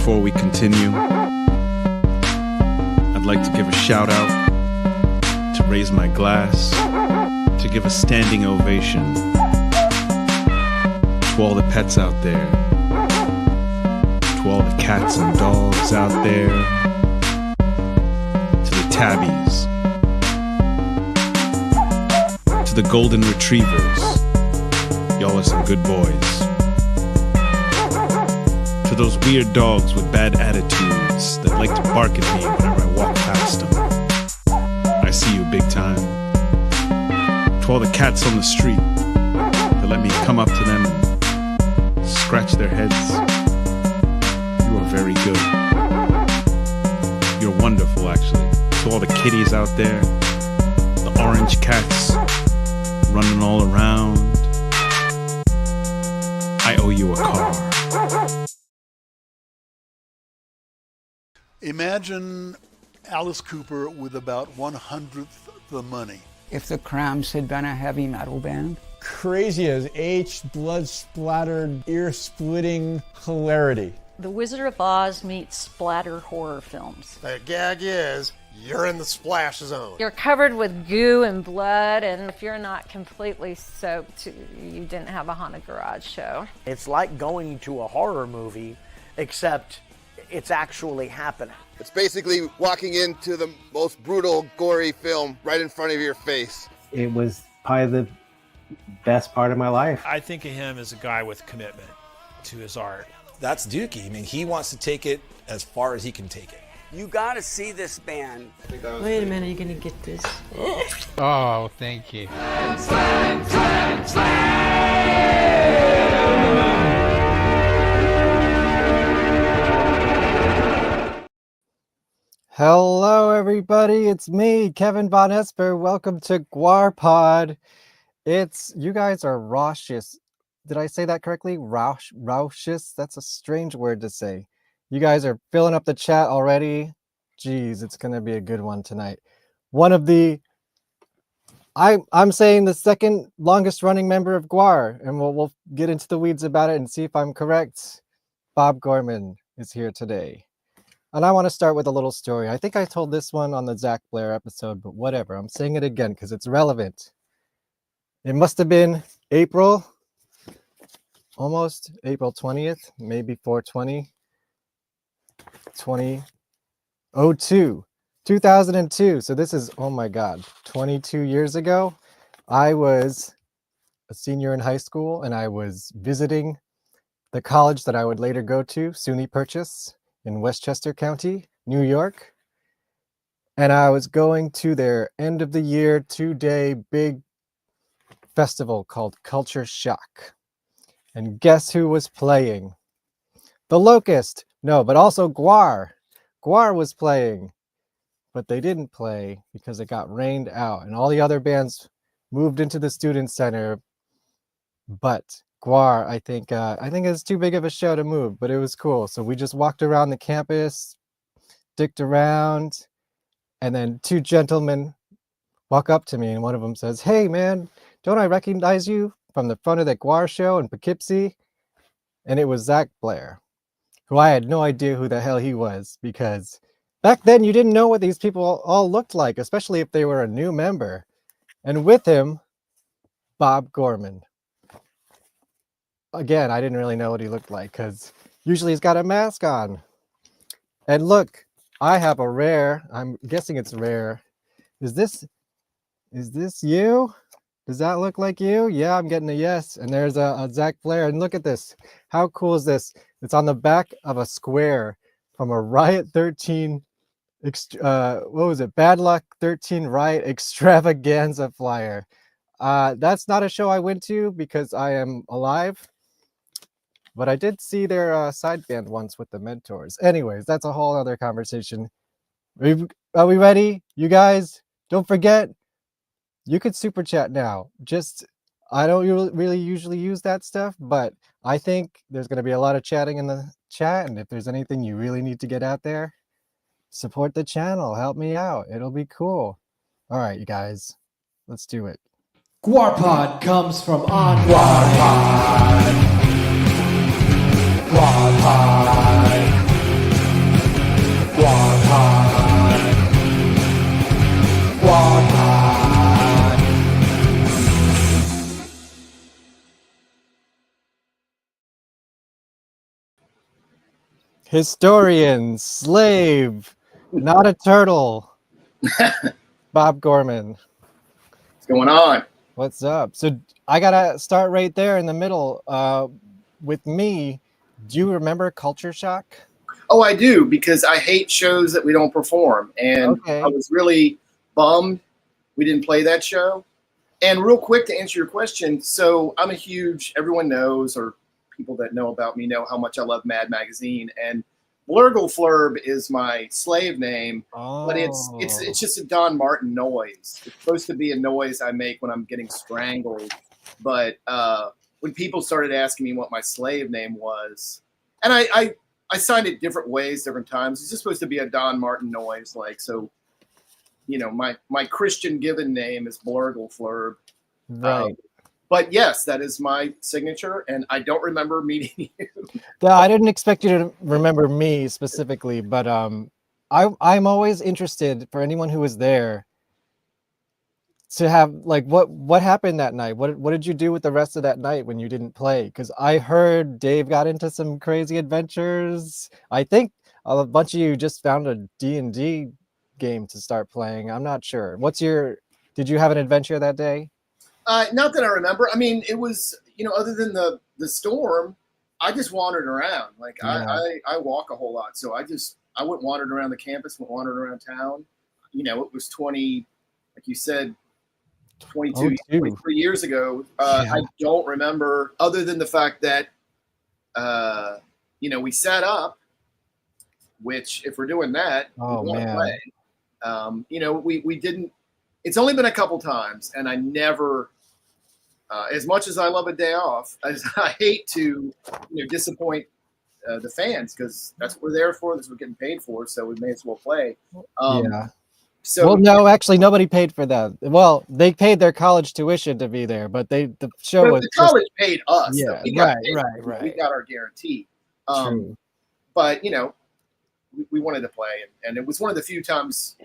Before we continue, I'd like to give a shout out, to raise my glass, to give a standing ovation to all the pets out there, to all the cats and dogs out there, to the tabbies, to the golden retrievers. Y'all are some good boys. To those weird dogs with bad attitudes that like to bark at me whenever I walk past them. I see you big time. To all the cats on the street that let me come up to them and scratch their heads. You are very good. You're wonderful, actually. To all the kitties out there, the orange cats running all around. I owe you a car. Imagine Alice Cooper with about 1/100th the money. If the Cramps had been a heavy metal band. Crazy as H, blood-splattered, ear-splitting hilarity. The Wizard of Oz meets splatter horror films. The gag is, you're in the splash zone. You're covered with goo and blood, and if you're not completely soaked, you didn't have a haunted garage show. It's like going to a horror movie, except it's actually happening. It's basically walking into the most brutal, gory film right in front of your face. It was probably the best part of my life. I think of him as a guy with commitment to his art. That's Dookie. I mean, he wants to take it as far as he can take it. You gotta see this band. Wait a minute, are you gonna get this? Oh, thank you. Hello, everybody. It's me, Kevin Vonesper. Welcome to GWARPod. You guys are raucous. Did I say that correctly? Raucous? That's a strange word to say. You guys are filling up the chat already. Jeez, it's going to be a good one tonight. I'm saying the second longest running member of GWAR, and we'll get into the weeds about it and see if I'm correct. Bob Gorman is here today. And I want to start with a little story. I think I told this one on the Zach Blair episode, but whatever. I'm saying it again because it's relevant. It must have been almost April 20th, maybe 4/20, 2002. So this is, oh my God, 22 years ago. I was a senior in high school and I was visiting the college that I would later go to, SUNY Purchase, in Westchester County, New York. And I was going to their end of the year 2-day big festival called Culture Shock. And guess who was playing? The Locust. No, but also GWAR. GWAR was playing, but they didn't play because it got rained out and all the other bands moved into the student center. But GWAR, I think it's too big of a show to move, but it was cool. So we just walked around the campus, dicked around, and then two gentlemen walk up to me, and one of them says, "Hey, man, don't I recognize you from the front of the GWAR show in Poughkeepsie?" And it was Zach Blair, who I had no idea who the hell he was, because back then you didn't know what these people all looked like, especially if they were a new member. And with him, Bob Gorman. Again, I didn't really know what he looked like because usually he's got a mask on. And look, I have a rare. I'm guessing it's rare. Is this you? Does that look like you? Yeah, I'm getting a yes. And there's a Zach Blair. And look at this. How cool is this? It's on the back of a square from a Riot 13, what was it? Bad Luck 13 Riot extravaganza flyer. That's not a show I went to because I am alive. But I did see their side band once with the Mentors. Anyways, that's a whole other conversation. Are we ready? You guys, don't forget, you could super chat now. I don't really usually use that stuff, but I think there's going to be a lot of chatting in the chat. And if there's anything you really need to get out there, support the channel. Help me out. It'll be cool. All right, you guys, let's do it. GWARPod comes from on GWARPod. GWARPod. historian, slave, not a turtle. Bob Gorman. What's going on? What's up? So I gotta start right there in the middle. With me, do you remember Culture Shock? Oh, I do, because I hate shows that we don't perform. And I was really bummed we didn't play that show. And real quick to answer your question, so I'm a huge, everyone knows, or people that know about me know how much I love Mad Magazine. And Blurgle Flurb is my slave name, but it's just a Don Martin noise. It's supposed to be a noise I make when I'm getting strangled. But when people started asking me what my slave name was, and I signed it different ways, different times. It's just supposed to be a Don Martin noise, like so. You know, my Christian given name is Blurgle Flurb. Right. But yes, that is my signature, and I don't remember meeting you. No, I didn't expect you to remember me specifically, but I'm always interested for anyone who was there to have like what happened that night. What did you do with the rest of that night when you didn't play? Because I heard Dave got into some crazy adventures. I think a bunch of you just found a D&D game to start playing. I'm not sure. Did you have an adventure that day? Not that I remember. I mean, it was, other than the storm, I just wandered around. Like I walk a whole lot. So I went wandered around the campus, went wandered around town. It was 20, like you said, 23 years ago. I don't remember, other than the fact that, we set up, which if we're doing that, we want to play. We didn't, it's only been a couple times, and I never, as much as I love a day off, I hate to, disappoint the fans, because that's what we're there for. That's what we're getting paid for. So we may as well play. So, well, no, actually, nobody paid for that. Well, they paid their college tuition to be there, but the show was the college paid us. Yeah, right. We got our guarantee. True. But we wanted to play, and it was one of the few times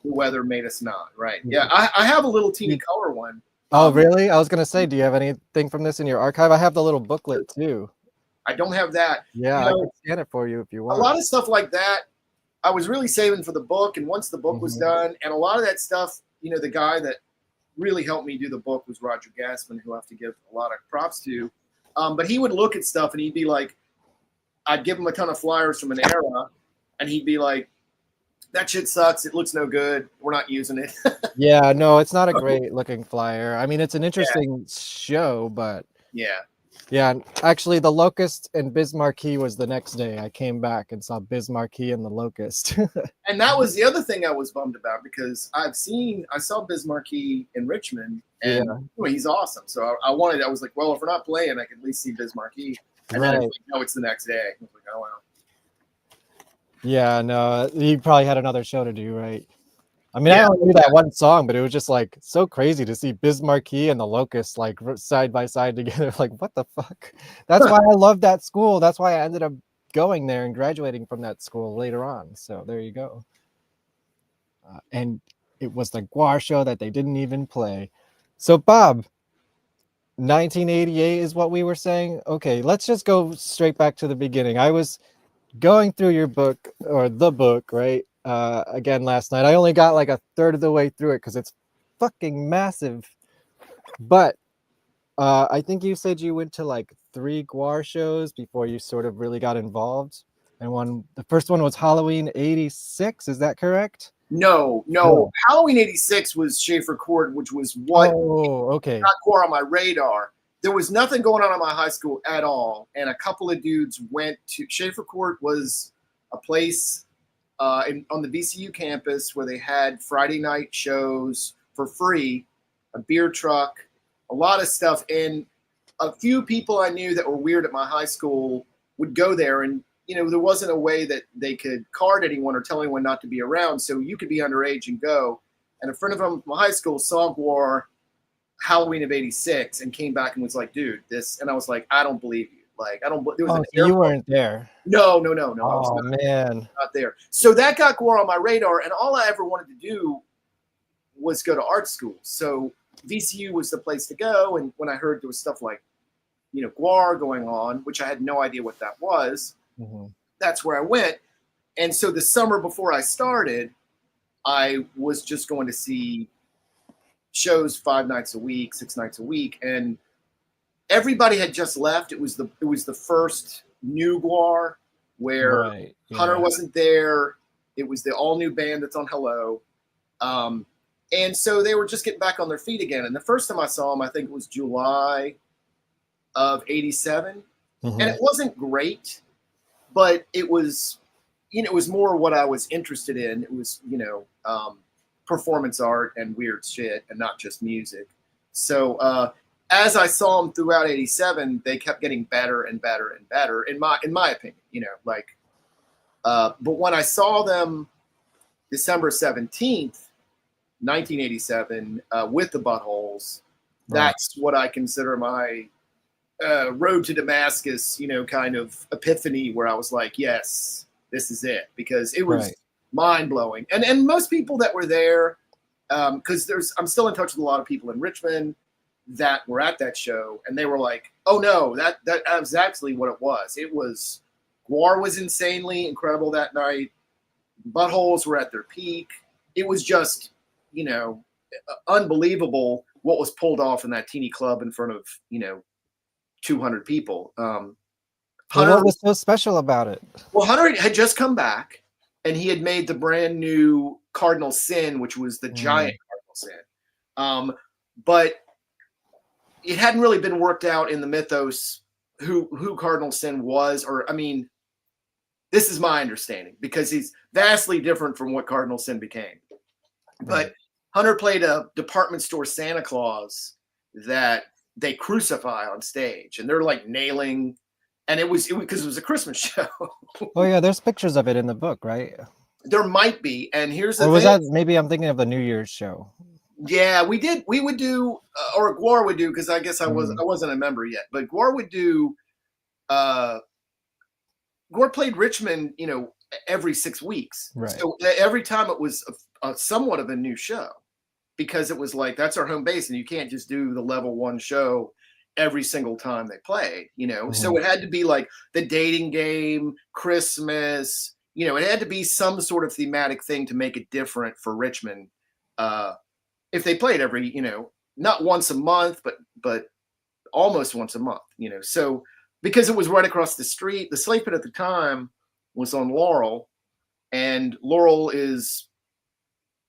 the weather made us not. Right? Yeah, I have a little teeny color one. Oh, really? I was gonna say, do you have anything from this in your archive? I have the little booklet too. I don't have that. Yeah, I can scan it for you if you want. A lot of stuff like that, I was really saving for the book, and once the book was done, and a lot of that stuff, the guy that really helped me do the book was Roger Gassman, who I have to give a lot of props to. But he would look at stuff, and he'd be like, I'd give him a ton of flyers from an era, and he'd be like, that shit sucks. It looks no good. We're not using it. Yeah, no, it's not a great looking flyer. I mean, it's an interesting show, but yeah. Actually, the Locust and Biz Marquee was the next day. I came back and saw Biz Marquee and the Locust. And that was the other thing I was bummed about, because I saw Biz Marquee in Richmond, and he's awesome. So I was like, well, if we're not playing, I can at least see Biz Marquee. And then it's the next day. I was like, oh wow. Yeah, no, he probably had another show to do, right? I mean, I only knew that one song, but it was just like so crazy to see Biz Marquee and the Locust like side by side together. Like, what the fuck? That's why I love that school. That's why I ended up going there and graduating from that school later on. So there you go. And it was the GWAR show that they didn't even play. So Bob, 1988 is what we were saying. Okay, let's just go straight back to the beginning. I was going through your book, or the book, right? Again last night. I only got like a third of the way through it because it's fucking massive. But I think you said you went to like 3 GWAR shows before you sort of really got involved. And the first one was Halloween '86. Is that correct? No. Halloween '86 was Schaefer Court, which was what got GWAR on my radar. There was nothing going on in my high school at all, and a couple of dudes went to Schaefer Court. Was a place on the VCU campus where they had Friday night shows for free, a beer truck, a lot of stuff, and a few people I knew that were weird at my high school would go there, and there wasn't a way that they could card anyone or tell anyone not to be around, so you could be underage and go. And a friend of mine from my high school saw GWAR Halloween of '86 and came back and was like, dude, this, and I was like, I don't believe you. Like, I don't. There was you weren't there. No. Oh, man. Not there. So that got GWAR on my radar, and all I ever wanted to do was go to art school. So VCU was the place to go. And when I heard there was stuff like, GWAR going on, which I had no idea what that was, that's where I went. And so the summer before I started, I was just going to see shows 5 nights a week, 6 nights a week, and everybody had just left. It was the first new GWAR where Hunter wasn't there. It was the all new band that's on Hello. And so they were just getting back on their feet again. And the first time I saw them, I think it was July of '87. And it wasn't great, but it was, it was more what I was interested in. It was, performance art and weird shit and not just music. So as I saw them throughout '87, they kept getting better and better and better in my opinion, but when I saw them December 17th, 1987, with the Buttholes, that's what I consider my road to Damascus, kind of epiphany, where I was like, yes, this is it, because it was mind blowing. And most people that were there, because I'm still in touch with a lot of people in Richmond that were at that show, and they were like, oh no, that was actually what it was. It was, GWAR was insanely incredible that night. Buttholes were at their peak. It was just, unbelievable what was pulled off in that teeny club in front of, 200 people. Hunter, what was so special about it? Well, Hunter had just come back, and he had made the brand new Cardinal Sin, which was the giant Cardinal Sin. But it hadn't really been worked out in the mythos who Cardinal Sin was, or, I mean, this is my understanding, because he's vastly different from what Cardinal Sin became. But Hunter played a department store Santa Claus that they crucify on stage, and they're like nailing, and it was because it was a Christmas show. Oh yeah, there's pictures of it in the book, right? There might be, and here's the or was thing. that, maybe I'm thinking of the New Year's show? Yeah, we would do, or GWAR would do, because I guess I wasn't a member yet, but GWAR would do. GWAR played Richmond, every 6 weeks. Right. So every time it was a somewhat of a new show, because it was like, that's our home base, and you can't just do the level 1 show every single time they played, So it had to be like the dating game, Christmas, it had to be some sort of thematic thing to make it different for Richmond. If they played every, not once a month, but almost once a month, So because it was right across the street, the Slave Pit at the time was on Laurel, and Laurel is,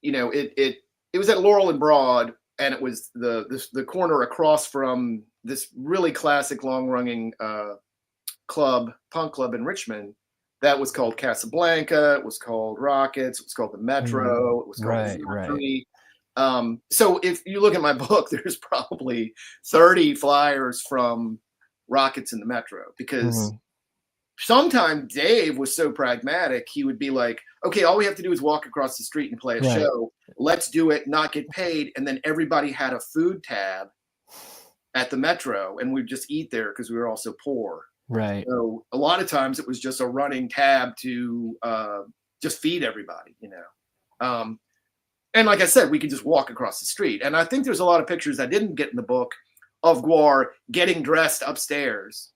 it was at Laurel and Broad, and it was the corner across from this really classic long-running punk club in Richmond that was called Casablanca. It was called Rockets. It was called the Metro. It was called the Factory. So if you look at my book, there's probably 30 flyers from Rockets in the Metro, because sometimes Dave was so pragmatic, he would be like, okay, all we have to do is walk across the street and play a show. Let's do it, not get paid. And then everybody had a food tab at the Metro, and we'd just eat there because we were all so poor. Right. So a lot of times it was just a running tab to just feed everybody, and like I said, we could just walk across the street. And I think there's a lot of pictures I didn't get in the book of GWAR getting dressed upstairs,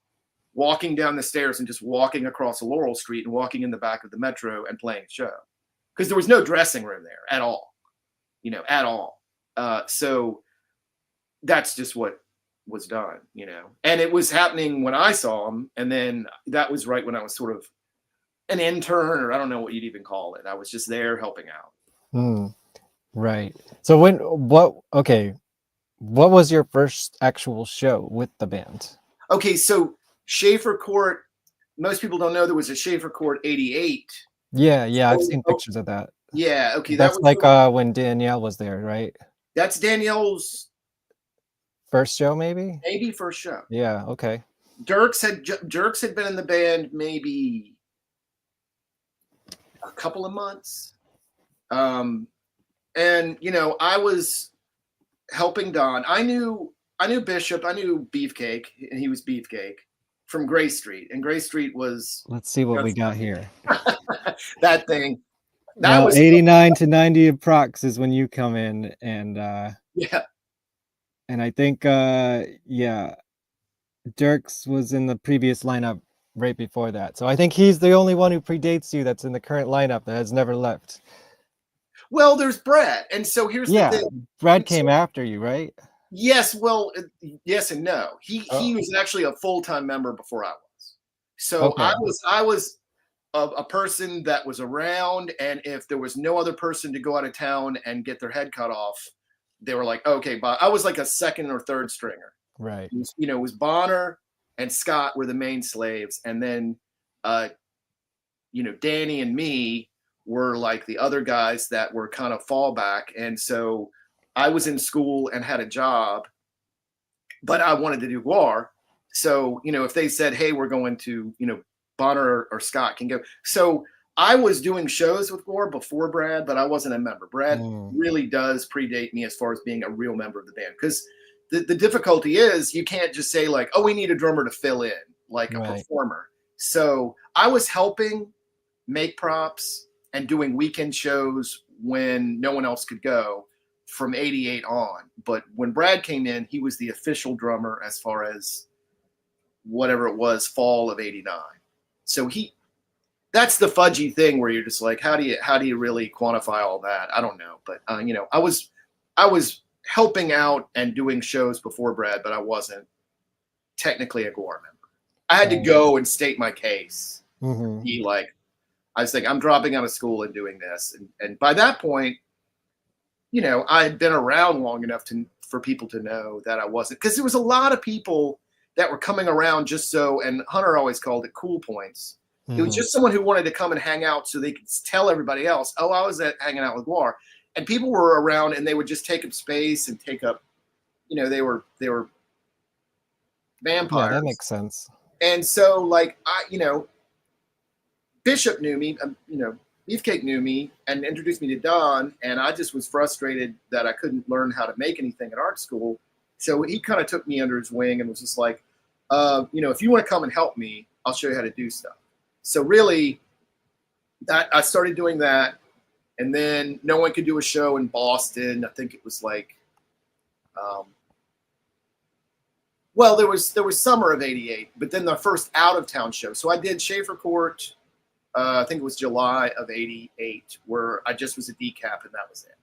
walking down the stairs, and just walking across Laurel Street and walking in the back of the Metro and playing a show, because there was no dressing room there at all, at all. So that's just what was done, and it was happening when I saw him. And then that was right when I was sort of an intern, or I don't know what you'd even call it. I was just there helping out. Right. So what was your first actual show with the band? Okay, so Schaefer Court, most people don't know there was a Schaefer Court 88. Yeah, I've seen pictures of that. Yeah, okay. That's like when Danielle was there, right? That's Danielle's first show, maybe? Maybe first show. Yeah, okay. Dirks had been in the band maybe a couple of months. And I was helping Don. I knew Bishop, I knew Beefcake, and he was Beefcake from Gray Street. And Gray Street was, let's see what we got here. That thing. That was 89 to 90 approx is when you come in, and and I think Dirks was in the previous lineup right before that. So I think he's the only one who predates you that's in the current lineup that has never left. Well, there's Brad, and so here's the thing. Brad came after you, right? Yes, well, yes and no. He was actually a full-time member before I was. So I was a person that was around, and if there was no other person to go out of town and get their head cut off, they were like, okay, but I was like a second or third stringer. Right. It was Bonner and Scott were the main slaves, and then Danny and me were like the other guys that were kind of fallback. And so I was in school and had a job, but I wanted to do GWAR. So, if they said, hey, we're going to, Bonner or Scott can go. So I was doing shows with GWAR before Brad, but I wasn't a member. Brad really does predate me as far as being a real member of the band. Because the difficulty is you can't just say like, oh, we need a drummer to fill in, like a performer. So I was helping make props and doing weekend shows when no one else could go from 88 on. But when Brad came in, he was the official drummer as far as whatever it was, fall of 89. So that's the fudgy thing where you're just like, how do you really quantify all that? I don't know. But I was helping out and doing shows before Brad, but I wasn't technically a GWAR member. I had to go and state my case. Be like, I was like, I'm dropping out of school and doing this. And by that point, I had been around long enough for people to know that I wasn't. Because there was a lot of people that were coming around just so, and Hunter always called it cool points. It was just someone who wanted to come and hang out so they could tell everybody else, oh, I was hanging out with GWAR. And people were around and they would just take up space and take up, they were vampires. Yeah, that makes sense. And so like, Bishop knew me, Beefcake knew me and introduced me to Don, and I just was frustrated that I couldn't learn how to make anything at art school. So he kind of took me under his wing and was just like, if you want to come and help me, I'll show you how to do stuff. So really, that I started doing that, and then no one could do a show in Boston. I think it was like, there was summer of '88, but then the first out of town show. So I did Schaefer Court. I think it was July of '88, where I just was a decap, and that was it.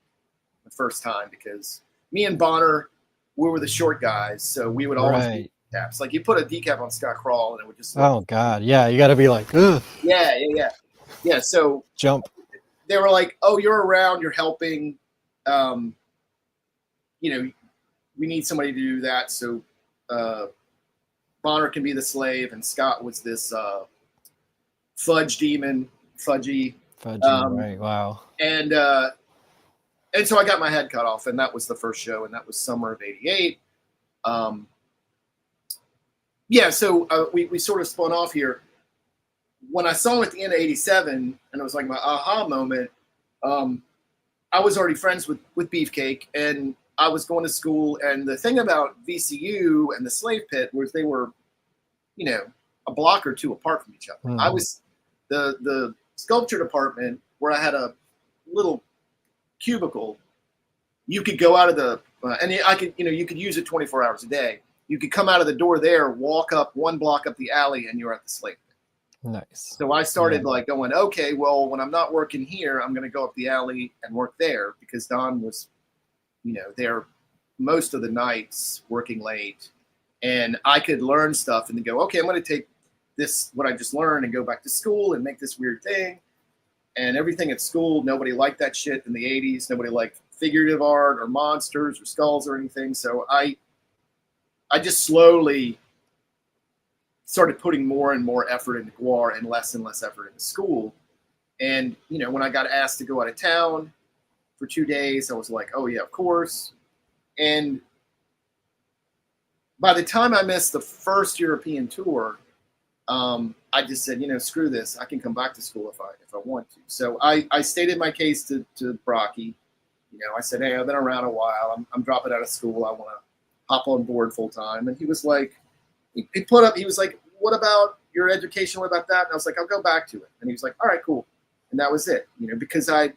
The first time, because me and Bonner, we were the short guys, so we would always be decaps. Like you put a decap on Scott Crawl, and it would just. Oh God, yeah, you got to be like, ugh. Yeah. So jump. They were like, "Oh, you're around, you're helping. We need somebody to do that." So Bonner can be the slave, and Scott was this. Fudgy demon, right? Wow. And so I got my head cut off, and that was the first show, and that was summer of '88. So we sort of spun off here. When I saw him at the end of '87, and it was like my aha moment. I was already friends with Beefcake, and I was going to school. And the thing about VCU and the Slave Pit was they were, a block or two apart from each other. I was the sculpture department where I had a little cubicle. You could go out of the you could use it 24 hours a day. You could come out of the door there, walk up one block up the alley, and you're at the Slave Pit. Nice. So I started like going, okay, well, when I'm not working here, I'm going to go up the alley and work there, because Don was, there most of the nights working late, and I could learn stuff and then go, okay, I'm going to take this, what I just learned, and go back to school and make this weird thing. And everything at school, nobody liked that shit in the 80s. Nobody liked figurative art or monsters or skulls or anything. So I just slowly started putting more and more effort into GWAR and less effort into school. And, when I got asked to go out of town for 2 days, I was like, oh yeah, of course. And by the time I missed the first European tour, I just said, screw this. I can come back to school if I want to. So I stated my case to Brocky. I said, hey, I've been around a while. I'm dropping out of school. I want to hop on board full time. And he was like, he was like, what about your education? What about that? And I was like, I'll go back to it. And he was like, all right, cool. And that was it, because I'd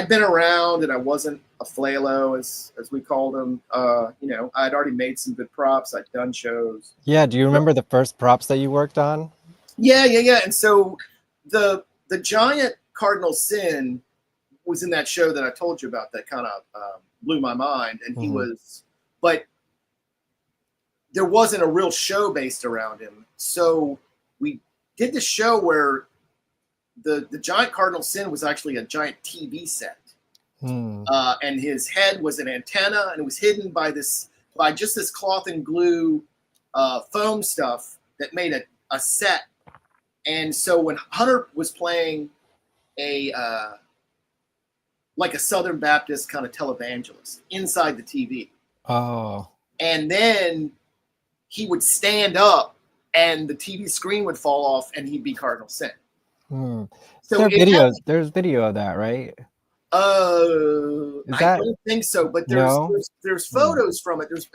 been around and I wasn't a flalo, as we called them. I'd already made some good props. I'd done shows. Yeah. Do you remember the first props that you worked on? Yeah. And so the giant cardinal sin was in that show that I told you about that kind of blew my mind. And he was, but there wasn't a real show based around him. So we did the show where the giant cardinal sin was actually a giant TV set. And his head was an antenna, and it was hidden by just this cloth and glue foam stuff that made a set. And so when Hunter was playing like a Southern Baptist kind of televangelist inside the TV. Oh. And then he would stand up and the TV screen would fall off and he'd be Cardinal Sin. So there's video of that, right? I don't think so, but there's photos from it. There's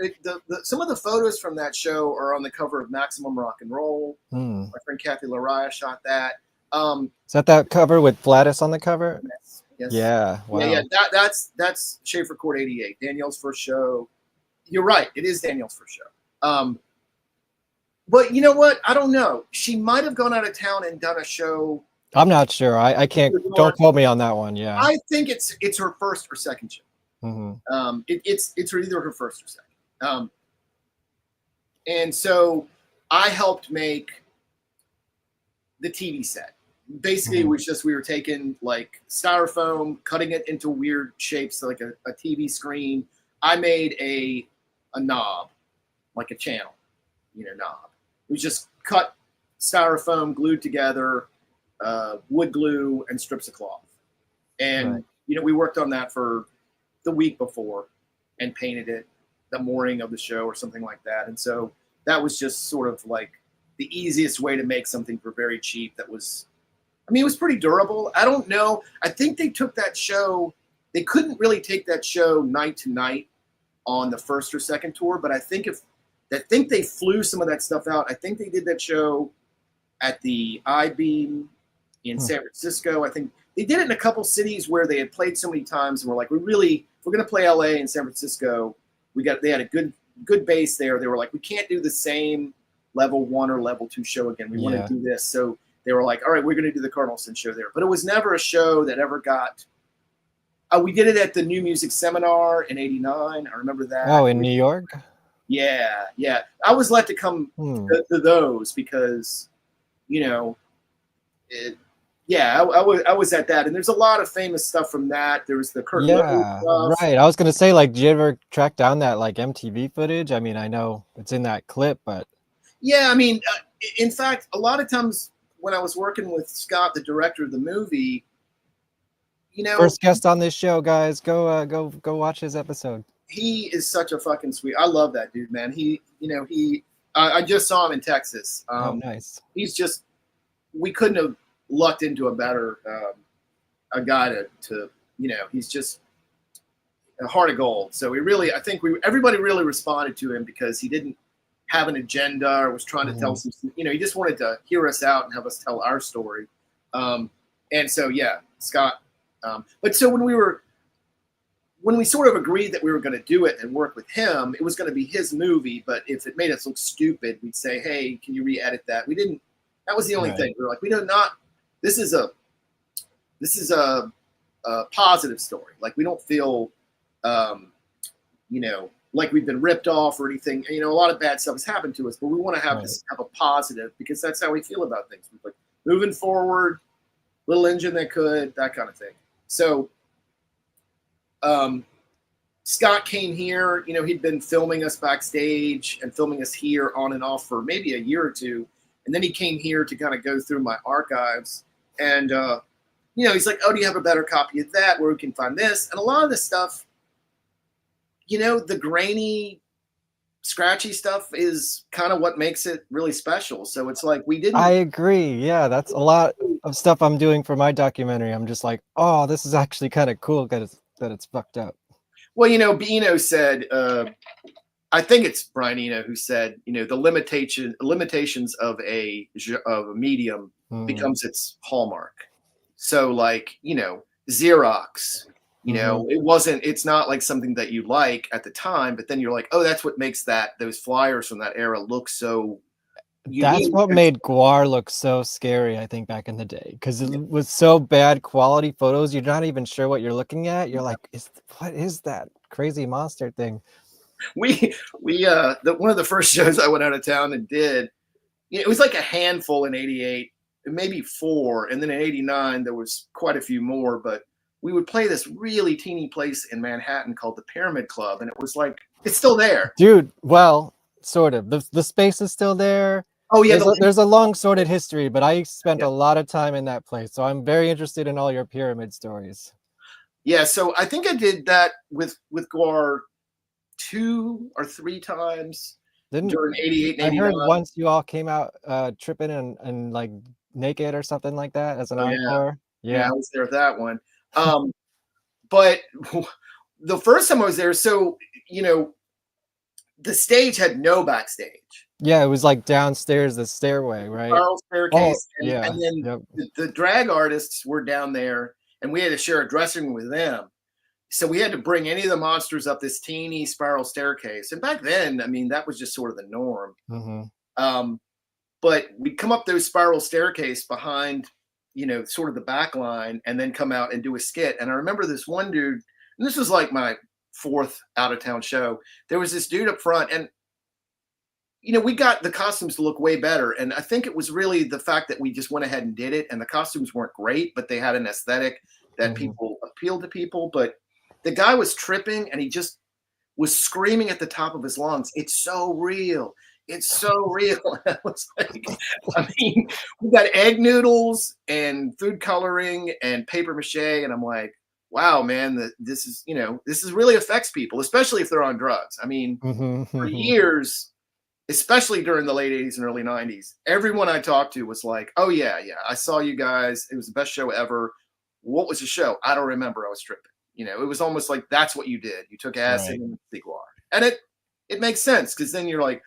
some of the photos from that show are on the cover of Maximum Rock and Roll. My friend Kathy Lariah shot that. Is that cover with Flatus on the cover? Yes. Yeah. Wow. Yeah. That's Schaefer Court 88, Danielle's first show. You're right. It is Danielle's first show. But you know what? I don't know. She might have gone out of town and done a show. I'm not sure. I can't. Don't quote me on that one. Yeah. I think it's her first or second show. It's either her first or second. And so I helped make the TV set. Basically, it was just we were taking like styrofoam, cutting it into weird shapes like a TV screen. I made a knob, like a channel, knob. It was just cut styrofoam, glued together, wood glue, and strips of cloth. And we worked on that for the week before and painted it the morning of the show or something like that. And so that was just sort of like the easiest way to make something for very cheap. That was, it was pretty durable. I don't know. I think they took that show. They couldn't really take that show night to night on the first or second tour, but I think they flew some of that stuff out. I think they did that show at the I-Beam in San Francisco. I think they did it in a couple cities where they had played so many times and were like, if we're going to play LA and San Francisco, they had a good base there. They were like, we can't do the same level 1 or level 2 show again. We want to do this. So they were like, all right, we're going to do the Cardinal Sin show there. But it was never a show that ever got, we did it at the New Music Seminar in '89. I remember that. Oh, in New York? Yeah. I was let to come to those because, I was at that. And there's a lot of famous stuff from that. There was the Kurt Lowe stuff. Right. I was going to say, like, did you ever track down that, like, MTV footage? I mean, I know it's in that clip, but. Yeah, in fact, a lot of times when I was working with Scott, the director of the movie, first guest on this show, guys, go watch his episode. He is such a fucking sweet. I love that dude, man. I just saw him in Texas. Oh, nice. He's just, we couldn't have lucked into a better a guy to he's just a heart of gold. So I think everybody really responded to him because he didn't have an agenda or was trying to tell some, he just wanted to hear us out and have us tell our story. And so, yeah, Scott. But so when we sort of agreed that we were going to do it and work with him, it was going to be his movie. But if it made us look stupid, we'd say, hey, can you re-edit that? We didn't, that was the only thing. We were like, this is a positive story. Like we don't feel, like we've been ripped off or anything. A lot of bad stuff has happened to us, but we want to have a positive because that's how we feel about things. We're like moving forward, little engine that kind of thing. So Scott came here, he'd been filming us backstage and filming us here on and off for maybe a year or two. And then he came here to kind of go through my archives. And, he's like, oh, do you have a better copy of that where we can find this? And a lot of the stuff, the grainy, scratchy stuff is kind of what makes it really special. So it's like we didn't. I agree. Yeah, that's a lot of stuff I'm doing for my documentary. I'm just like, oh, this is actually kind of cool that it's fucked up. Well, Eno said, I think it's Brian Eno who said, the limitations of a medium becomes its hallmark. So like, Xerox, it's not like something that you like at the time, but then you're like, oh, that's what makes those flyers from that era look so That's what made GWAR look so scary, I think, back in the day, because it was so bad quality photos. You're not even sure what you're looking at. You're like, what is that crazy monster thing? One of the first shows I went out of town and did, it was like a handful in '88, maybe 4, and then in '89 there was quite a few more. But we would play this really teeny place in Manhattan called the Pyramid Club, and it was like it's still there, dude. Well, sort of. The space is still there. Oh yeah, there's a long sordid history, but I spent a lot of time in that place, so I'm very interested in all your pyramid stories. Yeah, so I think I did that with GWAR 2 or 3 times during '88 and '89. I heard once you all came out tripping and like naked or something like that as an encore. Yeah, I was there at that one. But the first time I was there, so the stage had no backstage. Yeah, it was like downstairs, the stairway, right? Spiral staircase. Oh, yeah. And then the drag artists were down there, and we had to share a dressing room with them. So we had to bring any of the monsters up this teeny spiral staircase. And back then, I mean, that was just sort of the norm. Mm-hmm. But we'd come up those spiral staircase behind, sort of the back line, and then come out and do a skit. And I remember this one dude, and this was like my 4th out-of-town show. There was this dude up front, and we got the costumes to look way better. And I think it was really the fact that we just went ahead and did it. And the costumes weren't great, but they had an aesthetic that people appealed to people. But the guy was tripping, and he just was screaming at the top of his lungs, "It's so real. It's so real." And I was like, I mean, we got egg noodles and food coloring and paper mache. And I'm like, wow, man, this is really affects people, especially if they're on drugs. I mean, for years, especially during the late '80s and early '90s, everyone I talked to was like, "Oh yeah, I saw you guys. It was the best show ever." What was the show? I don't remember. I was tripping. It was almost like that's what you did. You took acid and GWAR, and it makes sense, because then you're like,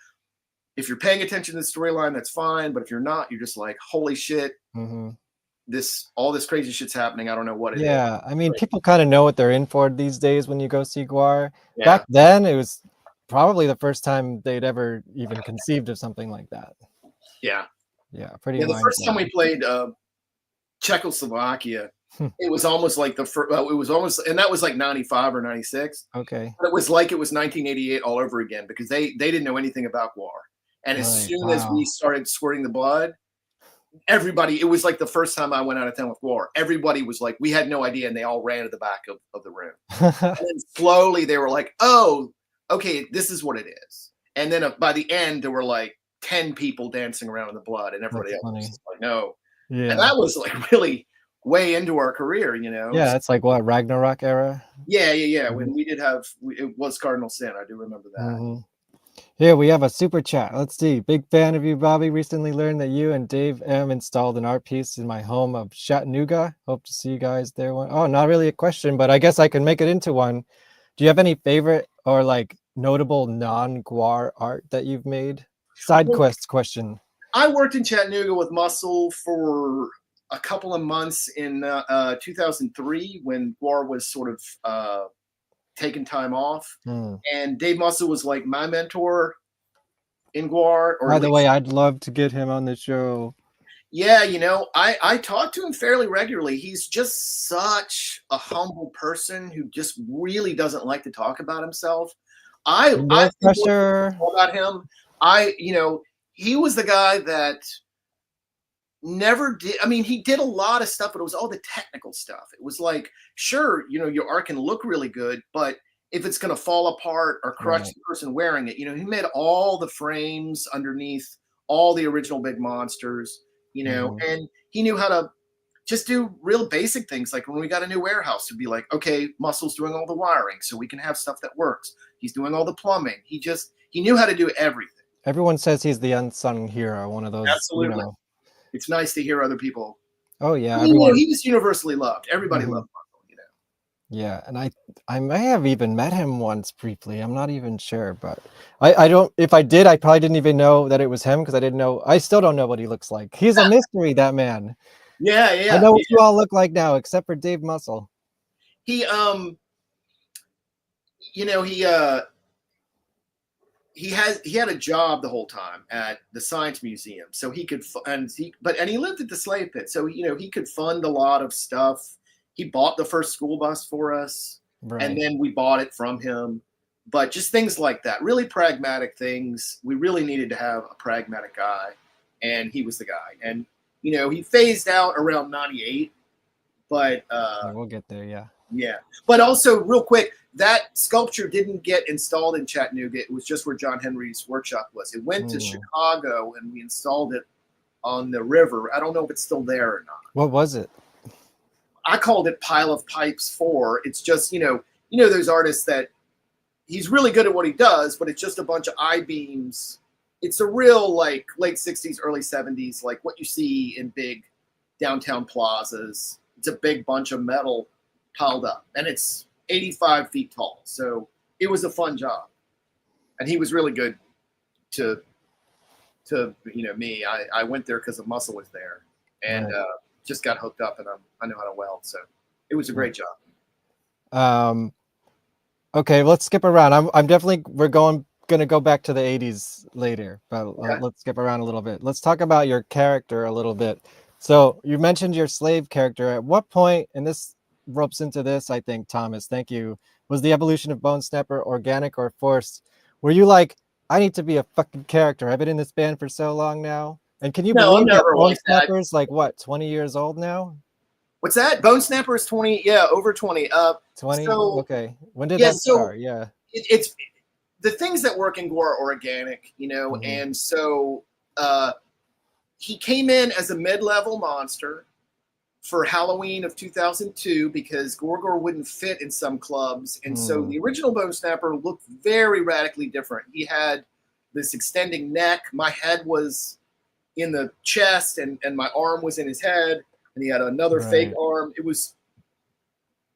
if you're paying attention to the storyline, that's fine. But if you're not, you're just like, holy shit, all this crazy shit's happening. I don't know what it is. Yeah, I mean, people kind of know what they're in for these days when you go see GWAR. Yeah. Back then, it was probably the first time they'd ever even conceived of something like that. Yeah. Yeah, pretty. Yeah, the first time we played Czechoslovakia, it was almost like and that was like '95 or '96. Okay. But it was like it was 1988 all over again, because they didn't know anything about GWAR. And as soon as we started squirting the blood, everybody, it was like the first time I went out of town with GWAR. Everybody was like, we had no idea, and they all ran to the back of the room. And then slowly they were like, oh, okay, this is what it is. And then by the end, there were like 10 people dancing around in the blood, and everybody else was just like, no. Yeah. And that was like really way into our career, Yeah, it's like what, Ragnarok era? Yeah. When we did it was Cardinal Sin. I do remember that. Here we have a super chat. Let's see. Big fan of you, Bobby. Recently learned that you and Dave M installed an art piece in my home of Chattanooga. Hope to see you guys there. Oh, not really a question, but I guess I can make it into one. Do you have any favorite or like notable non-GWAR art that you've made? Side quest question. I worked in Chattanooga with Muscle for a couple of months in 2003 when GWAR was sort of taking time off. And Dave Muscle was like my mentor in GWAR. By the way, I'd love to get him on the show. Yeah, I talk to him fairly regularly. He's just such a humble person who just really doesn't like to talk about himself. I think about him. He was the guy that never did. I mean, he did a lot of stuff, but it was all the technical stuff. It was like, sure, your art can look really good, but if it's going to fall apart or crush the person wearing it, he made all the frames underneath all the original big monsters, and he knew how to just do real basic things. Like when we got a new warehouse, to be like, okay, Muscle's doing all the wiring so we can have stuff that works. He's doing all the plumbing. He knew how to do everything. Everyone says he's the unsung hero, one of those. Absolutely. It's nice to hear other people. Oh yeah, he was universally loved. Everybody loved Muscle, Yeah, and I may have even met him once briefly. I'm not even sure, but I don't. If I did, I probably didn't even know that it was him, because I didn't know. I still don't know what he looks like. He's a mystery, that man. Yeah. I know what you all look like now, except for Dave Muscle. he had a job the whole time at the Science Museum, so he could and he lived at the slave pit, so he could fund a lot of stuff. He bought the first school bus for us, and then we bought it from him. But just things like that, really pragmatic things. We really needed to have a pragmatic guy, and he was the guy. And he phased out around '98, but we'll get there. Yeah. But also, real quick, that sculpture didn't get installed in Chattanooga. It was just where John Henry's workshop was. It went to Chicago, and we installed it on the river. I don't know if it's still there or not. What was it? I called it Pile of Pipes 4. It's just, those artists that he's really good at what he does, but it's just a bunch of I-beams. It's a real, like, late 60s, early 70s, like what you see in big downtown plazas. It's a big bunch of metal piled up, and it's 85 feet tall. So it was a fun job, and he was really good to me. I went there because the muscle was there, and just got hooked up, and I know how to weld. So it was a great job. Okay, let's skip around. We're going to go back to the 80s later, but let's skip around a little bit. Let's talk about your character a little bit. So you mentioned your slave character. At what point, and this ropes into this, I think, Thomas, thank you, was the evolution of Bonesnapper organic or forced? Were you like, I need to be a fucking character? I've been in this band for so long now. And can you believe that Bonesnapper's like what, 20 years old now? What's that? Bonesnapper is 20, over 20. 20? So, okay. When did that start? Yeah. It's the things that work in GWAR are organic, and so he came in as a mid-level monster for Halloween of 2002 because Gorgor wouldn't fit in some clubs. And so the original Bonesnapper looked very radically different. He had this extending neck. My head was in the chest and my arm was in his head, and he had another fake arm.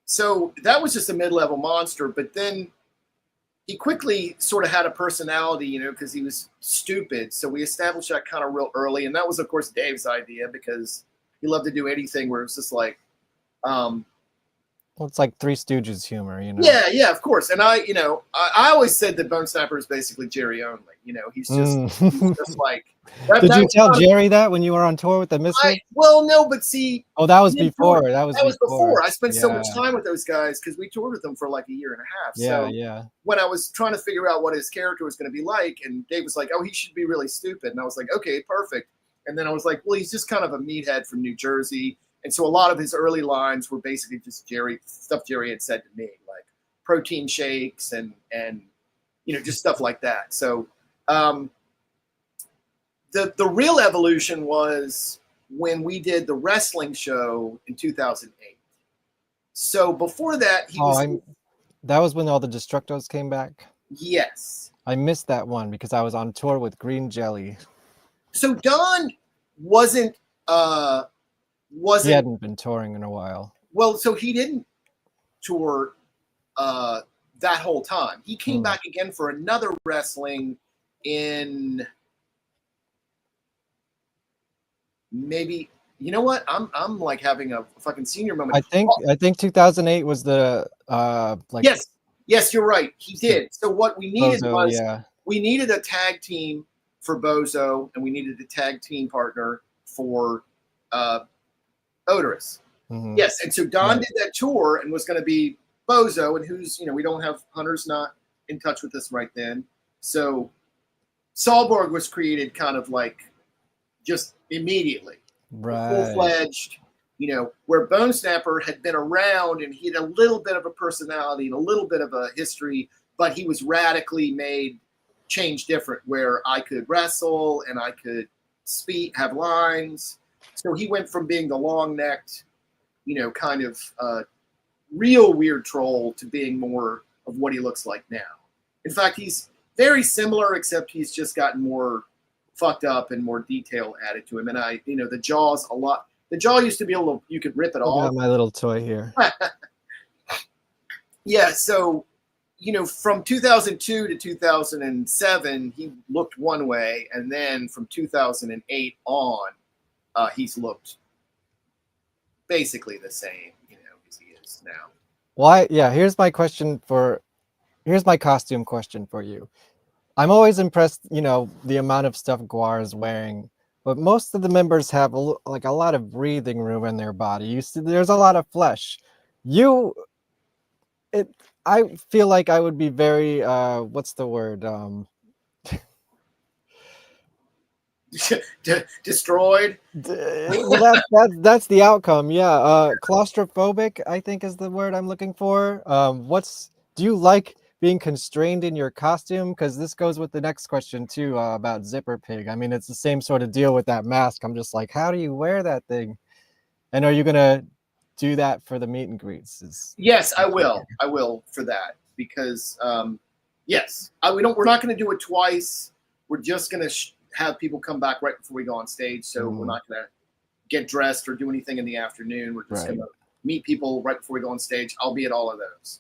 So that was just a mid-level monster. But then he quickly sort of had a personality, because he was stupid. So we established that kind of real early. And that was, of course, Dave's idea because he loved to do anything where it's just like, well, it's like Three Stooges humor, Yeah, of course. And I always said that Bonesnapper is basically Jerry only. He's just like. Did you tell Jerry that when you were on tour with the Misfits? Well, no, but see. Oh, that was before. That was before. I spent so much time with those guys because we toured with them for like a year and a half. So when I was trying to figure out what his character was going to be like, and Dave was like, "Oh, he should be really stupid," and I was like, "Okay, perfect." And then I was like, well, he's just kind of a meathead from New Jersey. And so a lot of his early lines were basically just stuff Jerry had said to me, like protein shakes and just stuff like that. So the real evolution was when we did the wrestling show in 2008. So before that, that was when all the Destructos came back? Yes. I missed that one because I was on tour with Green Jelly. So Don wasn't. He hadn't been touring in a while. Well, so he didn't tour that whole time. He came back again for another wrestling in maybe. You know what? I'm like having a fucking senior moment. I think 2008 was the like. Yes, you're right. He did. So what we needed we needed a tag team for Bozo, and we needed a tag team partner for Odorous. Yes, and so Don did that tour and was going to be Bozo, and who's, we don't have Hunter's not in touch with us right then. So Solborg was created kind of like just immediately. Right. Full-fledged, where Bonesnapper had been around and he had a little bit of a personality and a little bit of a history, but he was radically changed different, where I could wrestle and I could speak, have lines. So he went from being the long-necked, kind of real weird troll to being more of what he looks like now. In fact, he's very similar, except he's just gotten more fucked up and more detail added to him. And the jaw's a lot. The jaw used to be you could rip it off. I got my little toy here. Yeah, so from 2002 to 2007, he looked one way, and then from 2008 on, he's looked basically the same, as he is now. Why? Yeah. Here's my costume question for you. I'm always impressed, the amount of stuff GWAR is wearing. But most of the members have a lot of breathing room in their body. You see, there's a lot of flesh. I feel like I would be very what's the word? Destroyed. Well, that's the outcome. Yeah, claustrophobic, I think, is the word I'm looking for. Do you like being constrained in your costume? Because this goes with the next question too, about Zipper Pig. I mean, it's the same sort of deal with that mask. I'm just like, how do you wear that thing? And are you gonna do that for the meet and greets? Yes, I will. I will for that because yes, we're not going to do it twice. We're just going to have people come back right before we go on stage. So we're not going to get dressed or do anything in the afternoon. We're just going to meet people right before we go on stage. I'll be at all of those.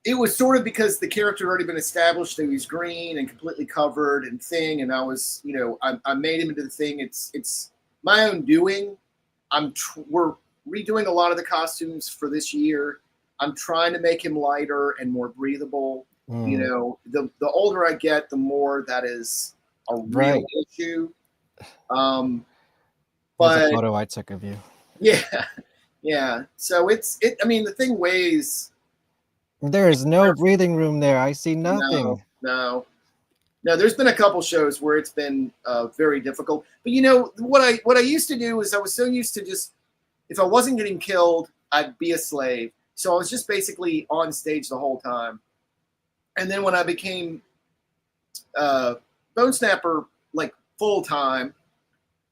It was sort of because the character had already been established that he's green and completely covered and thing, and I was, I made him into the thing. It's my own doing. We're redoing a lot of the costumes for this year. I'm trying to make him lighter and more breathable. The older I get, the more that is a real issue. But a photo I took of you. Yeah. So the thing weighs. There is no breathing room there. I see nothing. No. There's been a couple shows where it's been very difficult. But what I used to do is I was so used to just, if I wasn't getting killed, I'd be a slave. So I was just basically on stage the whole time. And then when I became Bonesnapper, like full time,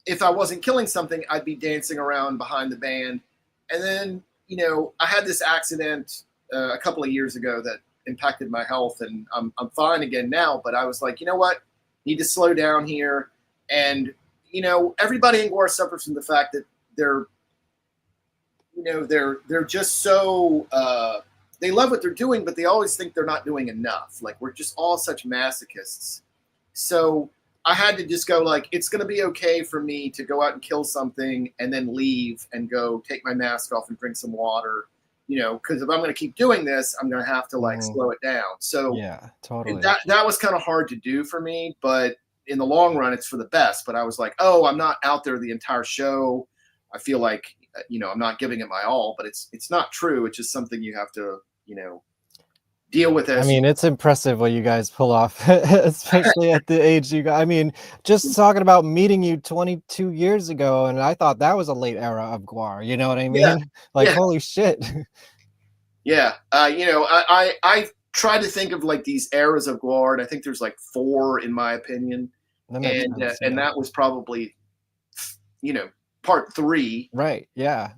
if I wasn't killing something, I'd be dancing around behind the band. And then, I had this accident a couple of years ago that impacted my health, and I'm fine again now. But I was like, you know what? Need to slow down here. And, everybody in GWAR suffers from the fact that they're just so, they love what they're doing, but they always think they're not doing enough. Like, we're just all such masochists. So I had to just go like, it's going to be okay for me to go out and kill something and then leave and go take my mask off and drink some water, because if I'm going to keep doing this, I'm going to have to slow it down. So yeah, totally. That was kind of hard to do for me, but in the long run, it's for the best. But I was like, I'm not out there the entire show. I feel like, I'm not giving it my all, but it's not true. It's just something you have to, deal with. I mean, it's impressive what you guys pull off, especially at the age you got. I mean, just talking about meeting you 22 years ago, and I thought that was a late era of GWAR. You know what I mean? Yeah. Holy shit. Yeah. I try to think of like these eras of GWAR, and I think there's like 4 in my opinion. And that was probably, part 3. Right. Yeah.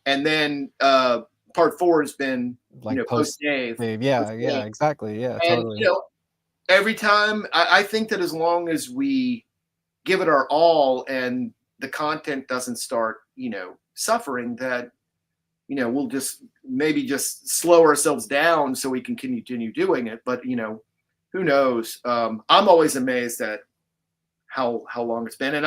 And then part 4 has been like post Dave. Yeah, exactly. Yeah, and totally. Every time I think that as long as we give it our all and the content doesn't start, suffering, that we'll just maybe just slow ourselves down so we can continue doing it. But who knows? I'm always amazed at how long it's been, and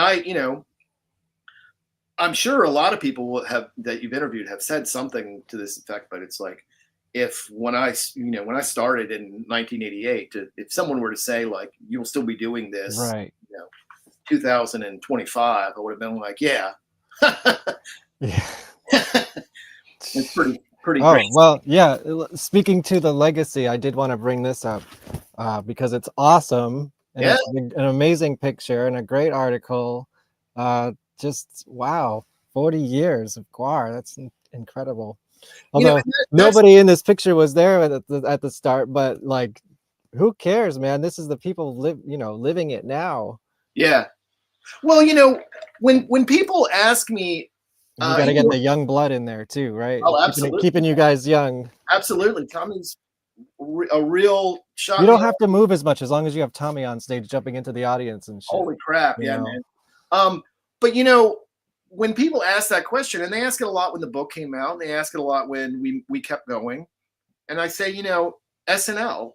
I'm sure a lot of people that you've interviewed have said something to this effect, but it's like, when I started in 1988, if someone were to say like, you'll still be doing this, right? 2025, I would have been like, yeah. Yeah. It's pretty Oh, great. well, yeah. Speaking to the legacy, I did want to bring this up because it's awesome. And it's an amazing picture and a great article. Just wow, 40 years of GWAR. That's incredible. Although nobody in this picture was there at the start, but like, who cares, man? This is the people living it now. Yeah. Well, when people ask me, you got to get the young blood in there too, right? Oh, absolutely. Keeping you guys young. Absolutely. Tommy's a real shot. You don't have to move as much as long as you have Tommy on stage jumping into the audience and shit. Holy crap. Yeah, man. But when people ask that question, and they ask it a lot when the book came out, and they ask it a lot when we kept going, and I say, SNL,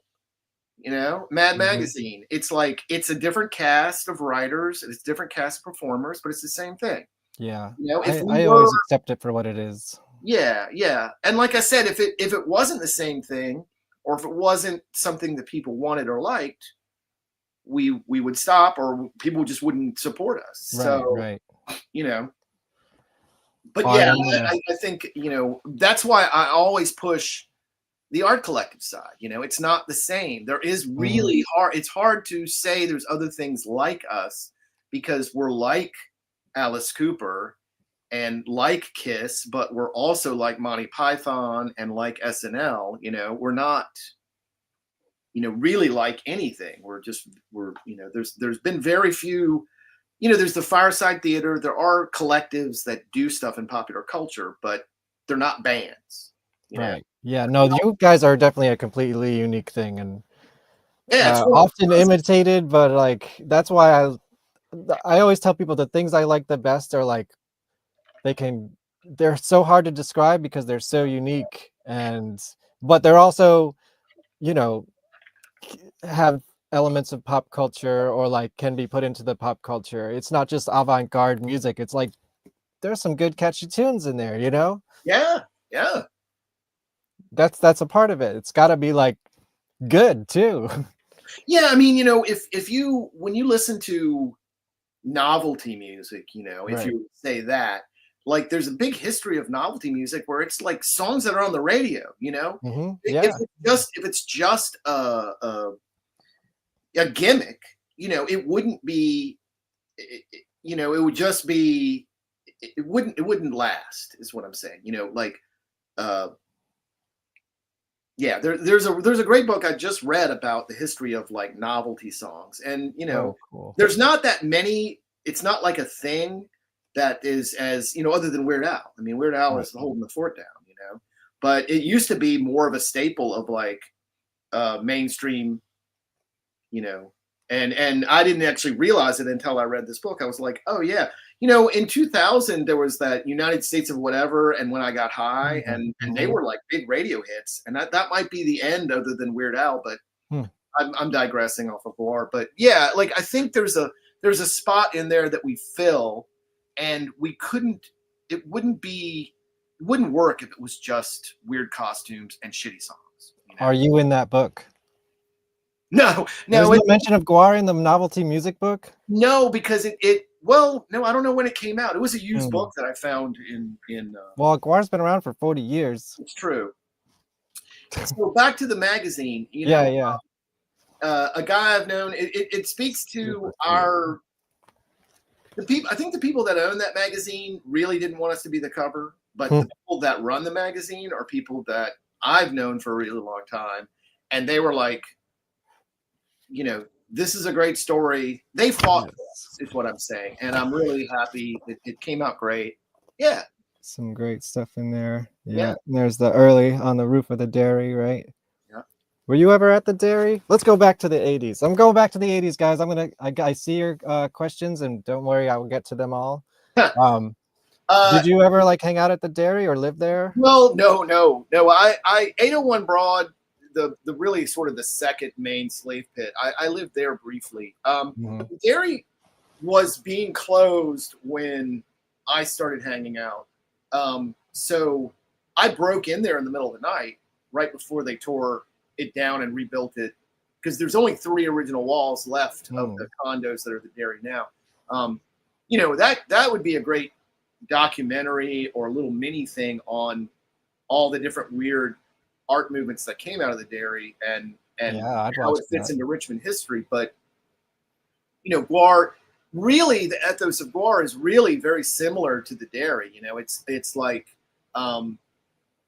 Mad Magazine, it's like, it's a different cast of writers, it's a different cast of performers, but it's the same thing. Yeah. I always accept it for what it is. Yeah. And like I said, if it wasn't the same thing, or if it wasn't something that people wanted or liked, we would stop, or people just wouldn't support us. Right. You know, but Oh, yeah, yeah. I think, you know, that's why I always push the art collective side. You know, it's not the same. There is really hard. It's hard to say there's other things like us, because we're like Alice Cooper and like Kiss, but we're also like Monty Python and like SNL. You know, we're not, you know, really like anything. We're, you know, there's been very few, you know, there's the Fireside Theater. There are collectives that do stuff in popular culture, but they're not bands. You know? Right. Yeah. No, you guys are definitely a completely unique thing, and yeah, often imitated. But like that's why I always tell people the things I like the best are like they're so hard to describe because they're so unique, but they're also, you know, have elements of pop culture, or like can be put into the pop culture. It's not just avant-garde music. It's like there's some good catchy tunes in there, you know? Yeah. That's a part of it. It's got to be like good too. Yeah, I mean, you know, if you, when you listen to novelty music, you know, if you say that, like there's a big history of novelty music where it's like songs that are on the radio, you know? Yeah. If it's just a gimmick, you know, it wouldn't be, you know, it would just be, it wouldn't last, is what I'm saying. You know, like, yeah, there's a great book I just read about the history of like novelty songs, and you know, there's not that many. It's not like a thing that is, as you know, other than Weird Al. I mean, Weird Al is holding the fort down, you know. But it used to be more of a staple of like mainstream, you know. And I didn't actually realize it until I read this book. I was like, oh yeah, you know, in 2000 there was that United States of Whatever and When I Got High, and they were like big radio hits, and that might be the end other than Weird Al, but I'm digressing off of GWAR. But yeah, like I think there's a spot in there that we fill, and it wouldn't work if it was just weird costumes and shitty songs. You know? Are you in that book? No. There's no mention of GWAR in the novelty music book? No, because well, no, I don't know when it came out. It was a used book that I found in well, GWAR's been around for 40 years. It's true. So back to the magazine, you know, a guy I've known, it speaks to the people. I think the people that own that magazine really didn't want us to be the cover, but the people that run the magazine are people that I've known for a really long time, and they were like, you know, this is a great story. They fought this, is what I'm saying. And I'm really happy. It came out great. Yeah. Some great stuff in there. Yeah. And there's the early on the roof of the dairy, right? Yeah. Were you ever at the dairy? Let's go back to the 80s. I'm going back to the 80s, guys. I see your questions, and don't worry, I will get to them all. Did you ever like hang out at the dairy or live there? Well, no. I 801 Broad, the really sort of the second main slave pit. I lived there briefly. The dairy was being closed when I started hanging out. So I broke in there in the middle of the night, right before they tore it down and rebuilt it, because there's only 3 original walls left of the condos that are the dairy now. You know, that would be a great documentary or a little mini thing on all the different weird art movements that came out of the dairy and how it fits into Richmond history. But you know, GWAR, really the ethos of GWAR is really very similar to the dairy. You know, it's like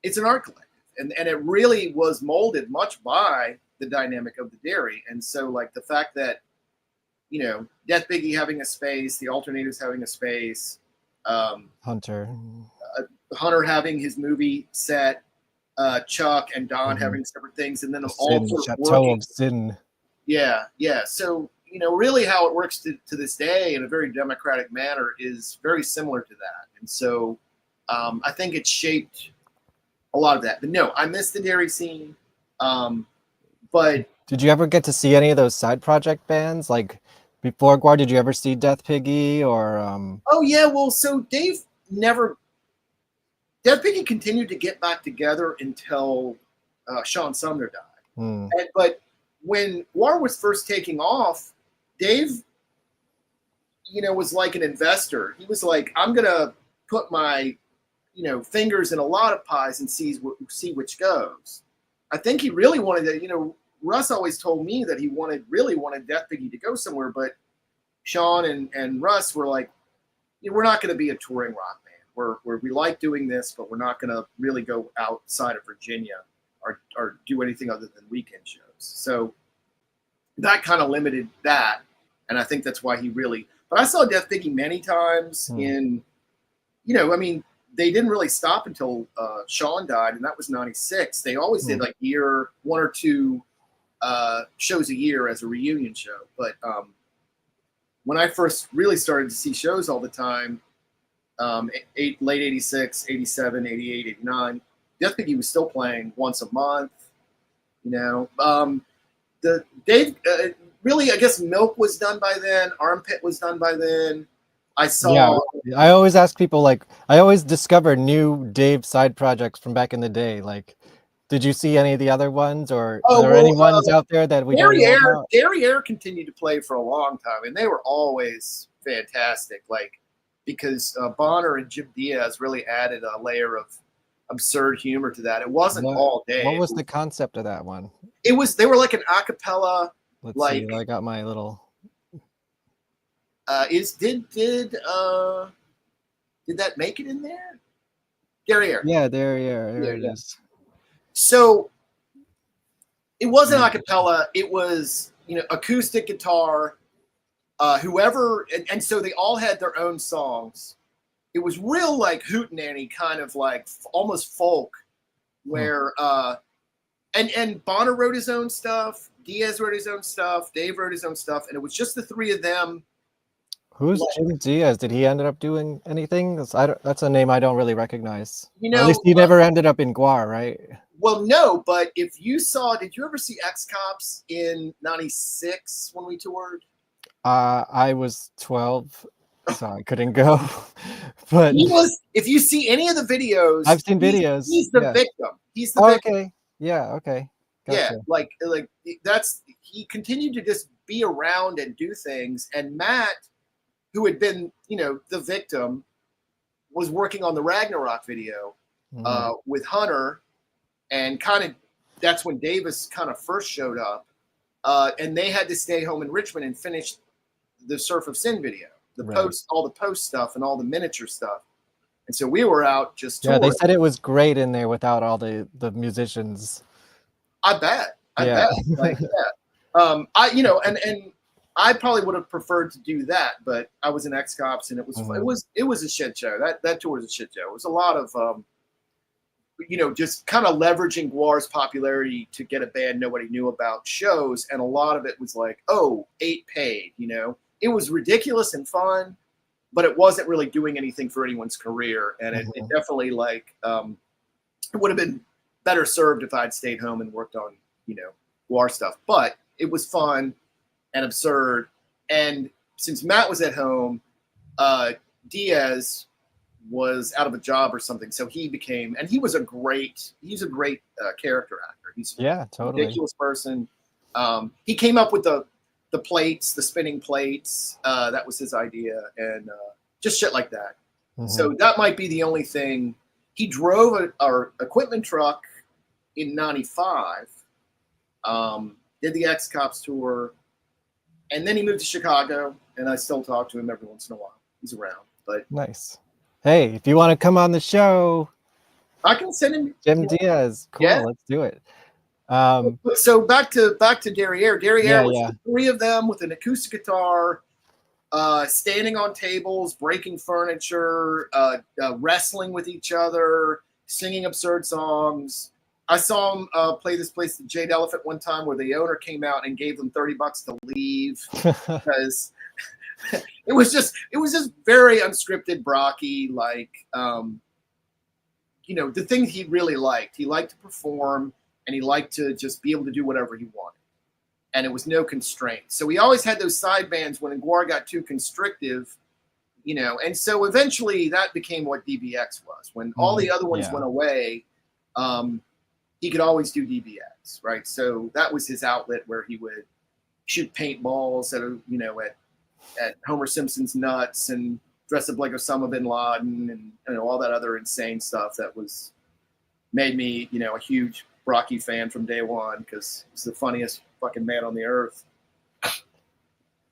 it's an art collective, and it really was molded much by the dynamic of the dairy. And so like the fact that, you know, Death Biggie having a space, the Alternators having a space, Hunter having his movie set, Chuck and Don having separate things, and then all sort of Chateau working. of Sin. Yeah. So, you know, really how it works to this day in a very democratic manner is very similar to that. And so I think it shaped a lot of that. But no, I missed the dairy scene. But did you ever get to see any of those side project bands? Like before GWAR, did you ever see Death Piggy or Oh yeah, well, so Death Piggy continued to get back together until Sean Sumner died. But when GWAR was first taking off, Dave, was like an investor. He was like, I'm gonna put my, fingers in a lot of pies and see which goes. I think he really wanted to. Russ always told me that he really wanted Death Biggie to go somewhere, but Sean and Russ were like, we're not going to be a touring rock band. We like doing this, but we're not going to really go outside of Virginia or do anything other than weekend shows. So that kind of limited that, and I think that's why he really. But I saw Death Biggie many times in, they didn't really stop until Sean died, and that was '96. They always did like one or two shows a year as a reunion show. But when I first really started to see shows all the time, late 86, 87, 88, 89, Death Biggie was still playing once a month. Really, I guess Milk was done by then. Armpit was done by then. I saw. Yeah, I always ask people, I always discover new Dave side projects from back in the day. Did you see any of the other ones, or are there any ones out there that we don't know about? Derriere continued to play for a long time, and they were always fantastic. Because Bonner and Jim Diaz really added a layer of absurd humor to that. It wasn't all Dave. What was the concept of that one? They were like an a cappella. Let's see. I got my little. Did that make it in there? Derriere. Yeah, Derriere. There it is. So it wasn't a cappella. It was, acoustic guitar, whoever. And so they all had their own songs. It was real hootenanny, kind of almost folk, where, and Bonner wrote his own stuff. Diaz wrote his own stuff. Dave wrote his own stuff. And it was just the three of them. Who's Jim Diaz? Did he end up doing anything? That's a name I don't really recognize. At least he never ended up in GWAR, right? Well, no, but did you ever see X-Cops in '96 when we toured? I was 12, so I couldn't go. But if you see any of the videos, I've seen videos. He's the victim. He's the victim. Okay. Yeah, okay. Gotcha. Yeah, he continued to just be around and do things. And Matt, who had been, the victim, was working on the Ragnarok video with Hunter. And that's when Davis kind of first showed up. And they had to stay home in Richmond and finish the Surf of Sin video, all the post stuff and all the miniature stuff. And so we were out just touring. Yeah, they said it was great in there without all the musicians. I bet. And I probably would have preferred to do that, but I was in X-Cops and it was a shit show. That tour was a shit show. It was a lot of just kind of leveraging GWAR's popularity to get a band nobody knew about shows, and a lot of it was 8 paid. It was ridiculous and fun, but it wasn't really doing anything for anyone's career, and it definitely it would have been better served if I'd stayed home and worked on GWAR stuff. But it was fun and absurd, and since Matt was at home, Diaz was out of a job or something, so he became, and he's a great character actor. He's totally ridiculous person. He came up with the plates, the spinning plates. That was his idea, and just shit like that. So that might be the only thing. He drove our equipment truck in '95. Did the X-Cops tour, and then he moved to Chicago, and I still talk to him every once in a while. He's around, but nice. Hey, if you want to come on the show, I can send him Jim Diaz. Cool, yeah. Let's do it. So back to Derriere. Derriere was the three of them with an acoustic guitar, standing on tables, breaking furniture, wrestling with each other, singing absurd songs. I saw him play this place, the Jade Elephant, one time, where the owner came out and gave them $30 to leave because it was just very unscripted, Brocky, the thing he really liked. He liked to perform, and he liked to just be able to do whatever he wanted. And it was no constraints. So he always had those side bands when GWAR got too constrictive, and so eventually that became what DBX was. When all the other ones went away, he could always do DBX, right? So that was his outlet where he would shoot paintballs at Homer Simpson's nuts and dress up like Osama bin Laden and all that other insane stuff that was made me, a huge Rocky fan from day one because he's the funniest fucking man on the earth.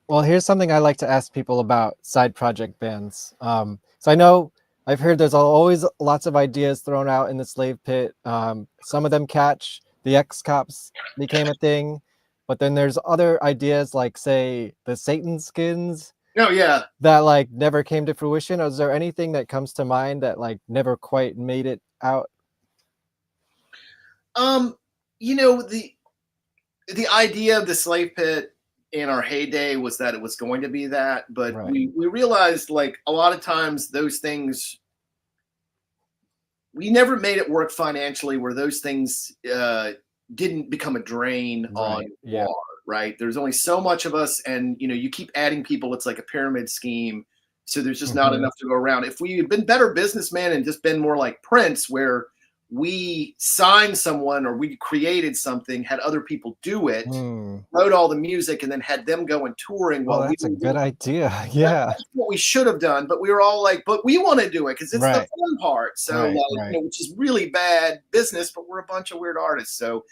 Well, here's something I like to ask people about side project bands. So I know I've heard there's always lots of ideas thrown out in the slave pit. Some of them catch. The X-Cops became a thing. But then there's other ideas like, say, the Satan skins. Oh, yeah. That, like, never came to fruition. Is there anything that comes to mind that, like, never quite made it out? The idea of the slave pit in our heyday was that it was going to be that, but Right. we realized, like, a lot of times those things, we never made it work financially where those things didn't become a drain on GWAR, right? There's only so much of us, and you keep adding people. It's like a pyramid scheme, so there's just not enough to go around. If we had been better businessmen and just been more like Prince, where we signed someone or we created something, had other people do it, wrote all the music, and then had them go and touring. Well, that's a good idea. Yeah, that's what we should have done. But we were all like, "But we want to do it because it's the Right. fun part." So, Right. which is really bad business, but we're a bunch of weird artists. So,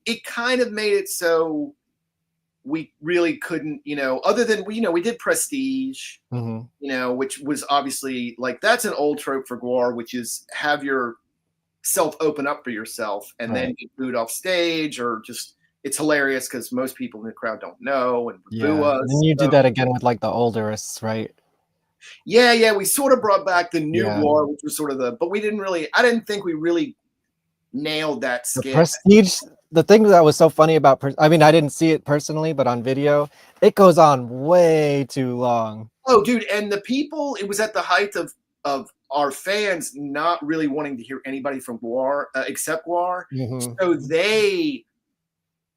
it kind of made it so we really couldn't, other than we did Prestige, which was obviously like that's an old trope for GWAR, which is have your self open up for yourself and then get booed off stage, or just it's hilarious because most people in the crowd don't know and boo us. And then you did that again with like the olderists, right? Yeah, we sort of brought back the new GWAR, which was sort of I didn't think we really nailed that The skit. Prestige, the thing that was so funny about, I mean, I didn't see it personally, but on video, it goes on way too long. Oh, dude, and the people, it was at the height of our fans not really wanting to hear anybody from GWAR except GWAR. So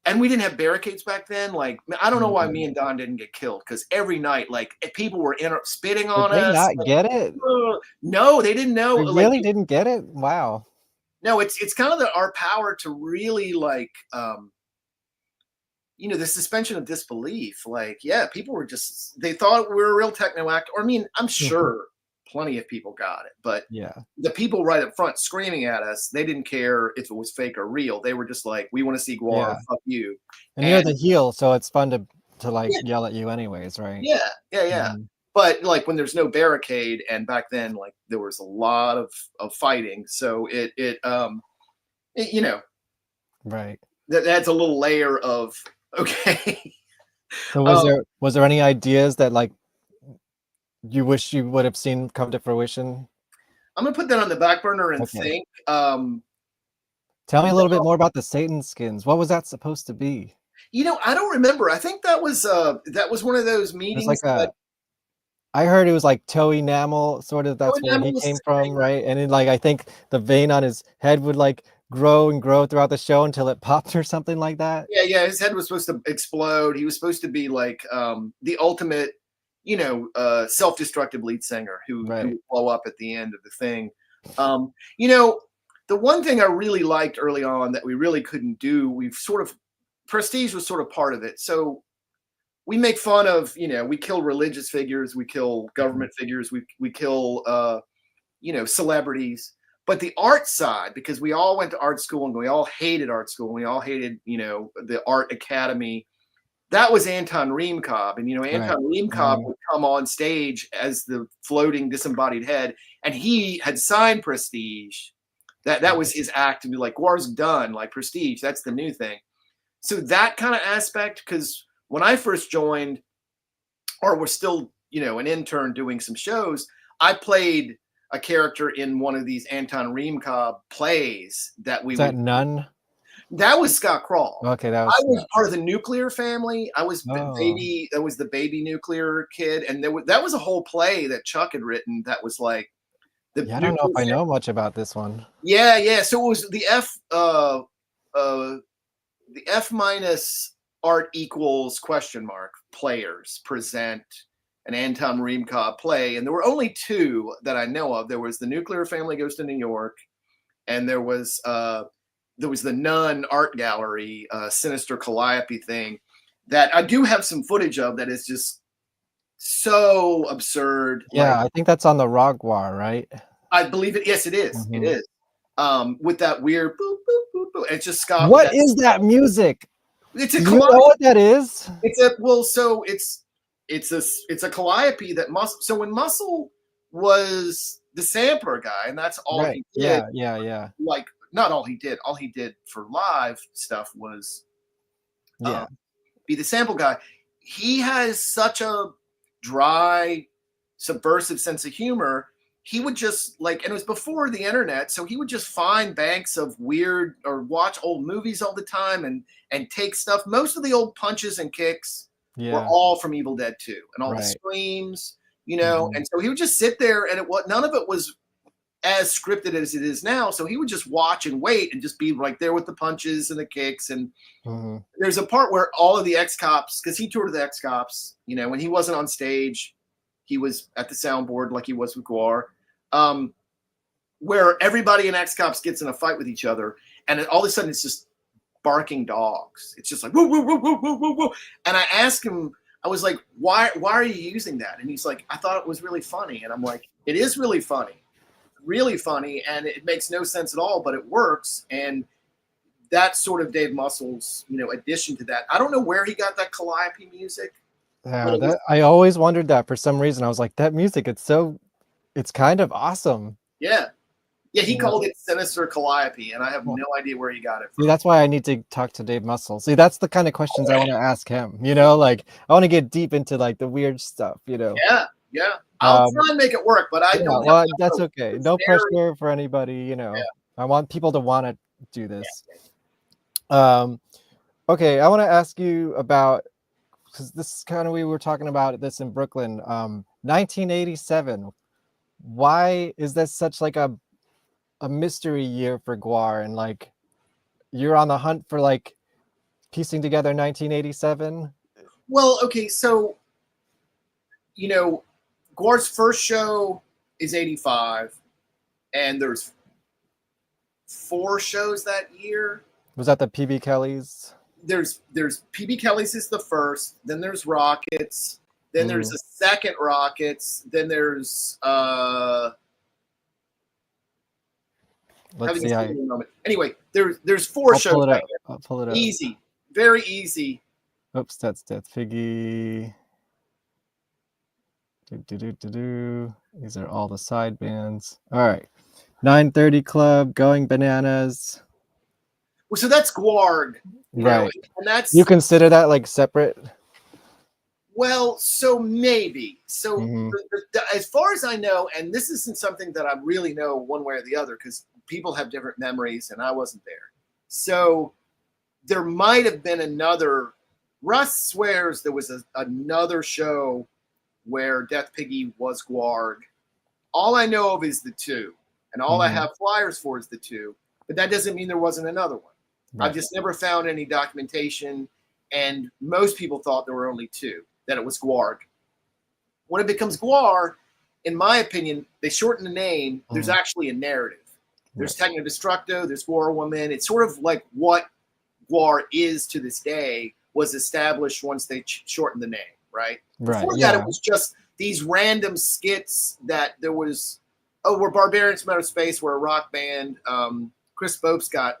and we didn't have barricades back then. Like, I don't know why me and Don didn't get killed, because every night, like, people were spitting on us. Did they not get it? No, they didn't know. They really didn't get it? Wow. No, it's kind of our power to really, like, the suspension of disbelief. Like, people were they thought we were a real techno act. Or, I mean, I'm sure plenty of people got it, but the people right up front screaming at us, they didn't care if it was fake or real. They were just like, we want to see GWAR, fuck you. And you're the heel, so it's fun to like yell at you anyways, right? Yeah. But like when there's no barricade, and back then, like, there was a lot of fighting, so it right. That adds a little layer of okay. So was there any ideas that like you wish you would have seen come to fruition? I'm gonna put that on the back burner and think. Tell me a little bit more about the Satan skins. What was that supposed to be? I don't remember. I think that was one of those meetings. It's like I heard it was like toe enamel, sort of. That's where he came from, right? And then, like, I think the vein on his head would like grow and grow throughout the show until it popped or something like that. Yeah. His head was supposed to explode. He was supposed to be like the ultimate, self-destructive lead singer who would blow up at the end of the thing. The one thing I really liked early on that we really couldn't do, Prestige was sort of part of it. So we make fun of, we kill religious figures, we kill government figures, we kill, celebrities. But the art side, because we all went to art school and we all hated art school, and we all hated, the art academy, that was Anton Reemkob. And, Anton Reemkob would come on stage as the floating disembodied head, and he had signed Prestige. That was his act, to be like, GWAR's done, like Prestige, that's the new thing. So that kind of aspect, because when I first joined, or was still, an intern doing some shows, I played a character in one of these Anton Reemkob plays that we None? That was Scott Krall. Okay, I was part of the Nuclear family. I was the baby. That was the baby Nuclear kid, and that was a whole play that Chuck had written. That was like I don't know if I know much about this one. Yeah. So it was the F minus art equals ? Players present an Anton Reemkob play, and there were only two that I know of. There was the Nuclear Family Goes to New York, and there was there was the Nun Art Gallery, Sinister Calliope thing that I do have some footage of that is just so absurd. Yeah, Like, I think that's on the Rogwar, right? I believe it. Yes, it is. It is. With that weird boop, boop, boop, boop. It's just Scott. What is that music? It's a Do you know what that is? It's a so it's a calliope that Muscle. So when Muscle was the sampler guy, and that's all he did. Yeah. Like not all he did. All he did for live stuff was be the sample guy. He has such a dry, subversive sense of humor. He would just and it was before the internet, so he would just find banks of weird or watch old movies all the time and take stuff. Most of the old punches and kicks were all from Evil Dead 2 and all the screams, and so he would just sit there and none of it was as scripted as it is now. So he would just watch and wait and just be right there with the punches and the kicks. And there's a part where all of the ex-cops, because he toured the ex-cops, when he wasn't on stage, he was at the soundboard like he was with GWAR, where everybody in ex-cops gets in a fight with each other. And all of a sudden it's just barking dogs. It's just like, woo, woo, woo, woo, woo, woo, woo. And I asked him, I was like, why are you using that? And he's like, I thought it was really funny. And I'm like, it is really funny, and it makes no sense at all, but it works. And that's sort of Dave Muscle's, addition to that. I don't know where he got that Calliope music. Yeah, I always wondered that for some reason. I was like, that music, it's kind of awesome. Yeah. Yeah, he called it Sinister Calliope, and I have no idea where he got it from. See, that's why I need to talk to Dave Muscle. See, that's the kind of questions I want to ask him. I want to get deep into the weird stuff. Yeah. I'll try and make it work, but I don't. Well, that's okay. No pressure for anybody. I want people to want to do this. Okay, I want to ask you about, because this is kind of, we were talking about this in Brooklyn. 1987. Why is this such a mystery year for GWAR, and you're on the hunt for piecing together 1987? Well, okay, so GWAR's first show is 85, and there's 4 shows that year. Was that the PB Kelly's? There's PB Kelly's is the first, then there's Rockets, then there's a second Rockets, then there's let's see. Anyway, there's 4 shows. I'll pull it up. Easy, very easy. Oops, that's Death Figgy. These are all the side bands. All right, 930 Club, Going Bananas. Well, so that's GWAR, right? And that's, you consider that separate? Well, so maybe. So as far as I know, and this isn't something that I really know one way or the other, because people have different memories and I wasn't there. So there might have been another. Russ swears there was another show where Death Piggy was GWAR. All I know of is the 2, and all I have flyers for is the 2. But that doesn't mean there wasn't another one. Right. I've just never found any documentation, and most people thought there were only 2, that it was GWAR. When it becomes GWAR, in my opinion, they shorten the name. There's actually a narrative. There's Techno Destructo, there's GWAR Woman. It's sort of like what GWAR is to this day was established once they shortened the name, right? Before that, it was just these random skits that there was, we're Barbarians from Outer Space, we're a rock band. Chris Bopes got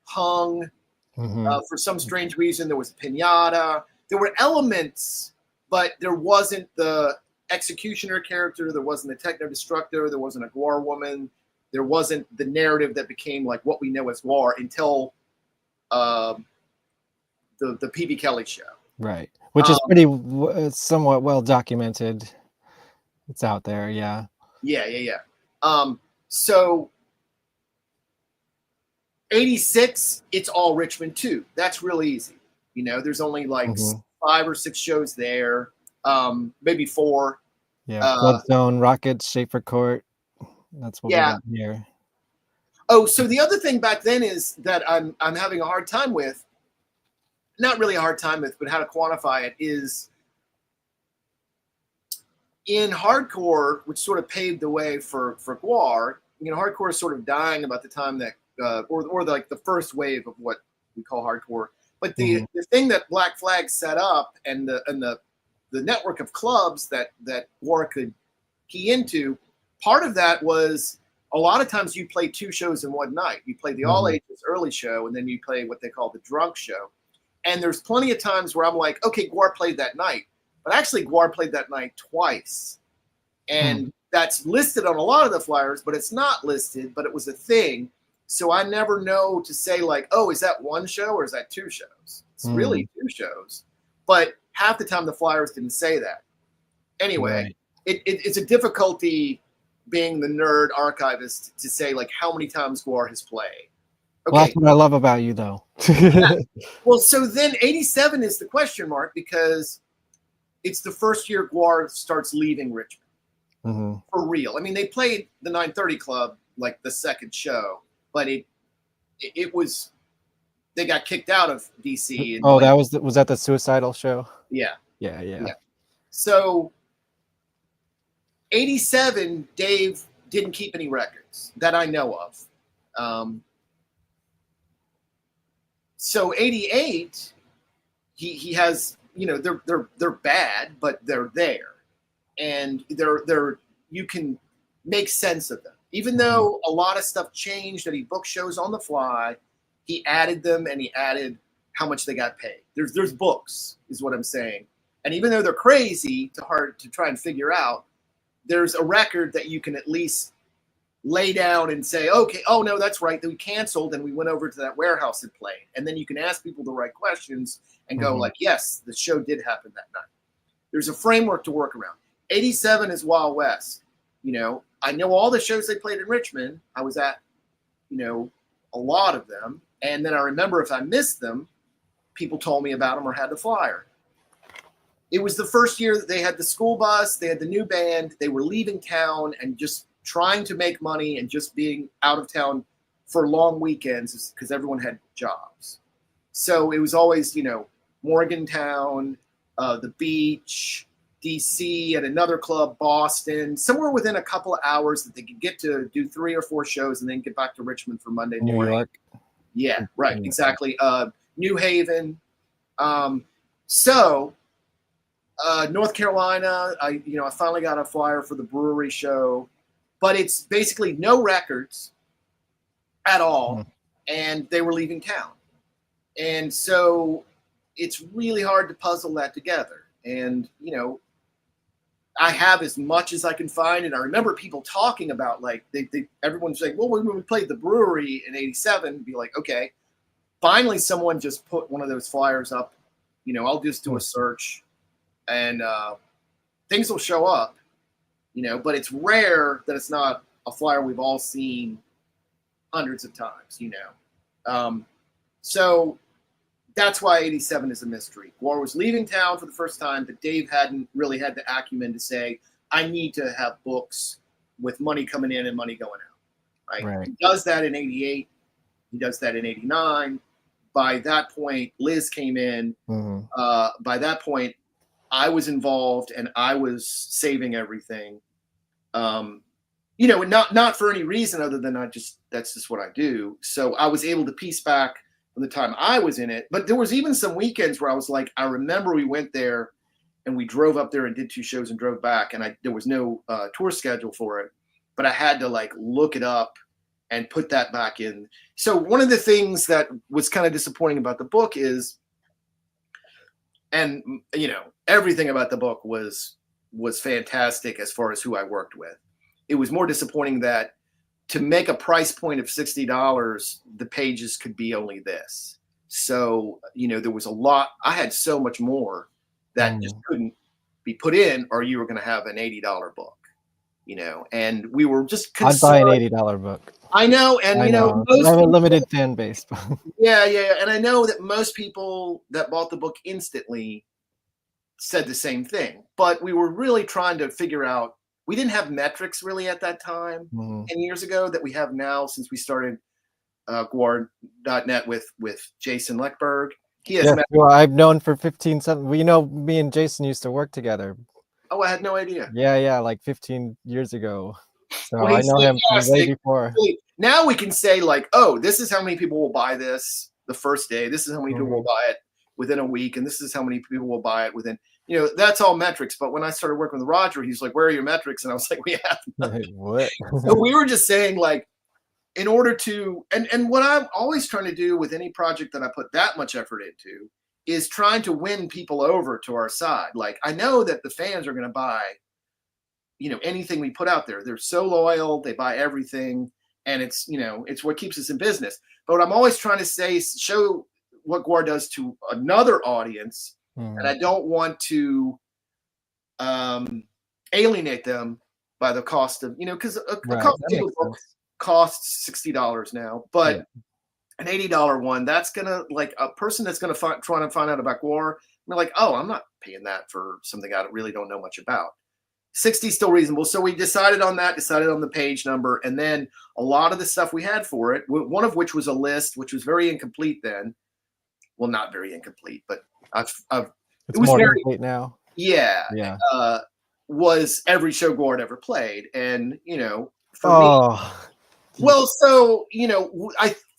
hung for some strange reason. There was a pinata. There were elements, but there wasn't the executioner character. There wasn't a Techno Destructor. There wasn't a GWAR Woman. There wasn't the narrative that became what we know as GWAR until the PB Kelly show. Right. Which is pretty somewhat well documented. It's out there. Yeah. Yeah. So 86, it's all Richmond 2. That's really easy. There's only 5 or 6 shows there. Maybe 4. Yeah. Bloodstone, Rockets, Schaefer Court. That's what we got here. Oh, so the other thing back then is that I'm having a hard time with, not really a hard time with, but how to quantify it is in hardcore, which sort of paved the way for GWAR. Hardcore is sort of dying about the time that or like the first wave of what we call hardcore. But the thing that Black Flag set up and the network of clubs that GWAR could key into, part of that was a lot of times you play 2 shows in one night. You play the all ages early show, and then you play what they call the drunk show. And there's plenty of times where I'm like, okay, GWAR played that night, but actually GWAR played that night twice. And that's listed on a lot of the flyers, but it's not listed, but it was a thing. So I never know to say like, oh, is that 1 show or is that 2 shows? It's really 2 shows. But half the time the flyers didn't say that. Anyway, it's a difficulty being the nerd archivist to say like how many times GWAR has played. Okay. Well, that's what I love about you, though. Yeah. Well, so then 87 is the question mark because it's the first year GWAR starts leaving Richmond for real. I mean, they played the 930 Club like the second show, but it was they got kicked out of DC. And that was that the Suicidal show? Yeah. Yeah. So 87, Dave didn't keep any records that I know of. So 88, he has, they're bad, but they're there, and they're you can make sense of them. Even though a lot of stuff changed and he booked shows on the fly, he added them and he added how much they got paid. There's books, is what I'm saying. And even though they're crazy hard to try and figure out, there's a record that you can at least lay down and say, okay, oh no, that's right, that we canceled and we went over to that warehouse and played. And then you can ask people the right questions and go like, yes, the show did happen that night. There's a framework to work around. 87 is Wild West. I know all the shows they played in Richmond. I was at, a lot of them. And then I remember if I missed them, people told me about them or had the flyer. It was the first year that they had the school bus, they had the new band, they were leaving town and just trying to make money and just being out of town for long weekends because everyone had jobs. So it was always, Morgantown, the beach, DC, at another club, Boston, somewhere within a couple of hours that they could get to do 3 or 4 shows and then get back to Richmond for Monday morning. New York. Yeah, right, exactly. New Haven. So North Carolina, I finally got a flyer for the brewery show, but it's basically no records at all, and they were leaving town. And so it's really hard to puzzle that together. And, I have as much as I can find, and I remember people talking about like everyone's saying, well, when we played the brewery in 87, be like, okay, finally someone just put one of those flyers up. I'll just do a search and things will show up, but it's rare that it's not a flyer we've all seen hundreds of times, so that's why 87 is a mystery. GWAR was leaving town for the first time, but Dave hadn't really had the acumen to say, I need to have books with money coming in and money going out. Right? He does that in 88. He does that in 89. By that point, Liz came in. By that point, I was involved and I was saving everything. Not for any reason other than that's just what I do. So I was able to piece back from the time I was in it. But there was even some weekends where I was like, I remember we went there and we drove up there and did 2 shows and drove back, and there was no tour schedule for it, but I had to like look it up and put that back in. So one of the things that was kind of disappointing about the book is, and everything about the book was fantastic as far as who I worked with. It was more disappointing that to make a price point of $60, the pages could be only this. So, there was a lot. I had so much more that just couldn't be put in, or you were going to have an $80 book, and we were just concerned. I'd buy an $80 book. I know. And, I know. most I have a limited fan base. Yeah. And I know that most people that bought the book instantly said the same thing, but we were really trying to figure out, we didn't have metrics really at that time 10 years ago that we have now since we started GWAR.net with Jason Leckberg. He has well, I've known for 15, me and Jason used to work together. Oh, I had no idea. Yeah, like 15 years ago. So I know him from way before. Now we can say like, oh, this is how many people will buy this the first day. This is how many people will buy it within a week. And this is how many people will buy it within, that's all metrics. But when I started working with Roger, he's like, where are your metrics? And I was like, we have nothing. What? So we were just saying like, in order to, and what I'm always trying to do with any project that I put that much effort into is trying to win people over to our side. Like, I know that the fans are going to buy, anything we put out there. They're so loyal. They buy everything. And it's, it's what keeps us in business. But what I'm always trying to show what GWAR does to another audience. And I don't want to alienate them by the cost of, because a coffee book costs $60 now, but an $80 one, that's gonna, like, a person that's gonna try to find out about GWAR, they're like, oh, I'm not paying that for something I really don't know much about. 60 still reasonable. So we decided on the page number, and then a lot of the stuff we had for it, one of which was a list, which was very incomplete then. Well, not very incomplete, but it's more complete now. Yeah. Was every show GWAR ever played. And, for me, well, so,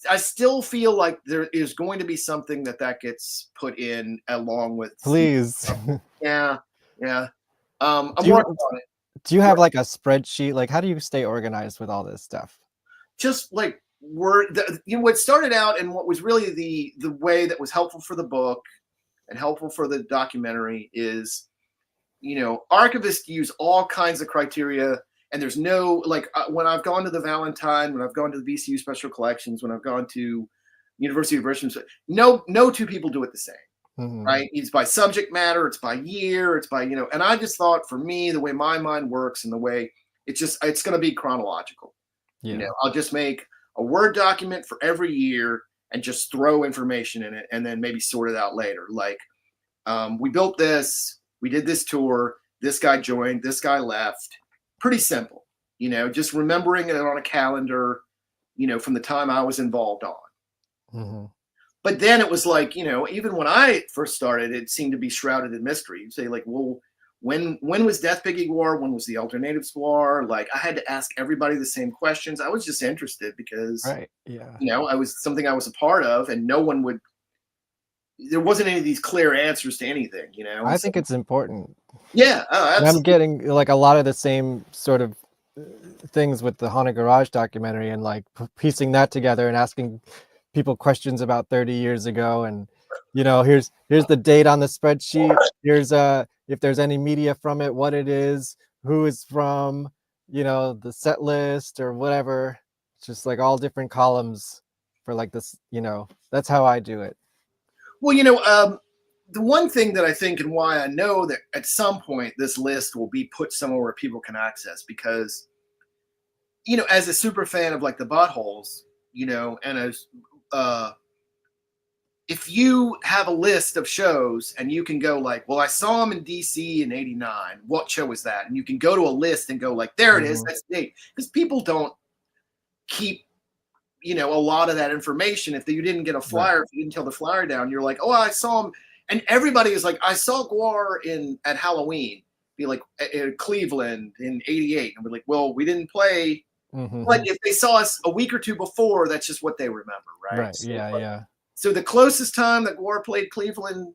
I still feel like there is going to be something that gets put in along with. Please. Yeah. I'm working on it. Do you have like a spreadsheet? Like, how do you stay organized with all this stuff? Just like what started out and what was really the way that was helpful for the book and helpful for the documentary is, archivists use all kinds of criteria. And there's no, like, when I've gone to the Valentine, when I've gone to the VCU Special Collections, when I've gone to University of Richmond, no two people do it the same, right? It's by subject matter, it's by year, it's by, and I just thought for me, the way my mind works and the way it's going to be chronological. I'll just make a Word document for every year and just throw information in it and then maybe sort it out later. Like, we built this, we did this tour, this guy joined, this guy left. Pretty simple, just remembering it on a calendar, from the time I was involved on. But then it was like, even when I first started, it seemed to be shrouded in mystery. You'd say like, well, when was Death Piggy GWAR? When was the Alternatives GWAR? Like, I had to ask everybody the same questions. I was just interested because, I was something I was a part of, and there wasn't any of these clear answers to anything, I think it's important. Yeah. I'm getting like a lot of the same sort of things with the Haunted Garage documentary and like piecing that together and asking people questions about 30 years ago. And, here's the date on the spreadsheet. Here's if there's any media from it, what it is, who is from, the set list or whatever. It's just like all different columns for like this, that's how I do it. Well, the one thing that I think and why I know that at some point this list will be put somewhere where people can access, because, as a super fan of like the Buttholes, and as if you have a list of shows and you can go like, well, I saw them in DC in '89. What show was that? And you can go to a list and go like, there it is. That's the date. Because people don't keep a lot of that information. If you didn't get a flyer, if you didn't tell the flyer down, you're like, oh, I saw him. And everybody is like, I saw GWAR at Halloween, be like in Cleveland in '88. And we're like, well, we didn't play. But if they saw us a week or two before, that's just what they remember, right? Right. So, So the closest time that GWAR played Cleveland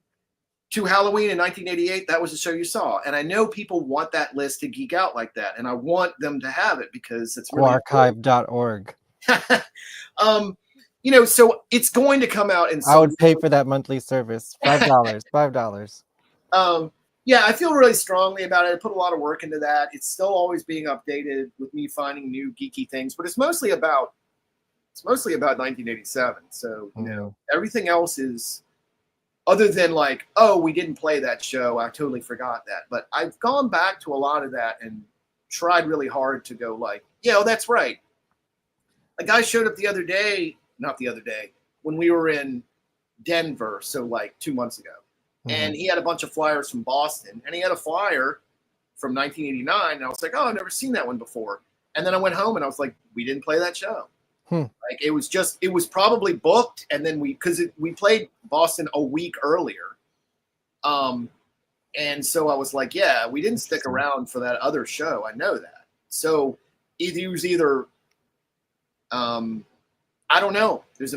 to Halloween in 1988, that was the show you saw. And I know people want that list to geek out like that. And I want them to have it because it's really GWARchive.org. So it's going to come out in I would pay for that monthly service. $5. Yeah, I feel really strongly about it. I put a lot of work into that. It's still always being updated with me finding new geeky things, but it's mostly about 1987. So, everything else is other than like, oh, we didn't play that show. I totally forgot that. But I've gone back to a lot of that and tried really hard to go like, that's right. A guy showed up not the other day, when we were in Denver. So like 2 months ago. And he had a bunch of flyers from Boston, and he had a flyer from 1989. And I was like, oh, I've never seen that one before. And then I went home and I was like, we didn't play that show. Like it was probably booked. And then we played Boston a week earlier. And so I was like, yeah, we didn't stick around for that other show. I know that. So it was either I don't know. There's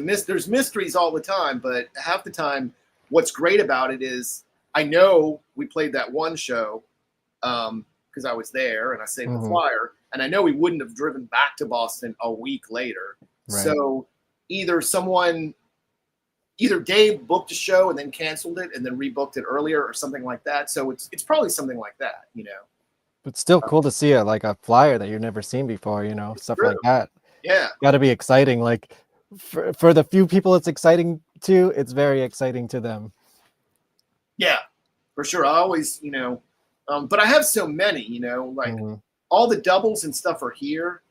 mysteries all the time, but half the time, what's great about it is I know we played that one show because I was there and I saved the flyer, and I know we wouldn't have driven back to Boston a week later. Right. So either Dave booked a show and then canceled it and then rebooked it earlier or something like that. So it's probably something like that, you know. But still cool to see a flyer that you've never seen before, you know, stuff like that. Yeah. Got to be exciting. Like for the few people it's exciting to, it's very exciting to them. Yeah, for sure. I always, you know, but I have so many, you know, like all the doubles and stuff are here,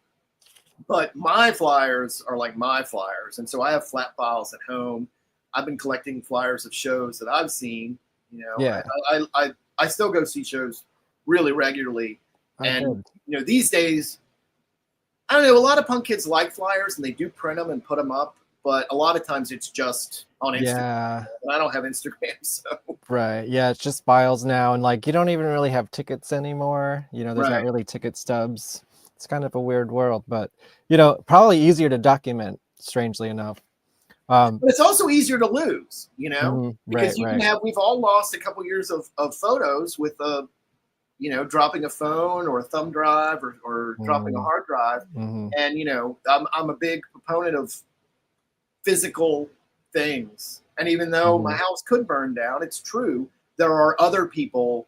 but my flyers are like my flyers. And so I have flat files at home. I've been collecting flyers of shows that I've seen, you know. Yeah. I still go see shows really regularly. And, you know, these days, I don't know, a lot of punk kids like flyers and they do print them and put them up, but a lot of times it's just on Instagram. Yeah. And I don't have Instagram, so. Right. Yeah, it's just files now, and like you don't even really have tickets anymore. You know, there's not really ticket stubs. It's kind of a weird world, but you know, probably easier to document, strangely enough. But it's also easier to lose, you know, because right, we've all lost a couple years of photos with you know, dropping a phone or a thumb drive or dropping a hard drive. And, you know, I'm a big proponent of physical things. And even though my house could burn down, it's true. There are other people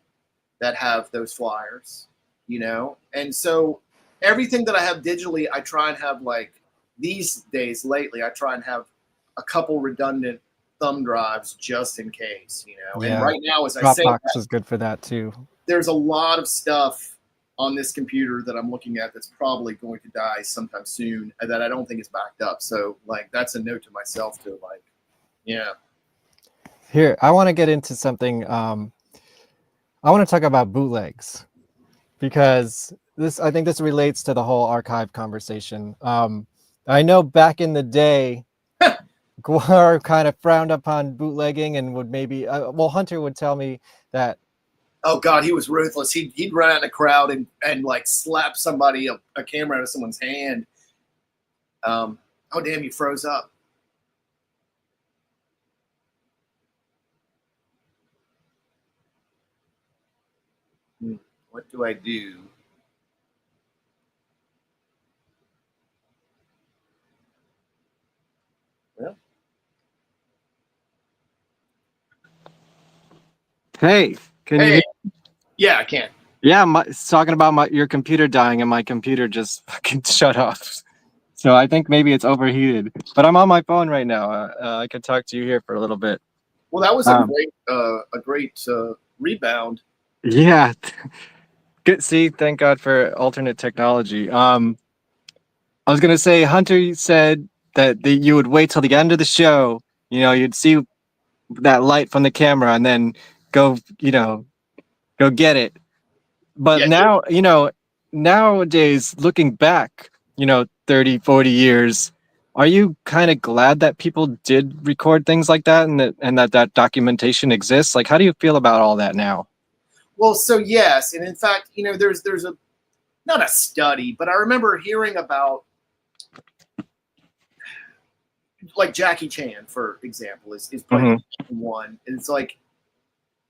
that have those flyers, you know? And so everything that I have digitally, I try and have like these days lately, I try and have a couple redundant thumb drives just in case, you know? Yeah. And right now, as I say Dropbox that, is good for that too. there's a lot of stuff on this computer that I'm looking at that's probably going to die sometime soon that I don't think is backed up. So like, that's a note to myself to like, yeah. Here, I want to get into something. I want to talk about bootlegs because I think this relates to the whole archive conversation. I know back in the day, GWAR kind of frowned upon bootlegging and would maybe, Hunter would tell me that. Oh God, he was ruthless. He'd run out in a crowd and like slap somebody a camera out of someone's hand. Oh damn, you froze up. What do I do? Well. Hey, can you hear? Yeah, I can. Yeah, it's talking about your computer dying and my computer just fucking shut off. So I think maybe it's overheated. But I'm on my phone right now. I could talk to you here for a little bit. Well, that was a great rebound. Yeah. Good. See, thank God for alternate technology. I was gonna say, Hunter said that you would wait till the end of the show. You know, you'd see that light from the camera and then go get it. But now, you know, nowadays, looking back, you know, 30, 40 years, are you kind of glad that people did record things like that and that documentation exists? Like, how do you feel about all that now? Well, so yes, and in fact, you know, there's not a study, but I remember hearing about like Jackie Chan, for example, is probably one. And it's like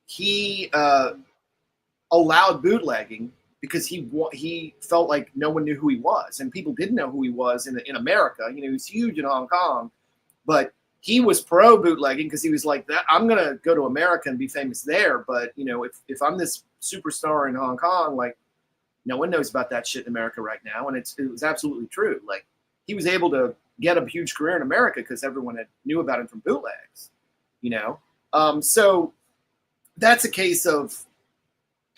he allowed bootlegging because he felt like no one knew who he was, and people didn't know who he was in America. You know, he was huge in Hong Kong, but he was pro bootlegging because he was like, that I'm gonna go to America and be famous there. But you know, if I'm this superstar in Hong Kong, like no one knows about that shit in America right now, and it was absolutely true. Like he was able to get a huge career in America because everyone knew about him from bootlegs. You know, so that's a case of.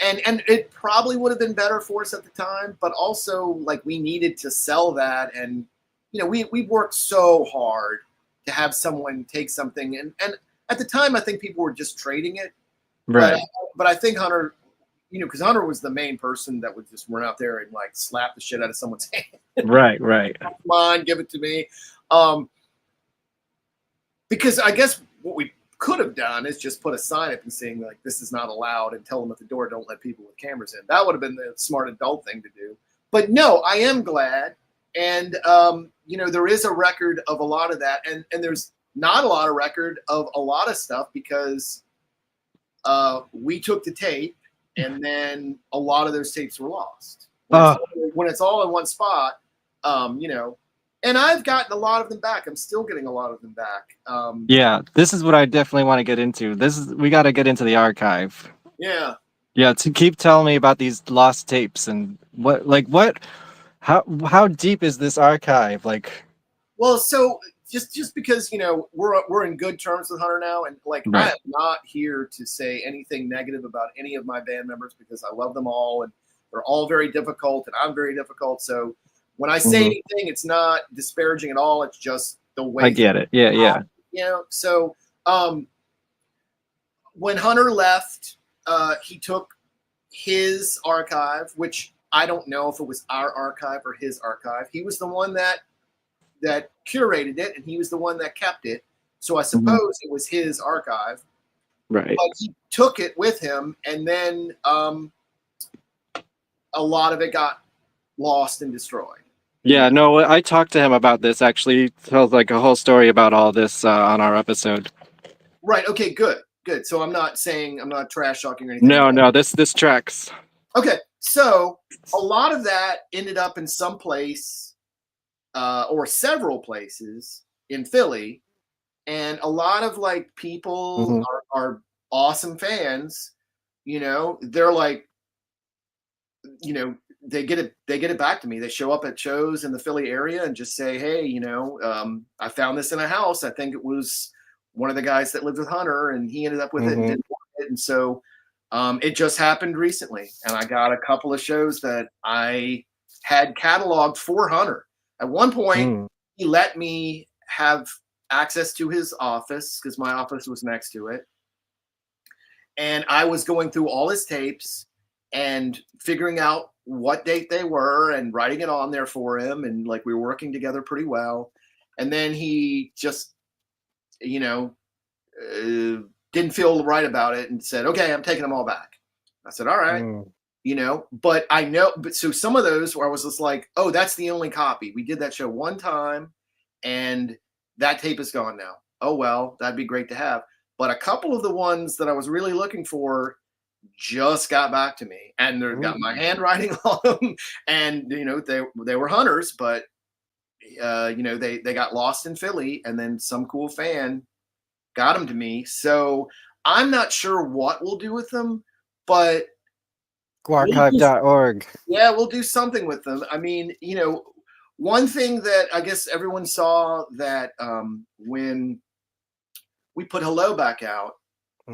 And it probably would have been better for us at the time, but also like we needed to sell that, and you know we worked so hard to have someone take something, and at the time I think people were just trading it, right? But I think Hunter, you know, because Hunter was the main person that would just run out there and like slap the shit out of someone's hand. Right. Come on, give it to me, because I guess what we could have done is just put a sign up and saying like this is not allowed and tell them at the door don't let people with cameras in. That would have been the smart adult thing to do. But no, I am glad, and there is a record of a lot of that, and there's not a lot of record of a lot of stuff because we took the tape, and then a lot of those tapes were lost. When it's all in one spot, and I've gotten a lot of them back. I'm still getting a lot of them back. Yeah, this is what I definitely want to get into. We got to get into the archive. Yeah. Yeah, to keep telling me about these lost tapes and how deep is this archive? Like, well, so just because we're in good terms with Hunter now, and like right. I am not here to say anything negative about any of my band members because I love them all, and they're all very difficult, and I'm very difficult. So when I say anything, it's not disparaging at all. It's just the way I get it. Yeah. So when Hunter left, he took his archive, which I don't know if it was our archive or his archive. He was the one that curated it, and he was the one that kept it. So I suppose it was his archive. Right. But he took it with him, and then a lot of it got lost and destroyed. Yeah, no, I talked to him about this, actually. He tells like a whole story about all this on our episode. Right. Okay, good. So I'm not trash talking or anything. No, this tracks. Okay, so a lot of that ended up in some place or several places in Philly, and a lot of like people are awesome fans. They're like, they get it back to me. They show up at shows in the Philly area and just say, hey, I found this in a house. I think it was one of the guys that lived with Hunter, and he ended up with it and didn't want it. And so it just happened recently, and I got a couple of shows that I had cataloged for Hunter. At one point, he let me have access to his office because my office was next to it. And I was going through all his tapes and figuring out what date they were and writing it on there for him. And like, we were working together pretty well. And then he just, didn't feel right about it and said, okay, I'm taking them all back. I said, all right, but I know, so some of those where I was just like, oh, that's the only copy. We did that show one time and that tape is gone now. Oh, well, that'd be great to have. But a couple of the ones that I was really looking for just got back to me, and they've got my handwriting on them, and they were Hunters, but they got lost in Philly, and then some cool fan got them to me. So I'm not sure what we'll do with them, but GWARPod.org. Yeah, we'll do something with them. I mean, one thing that I guess everyone saw that when we put Hello back out,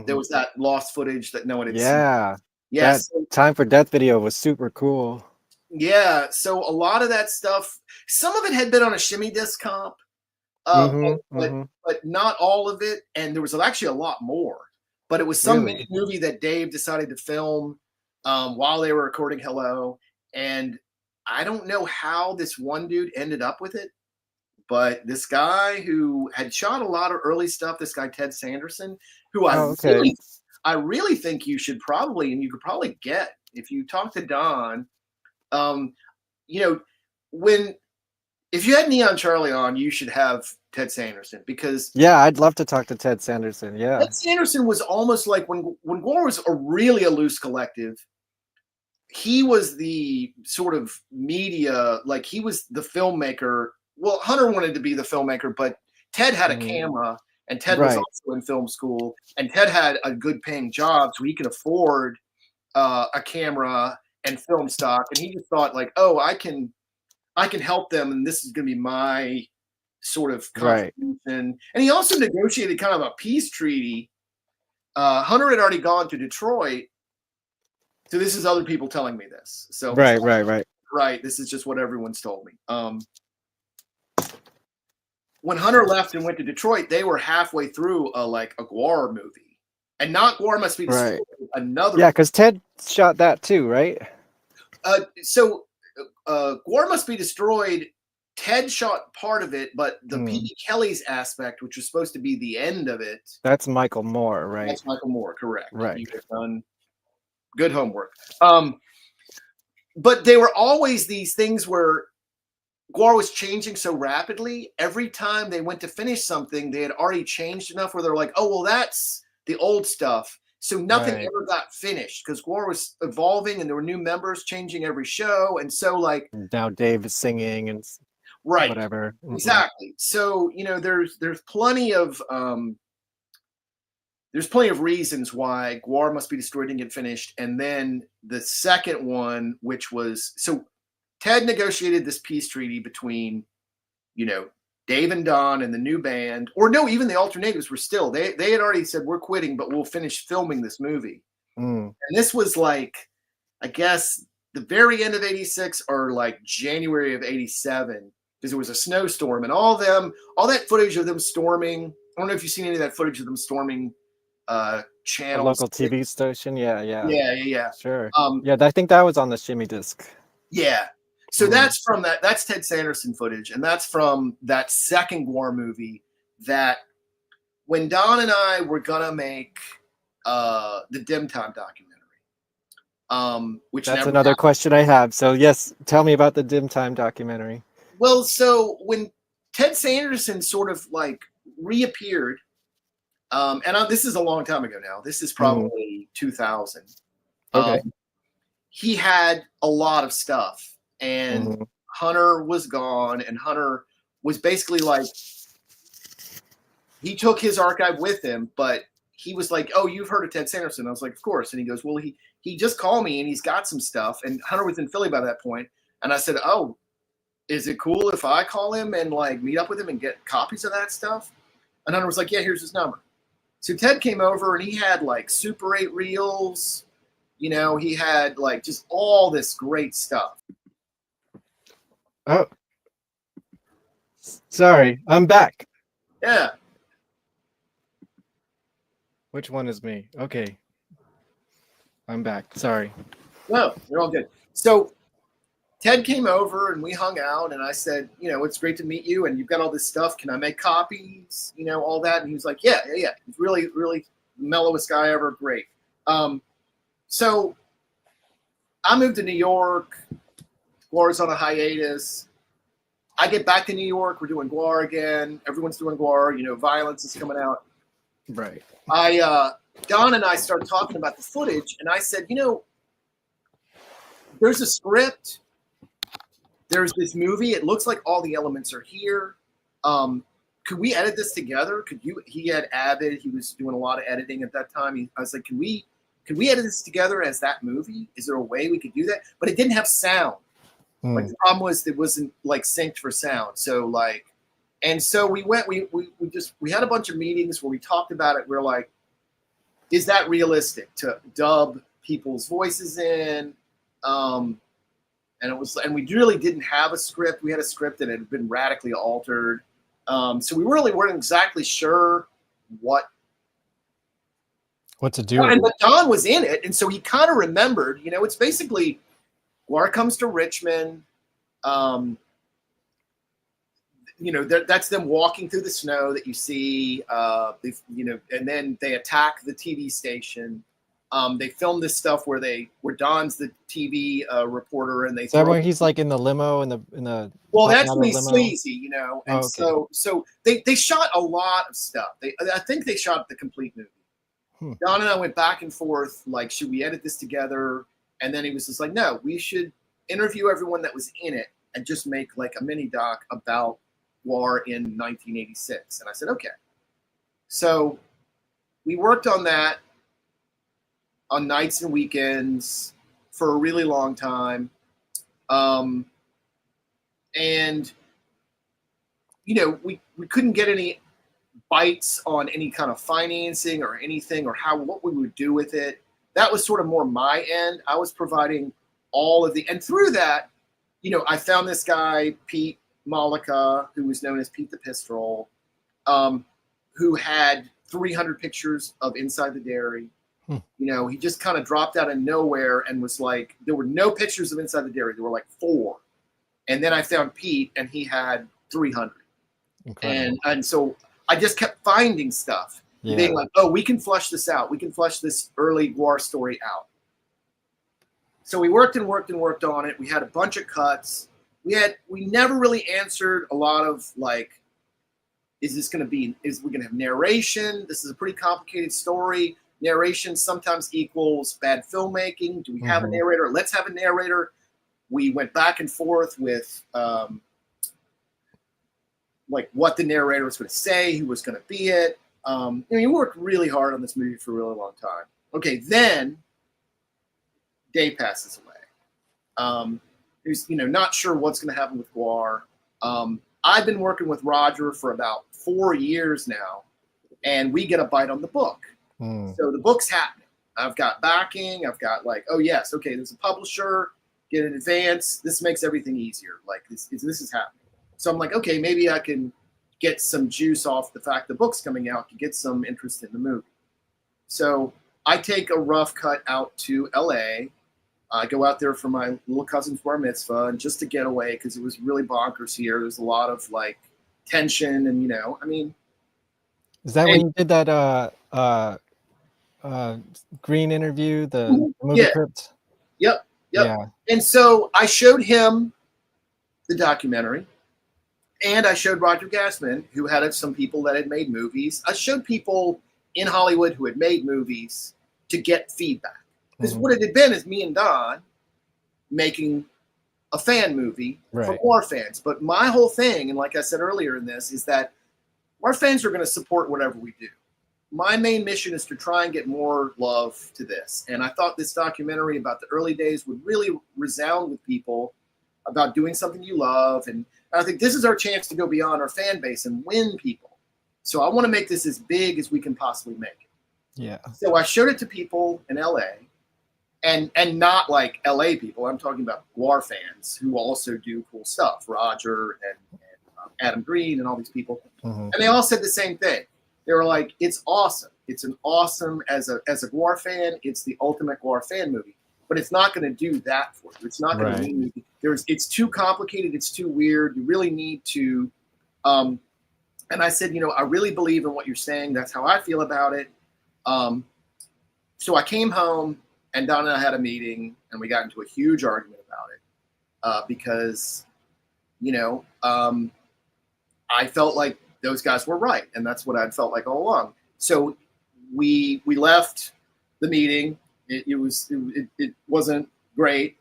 there was that lost footage that no one had seen. Yeah. That Time for Death video was super cool. Yeah. So a lot of that stuff, some of it had been on a Shimmy Disc comp, but not all of it. And there was actually a lot more. But it was some mini movie that Dave decided to film while they were recording Hello. And I don't know how this one dude ended up with it, but this guy who had shot a lot of early stuff, this guy Ted Sanderson, who I really think you should probably, and you could probably get if you talk to Don. If you had Neon Charlie on, you should have Ted Sanderson, because I'd love to talk to Ted Sanderson. Ted Sanderson was almost like when Gore was really a loose collective. He was the sort of media, like he was the filmmaker. Well, Hunter wanted to be the filmmaker, but Ted had a camera, and Ted was also in film school, and Ted had a good paying job, so he could afford a camera and film stock. And he just thought like, oh, I can help them, and this is going to be my sort of contribution. And he also negotiated kind of a peace treaty. Hunter had already gone to Detroit. So this is other people telling me this. So right. This is just what everyone's told me. When Hunter left and went to Detroit, they were halfway through a GWAR movie, and not GWAR Must Be Destroyed. Another. Yeah, because Ted shot that too, right? So GWAR Must Be Destroyed. Ted shot part of it, but the P.D. Kelly's aspect, which was supposed to be the end of it. That's Michael Moore, right? That's Michael Moore, correct. Right. You have done good homework. But they were always these things where GWAR was changing so rapidly. Every time they went to finish something, they had already changed enough where they're like, oh, well, that's the old stuff. So nothing ever got finished because GWAR was evolving and there were new members changing every show. And so like now Dave is singing and whatever. Exactly. So, there's plenty of reasons why GWAR must be destroyed and get finished. And then the second one, which was Ted negotiated this peace treaty between, Dave and Don and the new band, or no, even the alternatives were still, they had already said, we're quitting, but we'll finish filming this movie. And this was like, I guess the very end of 86 or like January of 87, because there was a snowstorm and all that footage of them storming. I don't know if you've seen any of that footage of them storming channels. A local TV station. Yeah. Sure. I think that was on the shimmy disc. Yeah. So that's Ted Sanderson footage, and that's from that second GWAR movie that when Don and I were gonna make the Dim Time documentary. Which that's another question I have. So yes, tell me about the Dim Time documentary. Well, so when Ted Sanderson sort of like reappeared, this is a long time ago now. This is probably 2000. Okay. He had a lot of stuff. And Hunter was gone, and Hunter was basically like, he took his archive with him, but he was like, oh, you've heard of Ted Sanderson? I was like, of course. And he goes, well, he just called me and he's got some stuff. And Hunter was in Philly by that point. And I said, oh, is it cool if I call him and like meet up with him and get copies of that stuff? And Hunter was like, yeah, here's his number. So Ted came over and he had like Super 8 reels. He had like just all this great stuff. Oh, sorry, I'm back. Yeah. Which one is me? Okay. I'm back. Sorry. No, you're all good. So Ted came over and we hung out and I said, it's great to meet you and you've got all this stuff. Can I make copies? All that. And he was like, yeah. He's really, really mellowest guy ever. Great. So I moved to New York. GWAR's on a hiatus. I get back to New York. We're doing GWAR again. Everyone's doing GWAR. Violence is coming out. Right. Don and I started talking about the footage, and I said, there's a script. There's this movie. It looks like all the elements are here. Could we edit this together? He had Avid. He was doing a lot of editing at that time. I was like, could we edit this together as that movie? Is there a way we could do that? But it didn't have sound. Like the problem was it wasn't like synced for sound. So we went, we had a bunch of meetings where we talked about it. We're like, is that realistic to dub people's voices in? And we really didn't have a script. We had a script that had been radically altered. So we really weren't exactly sure what to do. But Don was in it. And so he kind of remembered, it's basically GWAR comes to Richmond. That's them walking through the snow that you see. And then they attack the TV station. They film this stuff where Don's the TV reporter, and they. Is that when he's like in the limo in the? Well, that's when he's sleazy, And so they shot a lot of stuff. I think they shot the complete movie. Don and I went back and forth, like, should we edit this together? And then he was just like, no, we should interview everyone that was in it and just make like a mini doc about GWAR in 1986. And I said, okay. So we worked on that on nights and weekends for a really long time. And, we couldn't get any bites on any kind of financing or anything or what we would do with it. That was sort of more my end. I was providing all of and through that, I found this guy, Pete Malika, who was known as Pete the Pistol, who had 300 pictures of Inside the Dairy. He just kind of dropped out of nowhere and was like, there were no pictures of Inside the Dairy. There were like 4. And then I found Pete and he had 300. Incredible. And so I just kept finding stuff. Yeah. Being like, oh, we can flush this out. We can flush this early GWAR story out. So we worked on it. We had a bunch of cuts. we never really answered a lot of like, is we going to have narration? This is a pretty complicated story. Narration sometimes equals bad filmmaking. Do we have a narrator? Let's have a narrator. We went back and forth with like what the narrator was going to say, who was going to be it. We worked really hard on this movie for a really long time. Okay, then Dave passes away. He's not sure what's going to happen with GWAR. I've been working with Roger for about 4 years now, and we get a bite on the book. So the book's happening. I've got backing. I've got like, oh yes, okay, there's a publisher. Get an advance. This makes everything easier. Like this is happening. So I'm like, okay, maybe I can get some juice off the fact the book's coming out to get some interest in the movie. So I take a rough cut out to LA. I go out there for my little cousin's bar mitzvah and just to get away because it was really bonkers here. There's a lot of like tension and Is that when you did that Green interview, the movie crypt? Yep. Yeah. And so I showed him the documentary and I showed Roger Gassman, who had some people that had made movies. I showed people in Hollywood who had made movies to get feedback. Because what it had been is me and Don making a fan movie for GWAR fans. But my whole thing, and like I said earlier in this, is that our fans are going to support whatever we do. My main mission is to try and get more love to this. And I thought this documentary about the early days would really resound with people about doing something you love. And I think this is our chance to go beyond our fan base and win people. So I want to make this as big as we can possibly make it. Yeah. So I showed it to people in LA. And not like LA people. I'm talking about GWAR fans who also do cool stuff. Roger and Adam Green and all these people. And they all said the same thing. They were like, it's awesome. It's an awesome, as a GWAR fan, it's the ultimate GWAR fan movie. But it's not going to do that for you. It's not going to mean it's too complicated. It's too weird. You really need to. And I said, I really believe in what you're saying. That's how I feel about it. So I came home. And Don and I had a meeting, and we got into a huge argument about it because, I felt like those guys were right, and that's what I'd felt like all along. So we left the meeting. It wasn't great,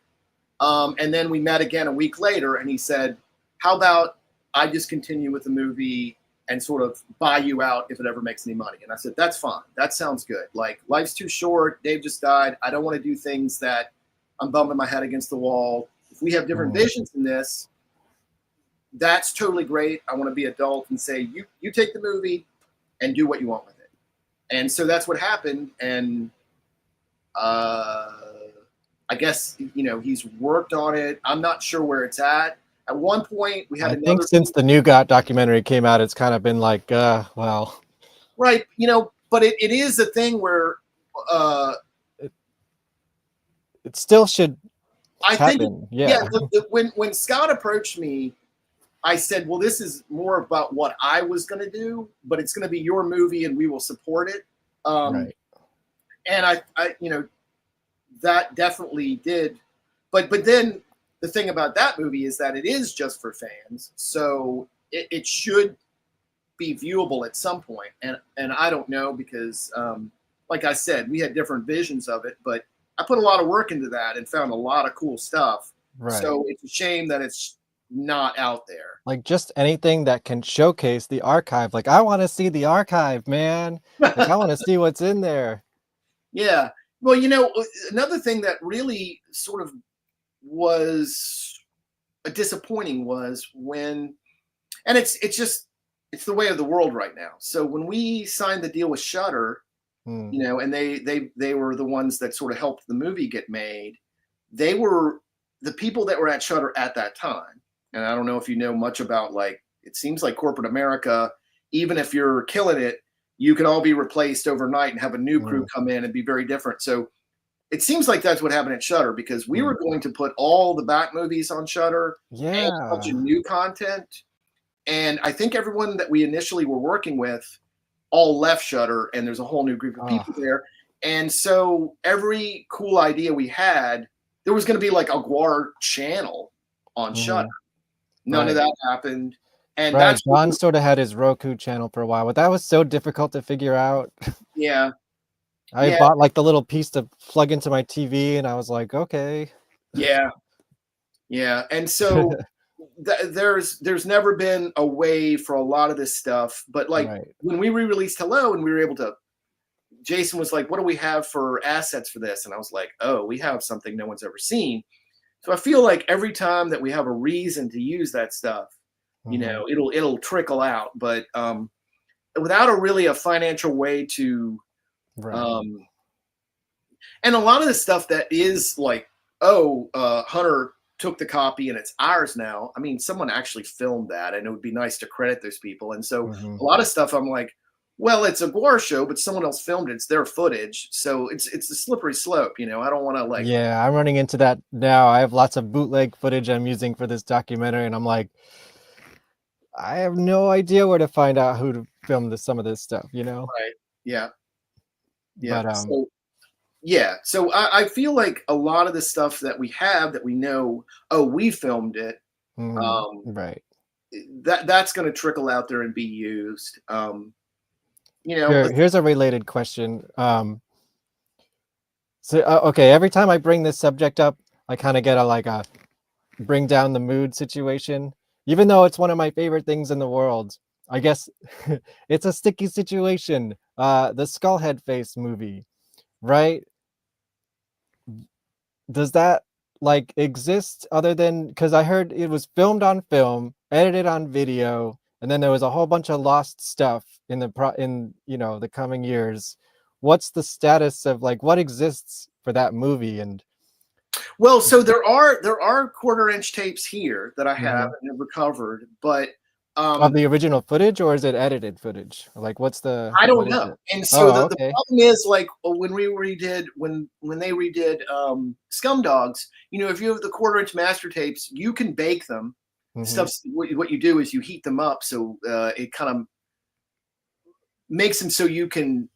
and then we met again a week later, and he said, "How about I just continue with the movie and sort of buy you out if it ever makes any money?" And I said, that's fine. That sounds good. Like, life's too short. Dave just died. I don't want to do things that I'm bumping my head against the wall. If we have different visions in this, that's totally great. I want to be adult and say, you take the movie and do what you want with it. And so that's what happened. And I guess, he's worked on it. I'm not sure where it's at. At one point, we had I think since the New God documentary came out, it's kind of been like, well. Right. But it is a thing where it still should happen. When Scott approached me, I said, well, this is more about what I was going to do, but it's going to be your movie and we will support it. And I that definitely did. But then the thing about that movie is that it is just for fans, so it should be viewable at some point. And I don't know because, like I said, we had different visions of it, but I put a lot of work into that and found a lot of cool stuff. So it's a shame that it's not out there. Like just anything that can showcase the archive. Like I want to see the archive, man. Like I want to see what's in there. Yeah. Well, another thing that really sort of was disappointing was when, and it's the way of the world right now. So when we signed the deal with Shudder, and they were the ones that sort of helped the movie get made. They were the people that were at Shudder at that time. And I don't know if you know much about, like, it seems like corporate America, even if you're killing it, you can all be replaced overnight and have a new crew come in and be very different. So it seems like that's what happened at Shudder, because we were going to put all the back movies on Shudder and a bunch of new content. And I think everyone that we initially were working with all left Shudder, and there's a whole new group of people there. And so every cool idea we had, there was going to be like a GWAR channel on Shudder. None of that happened. And right, that's John sort of had his Roku channel for a while, but that was so difficult to figure out. Yeah. I bought like the little piece to plug into my TV, and I was like, okay. Yeah. Yeah. And so there's never been a way for a lot of this stuff. But like when we re-released Hello and we were able to, Jason was like, what do we have for assets for this? And I was like, oh, we have something no one's ever seen. So I feel like every time that we have a reason to use that stuff, you know, it'll trickle out. But without a financial way to, and a lot of the stuff that is like, Hunter took the copy and it's ours now. I mean, someone actually filmed that, and it would be nice to credit those people. And so a lot of stuff I'm like, well, it's a GWAR show, but someone else filmed it. It's their footage. So it's a slippery slope, you know. I don't want to like. Yeah, I'm running into that now. I have lots of bootleg footage I'm using for this documentary, and I'm like, I have no idea where to find out who to film some of this stuff, you know? Right. Yeah. Yeah. But, so I feel like a lot of the stuff that we have that we know, we filmed it. Right. That's going to trickle out there and be used. You know, here's a related question. Okay, every time I bring this subject up, I kind of get a bring down the mood situation, even though it's one of my favorite things in the world. I guess it's a sticky situation. The Skullhead Face movie, right? Does that exist other than, because I heard it was filmed on film, edited on video, and then there was a whole bunch of lost stuff in the coming years. What's the status of what exists for that movie? And well, so there are 1/4-inch tapes here that I have and have recovered, but of the original footage, or is it edited footage? What's the? I don't know. And so the problem is when we redid when they redid Scum Dogs, you know, if you have the 1/4-inch master tapes, you can bake them. What you do is you heat them up, so it kind of makes them so you can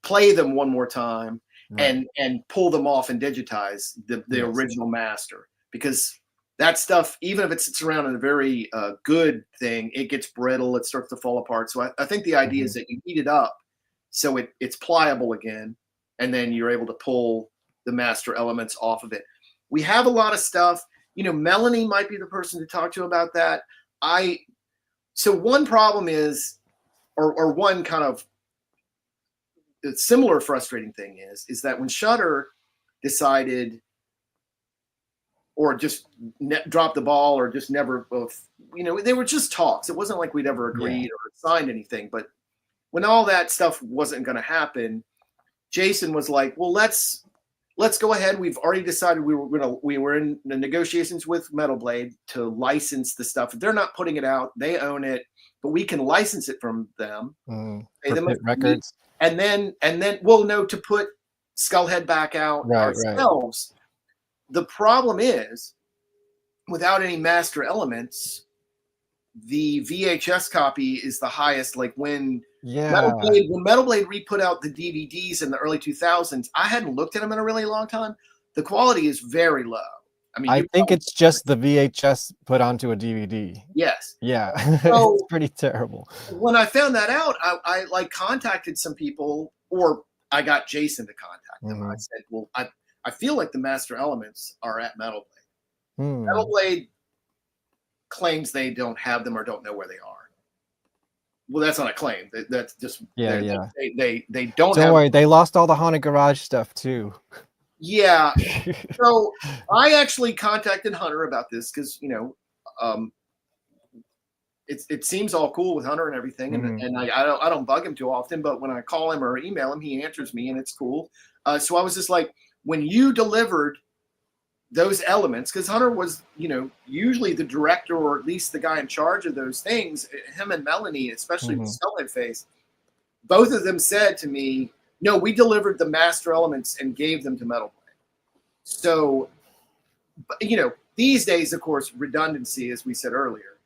play them one more time and pull them off and digitize the original master, because that stuff, even if it sits around in a very good thing, it gets brittle, it starts to fall apart. So I think the idea is that you heat it up so it's pliable again, and then you're able to pull the master elements off of it. We have a lot of stuff. You know, Melanie might be the person to talk to about that. So one problem is, or one kind of similar frustrating thing is that when Shudder decided, or just dropped the ball, or just never, you know, they were just talks. It wasn't like we'd ever agreed or signed anything. But when all that stuff wasn't going to happen, Jason was like, well, let's go ahead. We've already decided we were in the negotiations with Metal Blade to license the stuff. They're not putting it out. They own it, but we can license it from them. Pay them records. And then, to put Skullhead back out ourselves. Right. The problem is, without any master elements, the VHS copy is the highest. Like when Metal Blade re-put out the DVDs in the early 2000s, I hadn't looked at them in a really long time. The quality is very low. I mean, I think it's just the VHS put onto a DVD. Yes. Yeah. So, it's pretty terrible. When I found that out, I contacted some people, or I got Jason to contact them. I said, well, I feel like the master elements are at Metal Blade. Metal Blade claims they don't have them or don't know where they are. Well, that's not a claim. That's just they don't. Don't worry, they lost all the Haunted Garage stuff too. Yeah. So I actually contacted Hunter about this because, you know, it seems all cool with Hunter and everything, and I don't bug him too often, but when I call him or email him, he answers me, and it's cool. So I was just like, when you delivered those elements, because Hunter was, you know, usually the director or at least the guy in charge of those things, him and Melanie, especially with Skullhead Face, both of them said to me, no, we delivered the master elements and gave them to Metal Blade. So, you know, these days, of course, redundancy, as we said earlier.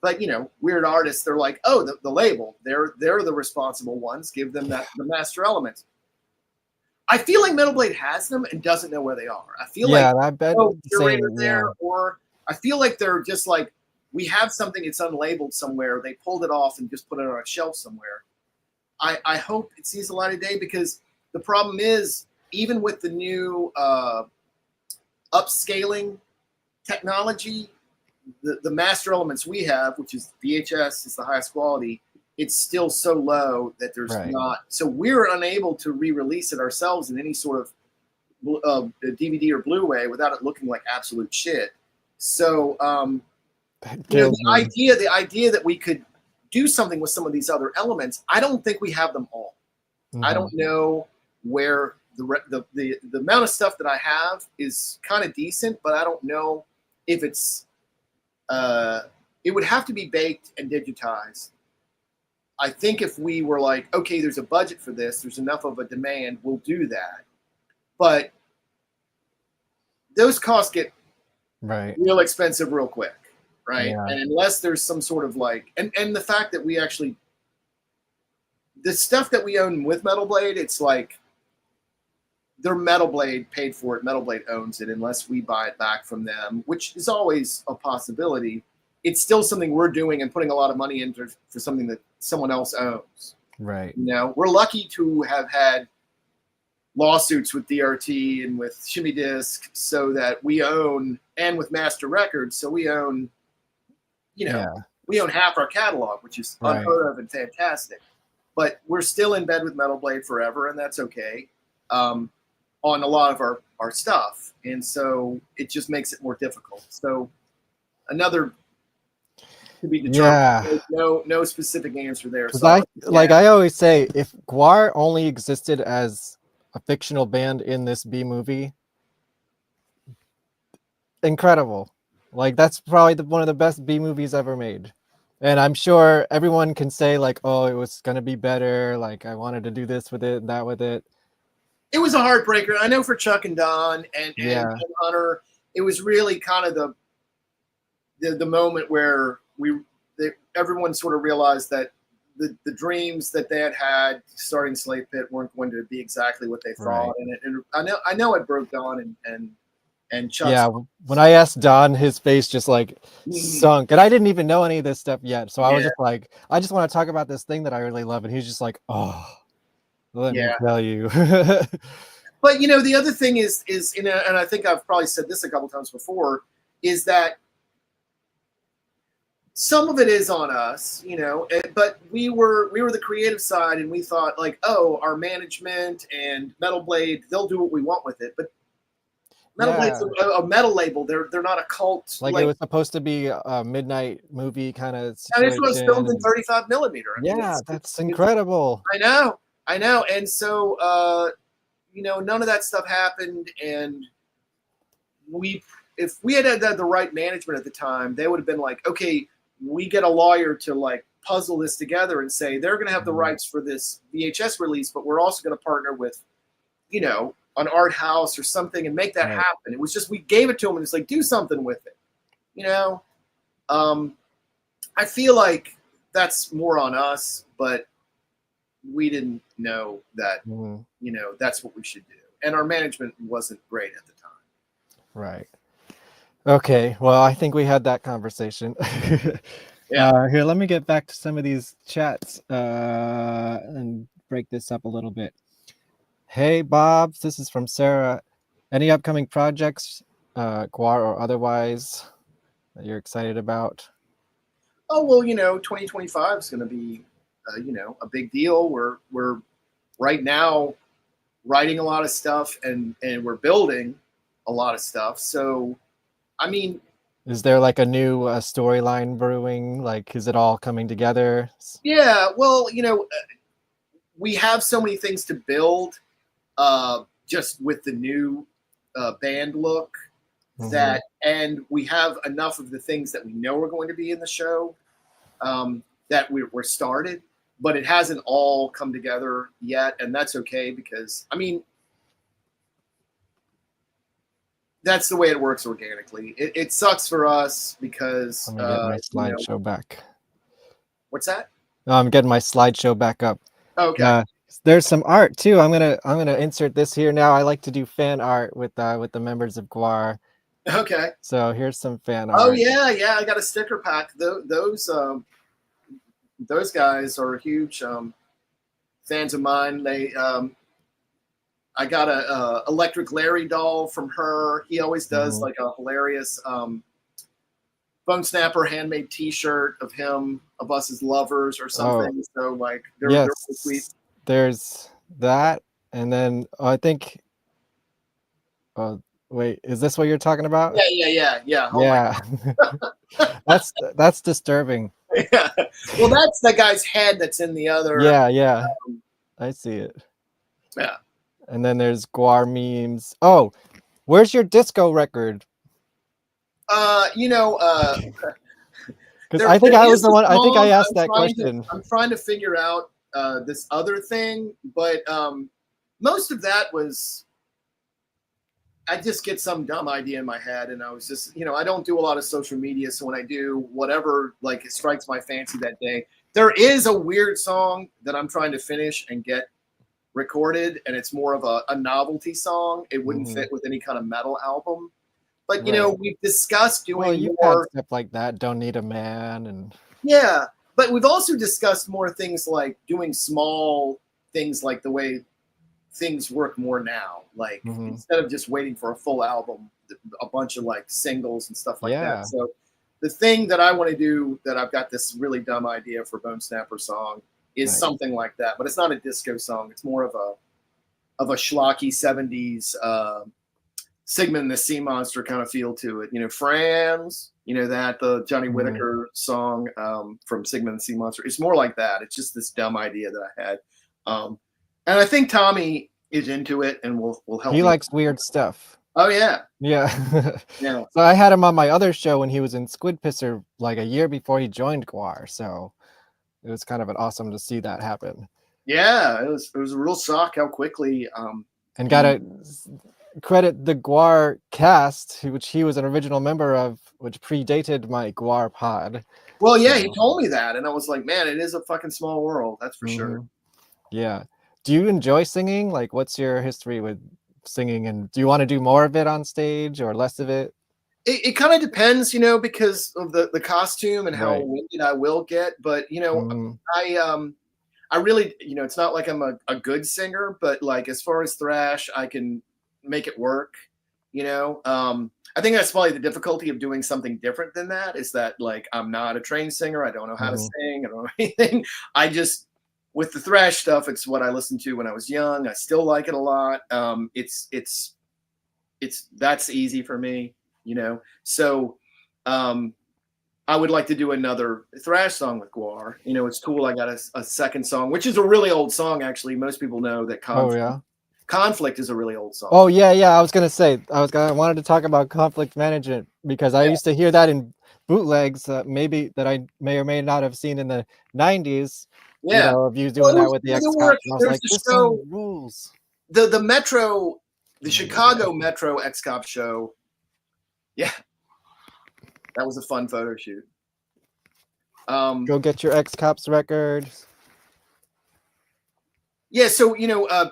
But, you know, weird artists, they're like, oh, the label, they're the responsible ones. Give them the master elements. I feel like Metal Blade has them and doesn't know where they are. I feel like I bet curator there, or I feel like they're just like we have something that's unlabeled somewhere. They pulled it off and just put it on a shelf somewhere. I hope it sees the light of day, because the problem is, even with the new upscaling technology, the master elements we have, which is VHS, is the highest quality. It's still so low that there's not. So we're unable to re-release it ourselves in any sort of DVD or Blu-ray without it looking like absolute shit. So the idea that we could do something with some of these other elements, I don't think we have them all. I don't know where the amount of stuff that I have is kind of decent, but I don't know if it's it would have to be baked and digitized. I think if we were like, okay, there's a budget for this, there's enough of a demand, we'll do that. But those costs get real expensive real quick, right? Yeah. And unless there's some sort of like, and the fact that we actually, the stuff that we own with Metal Blade, it's like, their Metal Blade paid for it. Metal Blade owns it unless we buy it back from them, which is always a possibility. It's still something we're doing and putting a lot of money into for something that someone else owns. Right. You know, we're lucky to have had lawsuits with DRT and with Shimmy Disc, so that we own, and with Master Records, so we own, you know, we own half our catalog, which is unheard of and fantastic. But we're still in bed with Metal Blade forever, and that's okay. On a lot of our stuff, and so it just makes it more difficult. So another to be determined. No specific answer there. So I always say, if GWAR only existed as a fictional band in this B movie, incredible. Like, that's probably one of the best B movies ever made. And I'm sure everyone can say like, oh, it was gonna be better. Like, I wanted to do this with it, that with it. It was a heartbreaker. I know for Chuck and Don and Hunter, it was really kind of the moment where everyone sort of realized that the dreams that they had starting Slave Pit weren't going to be exactly what they thought. And I know it broke Don and Chuck. Yeah, when I asked Don, his face just like sunk, and I didn't even know any of this stuff yet. So I was just like, I just want to talk about this thing that I really love, and he's just like, oh. Let me tell you. But you know, the other thing is, and I think I've probably said this a couple times before, is that some of it is on us, you know. But we were the creative side, and we thought like, oh, our management and Metal Blade, they'll do what we want with it. But Metal Blade's a metal label. They're not a cult. Like it was supposed to be a midnight movie kind of. And this was filmed in 35 millimeter. I mean, that's incredible. I know. And so, you know, none of that stuff happened. And if we had the right management at the time, they would have been like, okay, we get a lawyer to like puzzle this together and say, they're going to have the rights for this VHS release, but we're also going to partner with, you know, an art house or something and make that happen. It was just, we gave it to them and it's like, do something with it. You know, I feel like that's more on us, but we didn't know that, you know, that's what we should do. And our management wasn't great at the time. Right. Okay. Well, I think we had that conversation. Here, let me get back to some of these chats and break this up a little bit. Hey, Bobs, this is from Sarah. Any upcoming projects, GWAR or otherwise, that you're excited about? Oh, well, you know, 2025 is going to be, you know, a big deal. We're right now writing a lot of stuff and we're building a lot of stuff. So, I mean, is there like a new storyline brewing? Like, is it all coming together? Yeah, well, you know, we have so many things to build just with the new band look that, and we have enough of the things that we know are going to be in the show that we're started, but it hasn't all come together yet. And that's okay because, I mean, that's the way it works organically. It sucks for us because I'm gonna get my slideshow back. What's that? No, I'm getting my slideshow back up. Okay. There's some art too. I'm gonna insert this here now. I like to do fan art with the members of GWAR. Okay. So here's some fan art. Oh yeah, I got a sticker pack. Those guys are huge fans of mine. I got a Electric Larry doll from her. He always does like a hilarious Bonesnapper handmade T-shirt of him, of us as lovers or something. So like they're really sweet. There's that, and then I think. Wait, is this what you're talking about? Yeah. Oh yeah. that's disturbing. Yeah. Well, that's the guy's head that's in the other. Yeah. I see it. Yeah. And then there's GWAR memes. Oh, where's your disco record? Because I think I was the one. I think I asked that question. I'm trying to figure out this other thing, but most of that was I just get some dumb idea in my head, and I was just, I don't do a lot of social media, so when I do, whatever, like, it strikes my fancy that day. There is a weird song that I'm trying to finish and get recorded, and it's more of a novelty song. It wouldn't fit with any kind of metal album. But, we've discussed doing more stuff like that. Don't Need a Man. And yeah, but we've also discussed more things like doing small things like the way things work more now. Like instead of just waiting for a full album, a bunch of like singles and stuff like that. So the thing that I want to do, that I've got this really dumb idea for Bonesnapper song, is something like that. But it's not a disco song. It's more of a schlocky 70s Sigmund and the Sea Monster kind of feel to it. Franz, that the Johnny Whitaker song from Sigmund and the Sea Monster. It's more like that. It's just this dumb idea that I had. And I think Tommy is into it and will help. He likes weird stuff. Oh yeah. Yeah. Yeah. So I had him on my other show when he was in Squid Pisser like a year before he joined GWAR. So it was kind of awesome to see that happen. Yeah, it was a real shock how quickly and gotta credit the GWAR cast, which he was an original member of, which predated my GWARPod. Well, yeah, he told me that, and I was like, man, it is a fucking small world, that's for sure. Yeah. Do you enjoy singing? Like, what's your history with singing, and do you want to do more of it on stage or less of it? It kind of depends, because of the costume and how winded I will get. But I really, it's not like I'm a good singer, but like as far as thrash, I can make it work. I think that's probably the difficulty of doing something different than that, is that like I'm not a trained singer. I don't know how to sing. I don't know anything. I just, with the thrash stuff, it's what I listened to when I was young. I still like it a lot. It's that's easy for me, So I would like to do another thrash song with GWAR. It's cool. I got a second song, which is a really old song, actually. Most people know that Conflict is a really old song. Oh yeah. I was gonna say I wanted to talk about Conflict Management, because I used to hear that in bootlegs, maybe that I may or may not have seen in the 90s. Yeah, of you doing that with the X Cops. I was like, this song rules. The Chicago Metro X Cop show. Yeah, that was a fun photo shoot. Go get your X Cops record. Yeah, so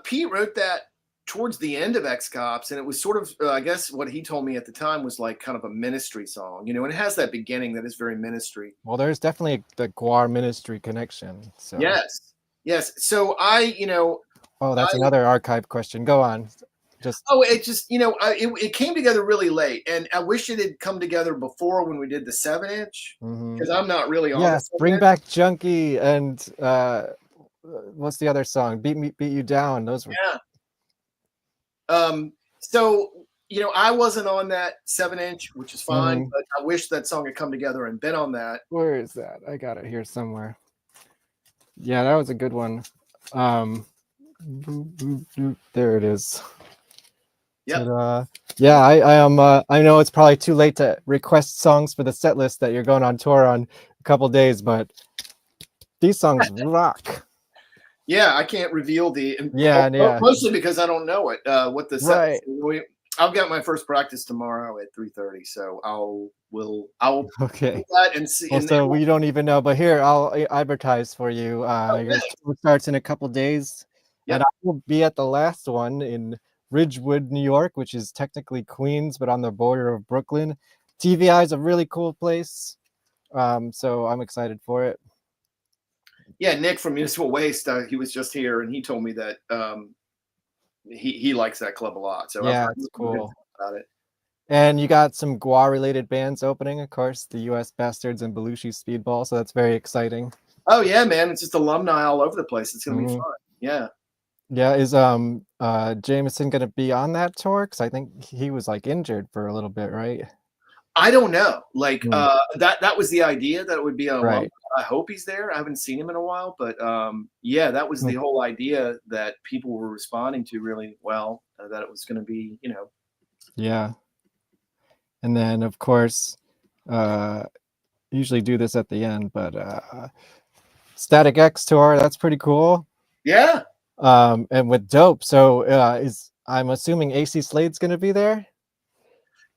Pete wrote that towards the end of X Cops, and it was sort of, I guess, what he told me at the time was like kind of a ministry song, and it has that beginning that is very ministry. Well, there's definitely the GWAR ministry connection. So yes. So oh, that's another archive question. Go on. It came together really late, and I wish it had come together before when we did the 7-inch, because I'm not really on. Yes, Bring Back Junkie and what's the other song? Beat You Down. Those were. So I wasn't on that 7-inch, which is fine, but I wish that song had come together and been on that. Where is that? I got it here somewhere. Yeah, that was a good one. There it is. Yeah. Yeah, I am. I know it's probably too late to request songs for the set list that you're going on tour on a couple days, but these songs rock. Yeah, I can't reveal mostly because I don't know it. What the set list. I've got my first practice tomorrow at 3:30, so I'll okay. do that and see. Well, so we don't even know, but here I'll advertise for you. Your tour starts in a couple days, and I will be at the last one in Ridgewood, New York, which is technically Queens, but on the border of Brooklyn. TVI is a really cool place. So I'm excited for it. Yeah, Nick from Municipal Waste, he was just here, and he told me that he likes that club a lot. So yeah, I've heard it's good cool about it. And you got some GWAR related bands opening, of course, the US Bastards and Belushi Speedball. So that's very exciting. Oh yeah, man! It's just alumni all over the place. It's gonna be fun. Yeah. Yeah, is Jameson gonna be on that tour? Because I think he was like injured for a little bit, right? I don't know. Like that was the idea that it would be an alumni. Right. I hope he's there. I haven't seen him in a while, but yeah, that was the whole idea that people were responding to really well. That it was going to be, you know. Yeah. And then of course, usually do this at the end, but Static X tour, that's pretty cool. Yeah. And with Dope, so I'm assuming AC Slade's gonna be there.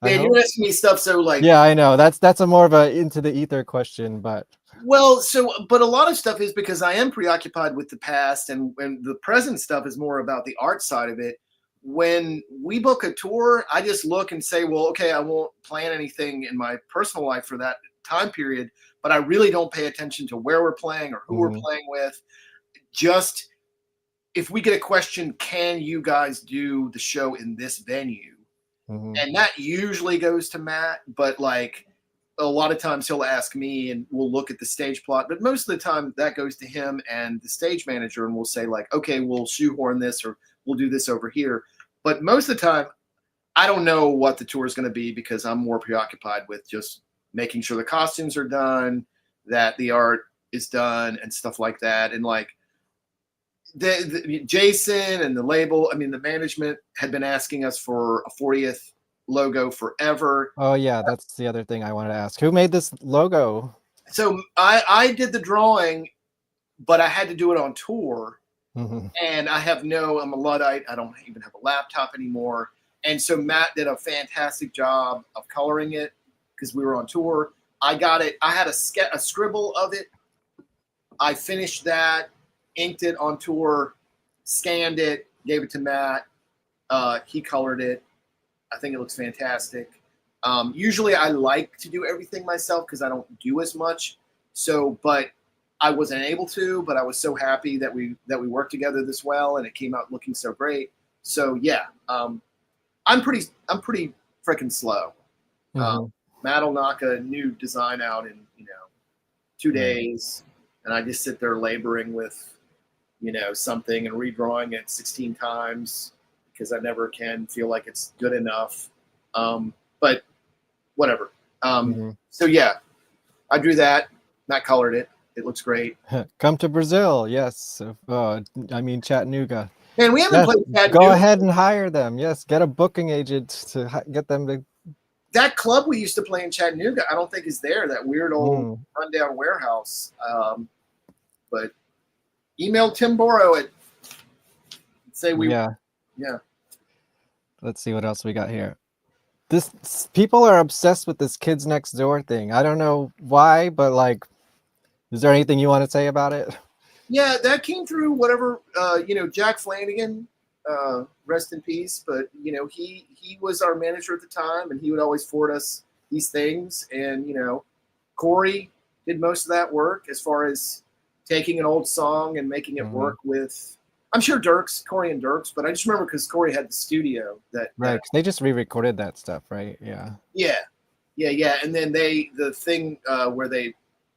Man, you're asking me stuff so like. Yeah, I know. That's a more of a into the ether question, but. Well, but a lot of stuff is because I am preoccupied with the past, and the present stuff is more about the art side of it. When we book a tour, I just look and say, well, okay, I won't plan anything in my personal life for that time period, but I really don't pay attention to where we're playing or who we're playing with. Just if we get a question, can you guys do the show in this venue? And that usually goes to Matt, but like a lot of times he'll ask me and we'll look at the stage plot, but most of the time that goes to him and the stage manager, and we'll say like, okay, we'll shoehorn this or we'll do this over here. But most of the time I don't know what the tour is going to be because I'm more preoccupied with just making sure the costumes are done, that the art is done and stuff like that. And like Jason and the label, I mean, the management had been asking us for a 40th logo forever. Oh yeah, that's the other thing I wanted to ask. Who made this logo? So I did the drawing, but I had to do it on tour. And I'm a Luddite. I don't even have a laptop anymore. And so Matt did a fantastic job of coloring it because we were on tour. I got it. I had a scribble of it. I finished that, inked it on tour, scanned it, gave it to Matt. He colored it. I think it looks fantastic. Usually I like to do everything myself because I don't do as much. So, but I wasn't able to, but I was so happy that we worked together this well and it came out looking so great. So yeah, I'm pretty freaking slow. Matt will knock a new design out in 2 days, and I just sit there laboring with something and redrawing it 16 times because I never can feel like it's good enough. But whatever. So yeah, I drew that. Matt colored it. It looks great. Come to Brazil, yes. I mean Chattanooga. Man, we haven't played Chattanooga. Go ahead and hire them. Yes, get a booking agent to get them to. That club we used to play in Chattanooga, I don't think is there. That weird old rundown warehouse. But email Tim Boro at say we. Yeah. Yeah. Let's see what else we got here. People are obsessed with this Kids Next Door thing. I don't know why, but like, is there anything you want to say about it? Yeah, that came through whatever, Jack Flanagan, rest in peace. But, he was our manager at the time and he would always forward us these things. And, Corey did most of that work as far as taking an old song and making it work with, I'm sure Corey and Dirks, but I just remember because Corey had the studio Right. They just re-recorded that stuff, right? Yeah. Yeah. And then the thing where they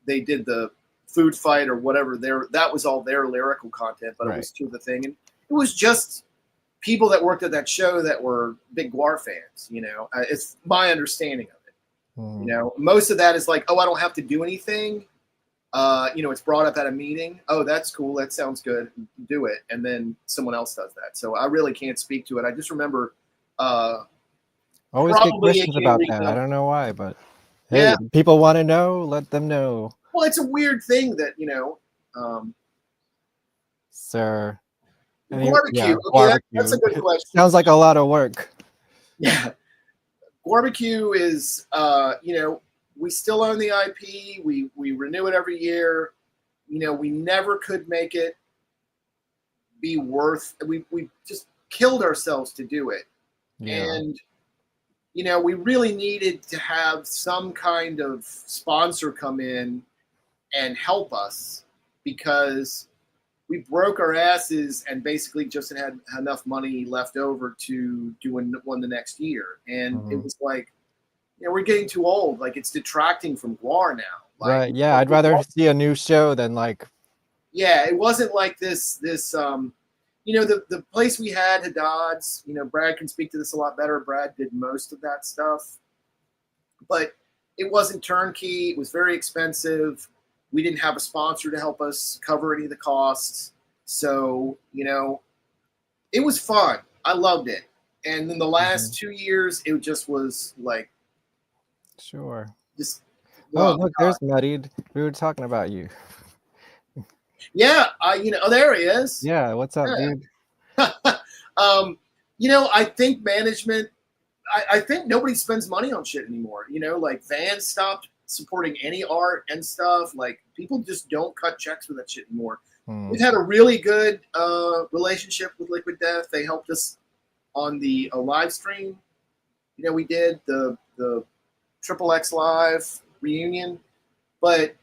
did the food fight or whatever, that was all their lyrical content, but it was to the thing. And it was just people that worked at that show that were big GWAR fans, it's my understanding of it. Most of that is like, oh, I don't have to do anything. It's brought up at a meeting. Oh, that's cool. That sounds good. Do it. And then someone else does that. So I really can't speak to it. I just remember. Always get questions about that. I don't know why, but hey, people want to know. Let them know. Well, it's a weird thing that, Sir. Barbecue. Yeah, Okay, barbecue. that's a good question. Sounds like a lot of work. Yeah. Barbecue is, we still own the IP. We renew it every year. We never could make it be worth. We just killed ourselves to do it. Yeah. And, you know, we really needed to have some kind of sponsor come in and help us, because we broke our asses and basically just had enough money left over to do one the next year. And it was like, you know, we're getting too old. Like, it's detracting from GWAR now. Like, Right. Yeah. I'd rather see a new show than like. Yeah, it wasn't like this, you know, the place we had, Haddad's, you know, Brad can speak to this a lot better. Brad did most of that stuff, but it wasn't turnkey. It was very expensive. We didn't have a sponsor to help us cover any of the costs. So, you know, it was fun. I loved it. And then the last 2 years, it just was like. Sure. Just. Oh, look, there's Muddied. We were talking about you. Yeah, you know, there he is. Yeah, what's up, dude? You know, I think management, I think nobody spends money on shit anymore. You know, like Van stopped supporting any art and stuff. Like, people just don't cut checks for that shit anymore. We've had a really good relationship with Liquid Death. They helped us on the live stream. You know, we did the Triple X Live reunion, but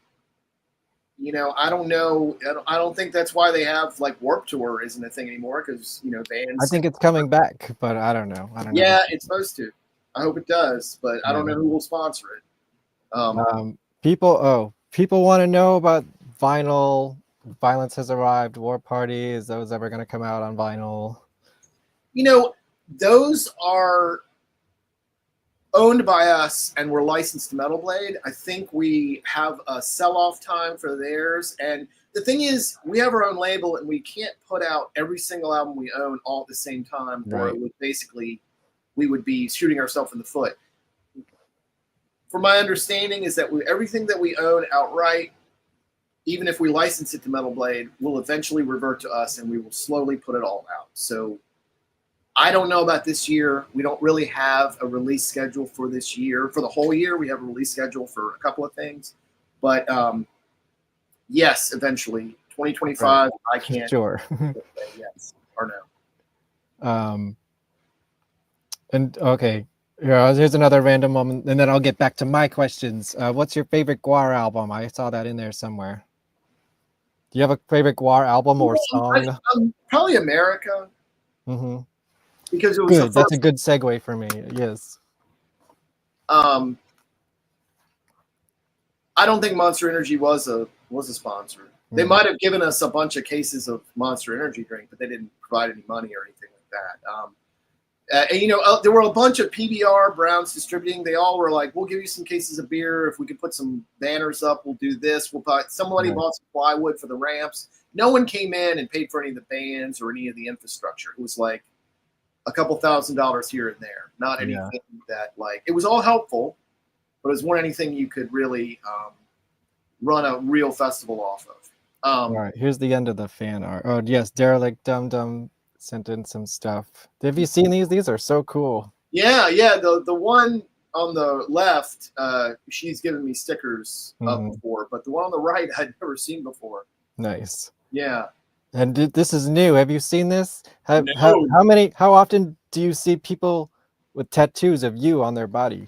you know, I don't know. I don't think that's why they have like Warped Tour isn't a thing anymore, because, you know, bands. I think it's coming back, but I don't know. Yeah, it's supposed to. I hope it does, but I don't know who will sponsor it. People want to know about vinyl. Violence Has Arrived. War Party. Is those ever going to come out on vinyl? You know, those are owned by us and we're licensed to Metal Blade. I think we have a sell-off time for theirs. And the thing is, we have our own label and we can't put out every single album we own all at the same time, or it would basically, we would be shooting ourselves in the foot. From my understanding is that everything that we own outright, even if we license it to Metal Blade, will eventually revert to us and we will slowly put it all out. So I don't know about this year. We don't really have a release schedule for this year. For the whole year, we have a release schedule for a couple of things. But yes, eventually, 2025, I can't. Sure. Yes or no. And okay, here's another random moment, and then I'll get back to my questions. What's your favorite GWAR album? I saw that in there somewhere. Do you have a favorite GWAR album or song? Probably America. Mm-hmm. Because it was good. That's a good segue for me. Yes. I don't think Monster Energy was a sponsor. They might have given us a bunch of cases of Monster Energy drink, but they didn't provide any money or anything like that. And you know, there were a bunch of PBR Browns distributing. They all were like, "We'll give you some cases of beer if we could put some banners up. We'll do this. We'll buy." Somebody bought some plywood for the ramps. No one came in and paid for any of the bands or any of the infrastructure. It was like a couple $1,000s here and there. Not anything that, like, it was all helpful, but it was more anything you could really run a real festival off of. All right, here's the end of the fan art. Oh yes, Derelict Dum Dum sent in some stuff. Have you seen these? These are so cool. Yeah. The one on the left, she's given me stickers up before, but the one on the right I'd never seen before. Nice. Yeah. And this is new. Have you seen this? No. How often do you see people with tattoos of you on their body?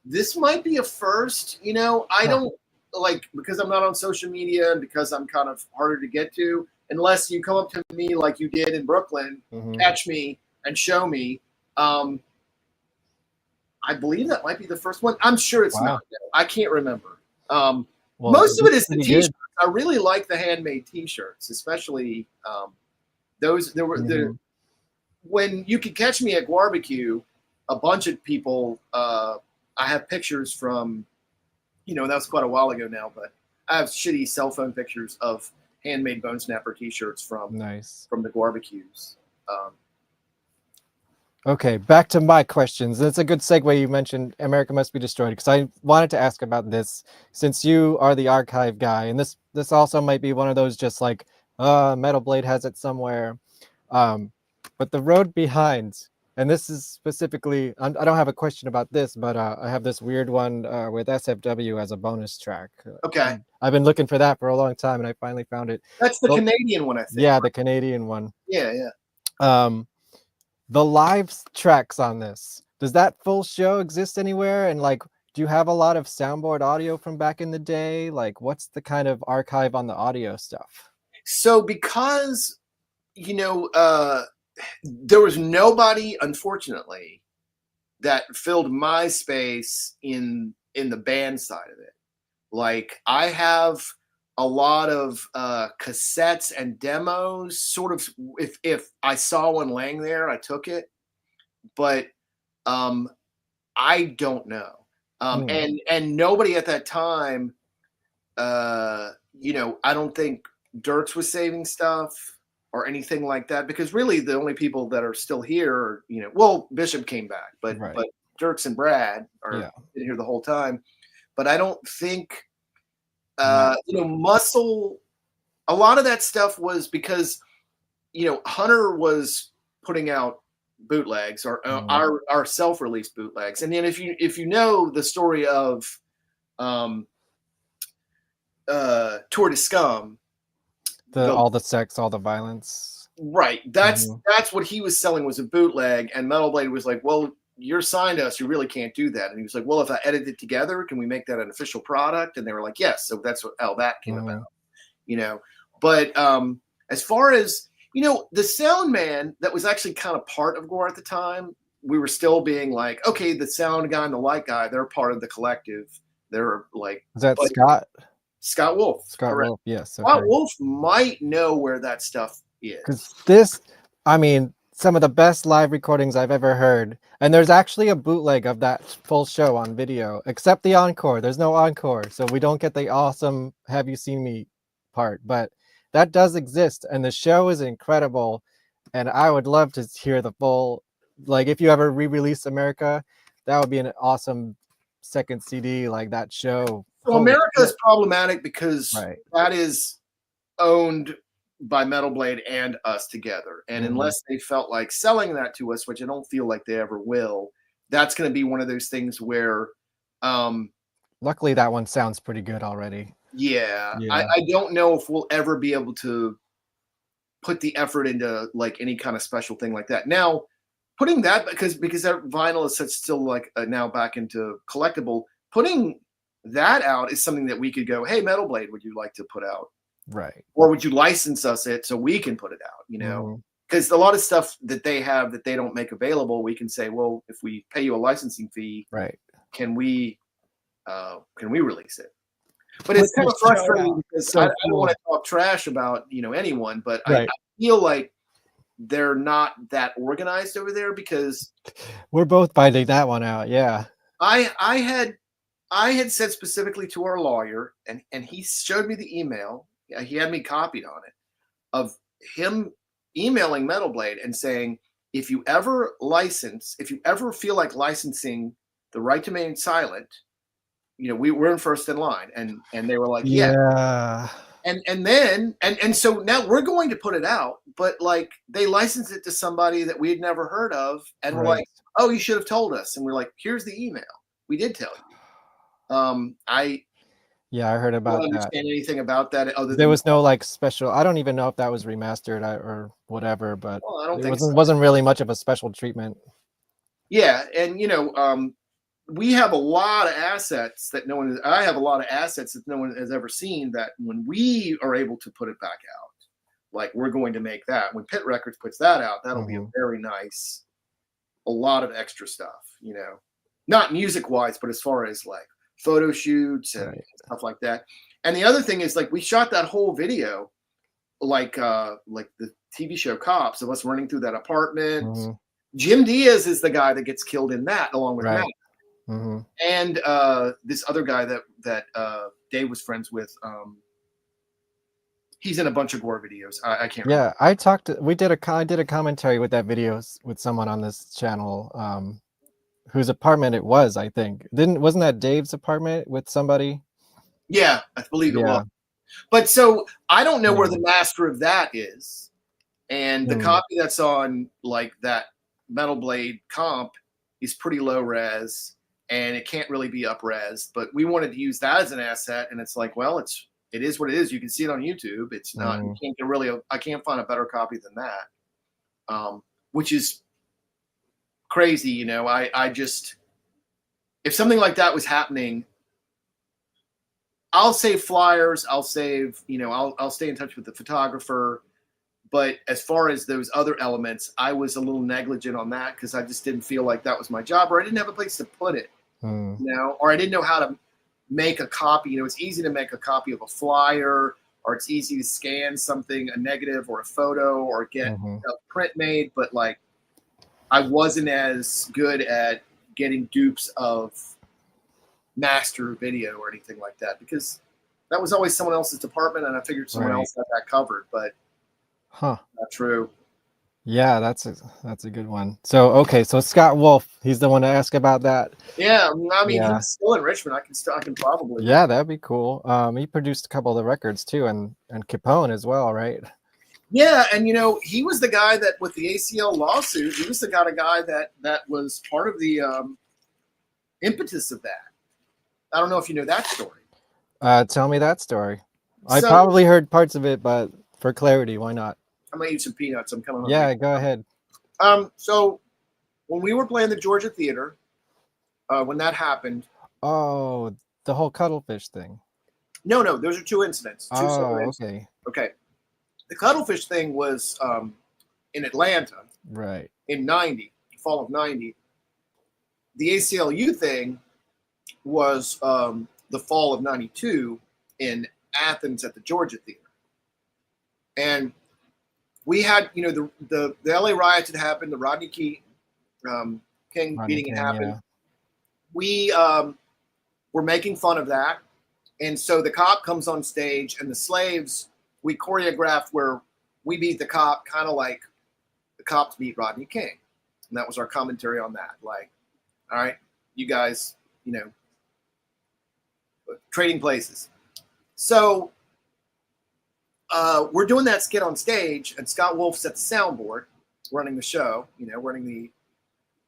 This might be a first. You know, I don't like, because I'm not on social media and because I'm kind of harder to get to, unless you come up to me like you did in Brooklyn, catch me and show me. I believe that might be the first one. I'm sure it's not. I can't remember. Most of it is the t-shirts. I really like the handmade t-shirts, especially those. There were when you could catch me at Barbecue, a bunch of people. I have pictures from, you know, that was quite a while ago now, but I have shitty cell phone pictures of handmade Bonesnapper t-shirts from the Barbecues. Okay, back to my questions. That's a good segue. You mentioned America Must Be Destroyed, because I wanted to ask about this, since you are the archive guy, and this also might be one of those just like, Metal Blade has it somewhere. But the road behind, and this is specifically, I don't have a question about this, but I have this weird one with SFW as a bonus track. Okay. I've been looking for that for a long time, and I finally found it. That's the Canadian one, I think. Yeah, the Canadian one. Yeah. the live tracks on this, does that full show exist anywhere? And like, do you have a lot of soundboard audio from back in the day? Like, what's the kind of archive on the audio stuff? So because, there was nobody, unfortunately, that filled my space in the band side of it. Like, I have a lot of cassettes and demos, sort of. If I saw one laying there, I took it, but I don't know. And nobody at that time, I don't think Dirks was saving stuff or anything like that, because really the only people that are still here are, Bishop came back, but Dirks and Brad are here the whole time. But I don't think, Muscle, a lot of that stuff was because, Hunter was putting out bootlegs or our self-released bootlegs. And then if you know the story of Tour de Scum, all the sex, all the violence, right, that's what he was selling, was a bootleg. And Metal Blade was like, well, you're signed to us, you really can't do that. And he was like, well, if I edit it together, can we make that an official how they were like, yes. So that's how that came about, but as far as the sound man that was actually kind of part of Gore at the time, we were still being like, okay, the sound guy and the light guy, they're part of the collective. They're like, is that Scott Wolf? Scott Wolf, yes. Okay. Scott Wolf might know where that stuff is. Because some of the best live recordings I've ever heard, and there's actually a bootleg of that full show on video, except the encore. There's no encore, so we don't get the awesome "Have You Seen Me" part, but that does exist, and the show is incredible. And I would love to hear the full, like, if you ever re-release America, that would be an awesome second CD, like that show. Well, America is problematic because that is owned by Metal Blade and us together. And unless they felt like selling that to us, which I don't feel like they ever will, that's going to be one of those things where luckily that one sounds pretty good already. Yeah. I don't know if we'll ever be able to put the effort into like any kind of special thing like that. Now, putting that, because that vinyl is such still like now back into collectible, putting that out is something that we could go, hey, Metal Blade, would you like to put out? Right. Or would you license us it so we can put it out, because a lot of stuff that they have that they don't make available, we can say, well, if we pay you a licensing fee, can we release it? But it's kind of frustrating because I don't want to talk trash about, anyone, but I feel like they're not that organized over there, because we're both finding that one out. Yeah. I had said specifically to our lawyer, and he showed me the email. He had me copied on it, of him emailing Metal Blade and saying, if you ever feel like licensing the right to remain silent, we're in first in line. And they were like, yeah. And so now we're going to put it out, but like they licensed it to somebody that we had never heard of. And we're like, oh, you should have told us. And we're like, here's the email. We did tell you. I heard about that. I don't understand anything about that. There was no like special. I don't even know if that was remastered or whatever, but I don't think wasn't really much of a special treatment. Yeah, and we have a lot of assets that I have a lot of assets that no one has ever seen, that when we are able to put it back out, like we're going to make that. When Pit Records puts that out, that'll be a very nice, a lot of extra stuff, not music wise, but as far as like photo shoots and stuff like that. And the other thing is, like, we shot that whole video like the TV show Cops, of us running through that apartment. Jim Diaz is the guy that gets killed in that, along with Matt. And this other guy that Dave was friends with, he's in a bunch of gore videos. I can't remember. I did a commentary with that video with someone on this channel, whose apartment it was, I think. Wasn't that Dave's apartment with somebody? Yeah, I believe it was. But so I don't know where the master of that is. And the copy that's on like that Metal Blade comp is pretty low res, and it can't really be up res. But we wanted to use that as an asset, and it's like, well, it is what it is. You can see it on YouTube. It's not. You can't get I can't find a better copy than that. Which is crazy. You know, I just, if something like that was happening, I'll save flyers. I'll save, you know, I'll stay in touch with the photographer. But as far as those other elements, I was a little negligent on that because I just didn't feel like that was my job, or I didn't have a place to put it, you know, or I didn't know how to make a copy. You know, it's easy to make a copy of a flyer, or it's easy to scan something, a negative or a photo, or get a print made. But like, I wasn't as good at getting dupes of master video or anything like that because that was always someone else's department, and I figured someone else had that covered. But not true. Yeah, that's a good one. So okay, so Scott Wolf, he's the one to ask about that. Yeah, I mean, he's still in Richmond. I can probably. Yeah, that'd be cool. He produced a couple of the records too, and Capone as well, right? Yeah, and you know, he was the guy that with the ACL lawsuit, he was the kind of guy that was part of the impetus of that. I don't know if you know that story. Tell me that story. I probably heard parts of it, but for clarity, why not? I'm gonna eat some peanuts. I'm coming home. Yeah, go ahead. So when we were playing the Georgia Theater, when that happened. Oh, the whole cuttlefish thing. No, those are two incidents. Two separate incidents. Okay. The cuttlefish thing was in Atlanta. Right. In fall of 90. The ACLU thing was the fall of 92 in Athens at the Georgia Theater. And we had, you know, the LA riots had happened, the Rodney King beating had happened. Yeah. We were making fun of that. And so the cop comes on stage, and the slaves, we choreographed where we beat the cop kind of like the cops beat Rodney King. And that was our commentary on that. Like, all right, you guys, you know, trading places. So we're doing that skit on stage, and Scott Wolf's at the soundboard running the show, you know, running the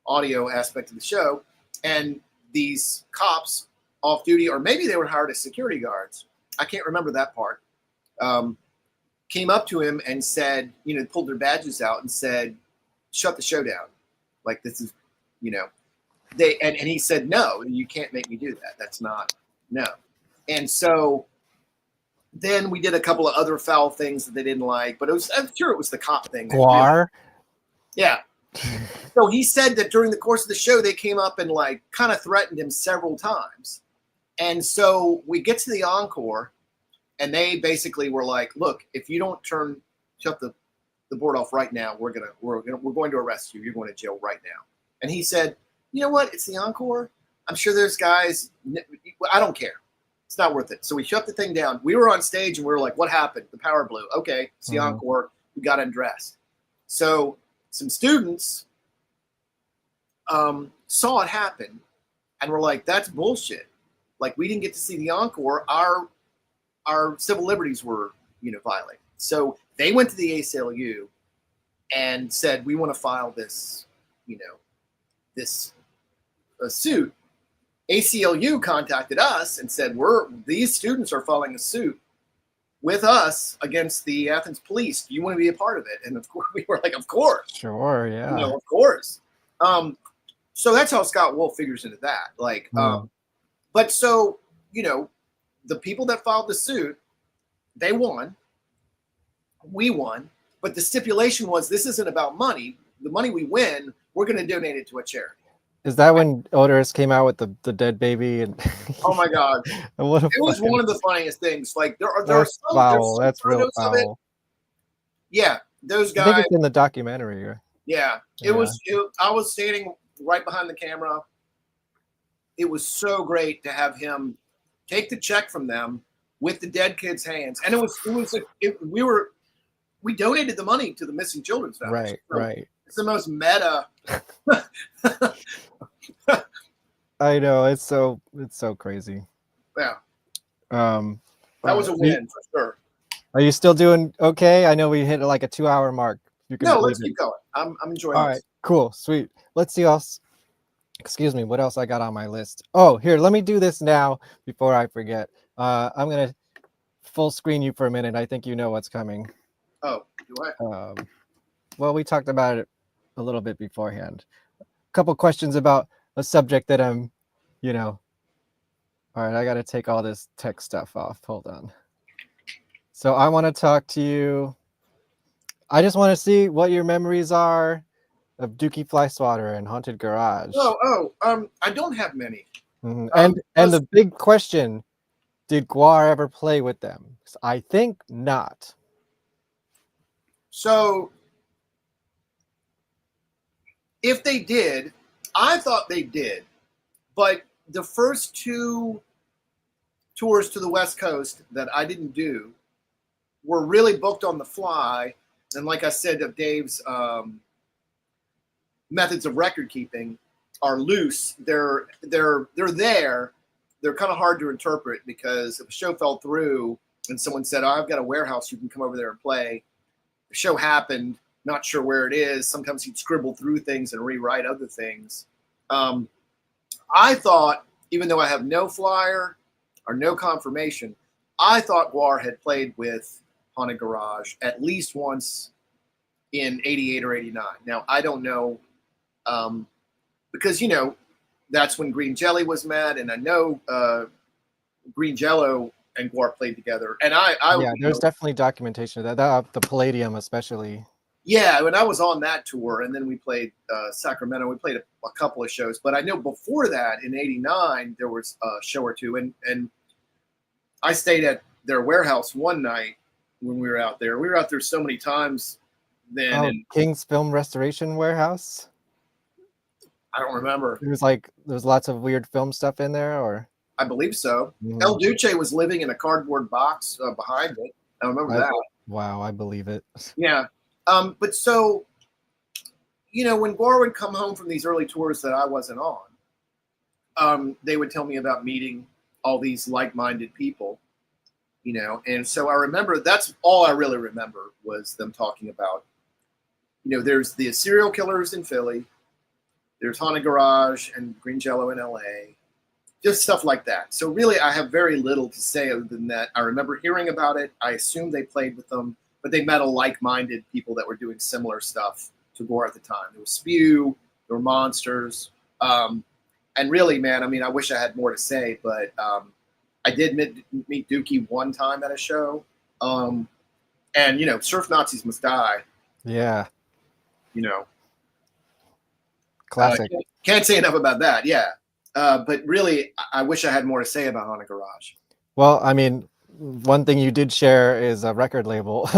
audio aspect of the show. And these cops off duty, or maybe they were hired as security guards, I can't remember that part, came up to him and said, you know, pulled their badges out and said, shut the show down. Like, this is, you know, and he said, no, you can't make me do that. That's not, no. And so then we did a couple of other foul things that they didn't like, but I'm sure it was the cop thing. GWAR? Yeah. So he said that during the course of the show, they came up and like kind of threatened him several times. And so we get to the encore, and they basically were like, look, if you don't shut the board off right now, we're going to arrest you. You're going to jail right now. And he said, you know what? It's the encore. I'm sure there's guys. I don't care. It's not worth it. So we shut the thing down. We were on stage, and we were like, what happened? The power blew. Okay, it's the encore. We got undressed. So some students saw it happen, and were like, that's bullshit. Like, we didn't get to see the encore. Our civil liberties were, you know, violated. So they went to the ACLU and said, we want to file this, you know, this suit. ACLU contacted us and said, these students are filing a suit with us against the Athens police. Do you want to be a part of it? And of course, we were like, of course. Sure, yeah. You know, of course. So that's how Scott Wolf figures into that. Like, but so, you know, the people that filed the suit, they won. We won. But the stipulation was, this isn't about money. The money we win, we're going to donate it to a charity. Is that when Odorous came out with the dead baby? And oh my God. It was one of the funniest things. Like, there are some that's real foul. Yeah, those guys. I think it's in the documentary. Right? Yeah, I was standing right behind the camera. It was so great to have him take the check from them with the dead kid's hands, and we donated the money to the Missing Children's Foundation. Right. It's the most meta. I know, it's so crazy. Yeah. That was a win for sure. Are you still doing okay? I know we hit like a 2-hour mark. Let's keep going. I'm enjoying All this. right, cool, sweet. Let's see else. Excuse me, what else I got on my list? Oh, here, let me do this now before I forget. I'm gonna full screen you for a minute. I think you know what's coming. Oh, do I? Well, we talked about it a little bit beforehand. couple questions about a subject that I'm, all right, I got to take all this tech stuff off. Hold on. So I want to talk to you. I just want to see what your memories are of Dookie Flyswatter and Haunted Garage. I don't have many. Mm-hmm. And the big question, did GWAR ever play with them? I think not. So if they did, I thought they did, but the first 2 tours to the West Coast that I didn't do were really booked on the fly. And like I said, of Dave's methods of record keeping are loose. They're there. They're kind of hard to interpret because if a show fell through and someone said, "Oh, I've got a warehouse, you can come over there and play." The show happened, not sure where it is. Sometimes he'd scribble through things and rewrite other things. I thought, even though I have no flyer or no confirmation, I thought GWAR had played with Haunted Garage at least once in 88 or 89. Now, I don't know, because, that's when Green Jelly was mad, and I know Green Jello and GWAR played together. And there's definitely documentation of that, the Palladium especially. Yeah, when I was on that tour, and then we played Sacramento, we played a couple of shows. But I know before that, in '89, there was a show or two, and I stayed at their warehouse one night when we were out there. We were out there so many times then. King's Film Restoration Warehouse? I don't remember. There's lots of weird film stuff in there, or? I believe so. El Duce was living in a cardboard box behind it. I remember that. Wow, I believe it. Yeah. But so, when GWAR would come home from these early tours that I wasn't on, they would tell me about meeting all these like-minded people, and so I remember, that's all I really remember was them talking about, there's the serial killers in Philly, there's Haunted Garage and Green Jello in LA, just stuff like that. So really, I have very little to say other than that. I remember hearing about it. I assume they played with them, but they met a like-minded people that were doing similar stuff to GWAR at the time. There was Spew, there were Monsters. And really, man, I wish I had more to say, but I did meet Dookie one time at a show. And, Surf Nazis Must Die. Yeah. Classic. Can't say enough about that, yeah. But really, I wish I had more to say about Haunted Garage. Well, one thing you did share is a record label,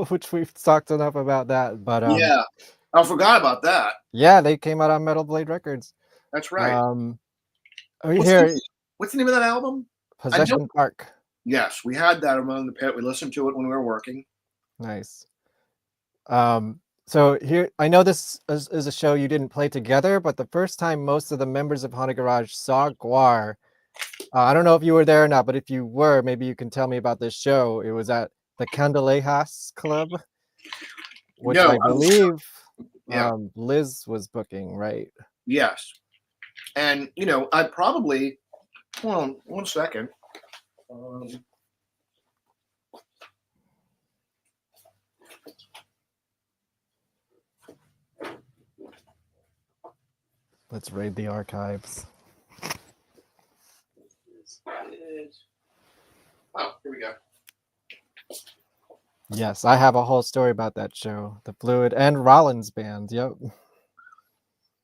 which we've talked enough about that. But yeah, I forgot about that. Yeah, they came out on Metal Blade Records. That's right. What's the name of that album? Possession Park. Yes, we had that around the pit. We listened to it when we were working. Nice. So here, I know this is a show you didn't play together, but the first time most of the members of Haunted Garage saw GWAR, I don't know if you were there or not, but if you were, maybe you can tell me about this show. It was at the Candelejas Club, which I believe Liz was booking, right? Yes. And, I probably, hold on one second. Let's raid the archives. Oh, here we go. Yes, I have a whole story about that show. The Fluid and Rollins band. Yep.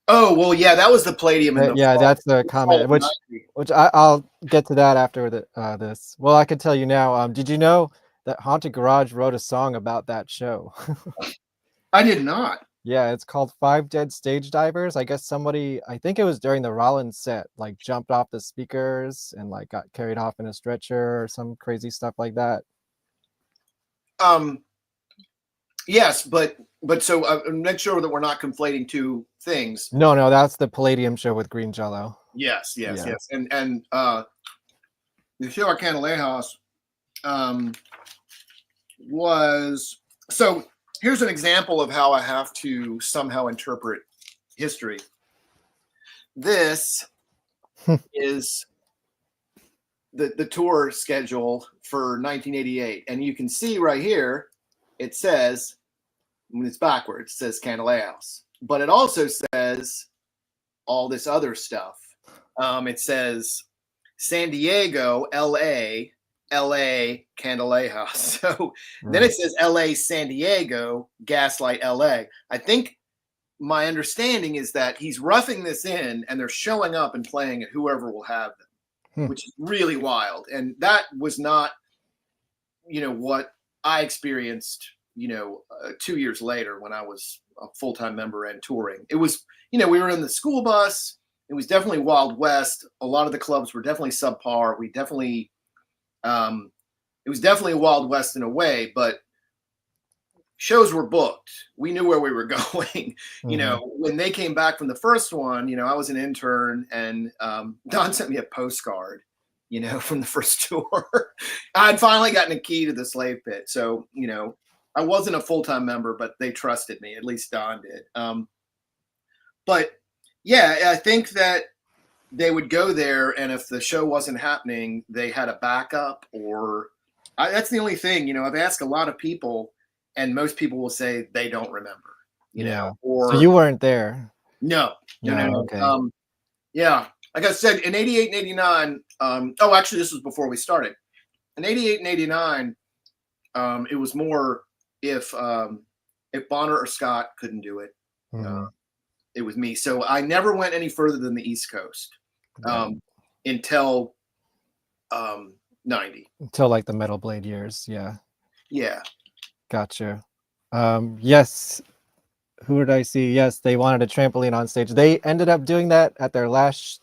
Oh, well, yeah, that was the Palladium. That's the comment, which I'll get to that after this. Well, I can tell you now. Did you know that Haunted Garage wrote a song about that show? I did not. Yeah, it's called 5 Dead Stage Divers. I guess somebody, I think it was during the Rollins set, jumped off the speakers and got carried off in a stretcher or some crazy stuff like that. Yes, but so make sure that we're not conflating two things. No, that's the Palladium show with Green Jello. Yes. And the show at Candelejas was, so here's an example of how I have to somehow interpret history. This is the tour schedule for 1988. And you can see right here, it says, when it's backwards, it says Candelejas. But it also says all this other stuff. It says San Diego, LA, Candelaja. So then it says LA, San Diego, Gaslight, LA. I think my understanding is that he's roughing this in and they're showing up and playing it, whoever will have them, which is really wild. And that was not, what I experienced, 2 years later when I was a full-time member and touring. It was, we were in the school bus. It was definitely Wild West. A lot of the clubs were definitely subpar. We definitely, it was definitely Wild West in a way, but shows were booked. We knew where we were going. When they came back from the first one, I was an intern and Don sent me a postcard, from the first tour. I'd finally gotten a key to the Slave Pit. So, I wasn't a full-time member, but they trusted me. At least Don did. But yeah, I think that they would go there, and if the show wasn't happening, they had a backup that's the only thing, I've asked a lot of people and most people will say they don't remember, or so you weren't there. No. Okay. Yeah. Like I said, in 88 and 89, actually this was before we started. In 88 and 89, it was more if Bonner or Scott couldn't do it, it was me. So I never went any further than the East Coast until 90. Until like the Metal Blade years. Yeah. Yeah. Gotcha. Yes. Who did I see? Yes, they wanted a trampoline on stage. They ended up doing that at their last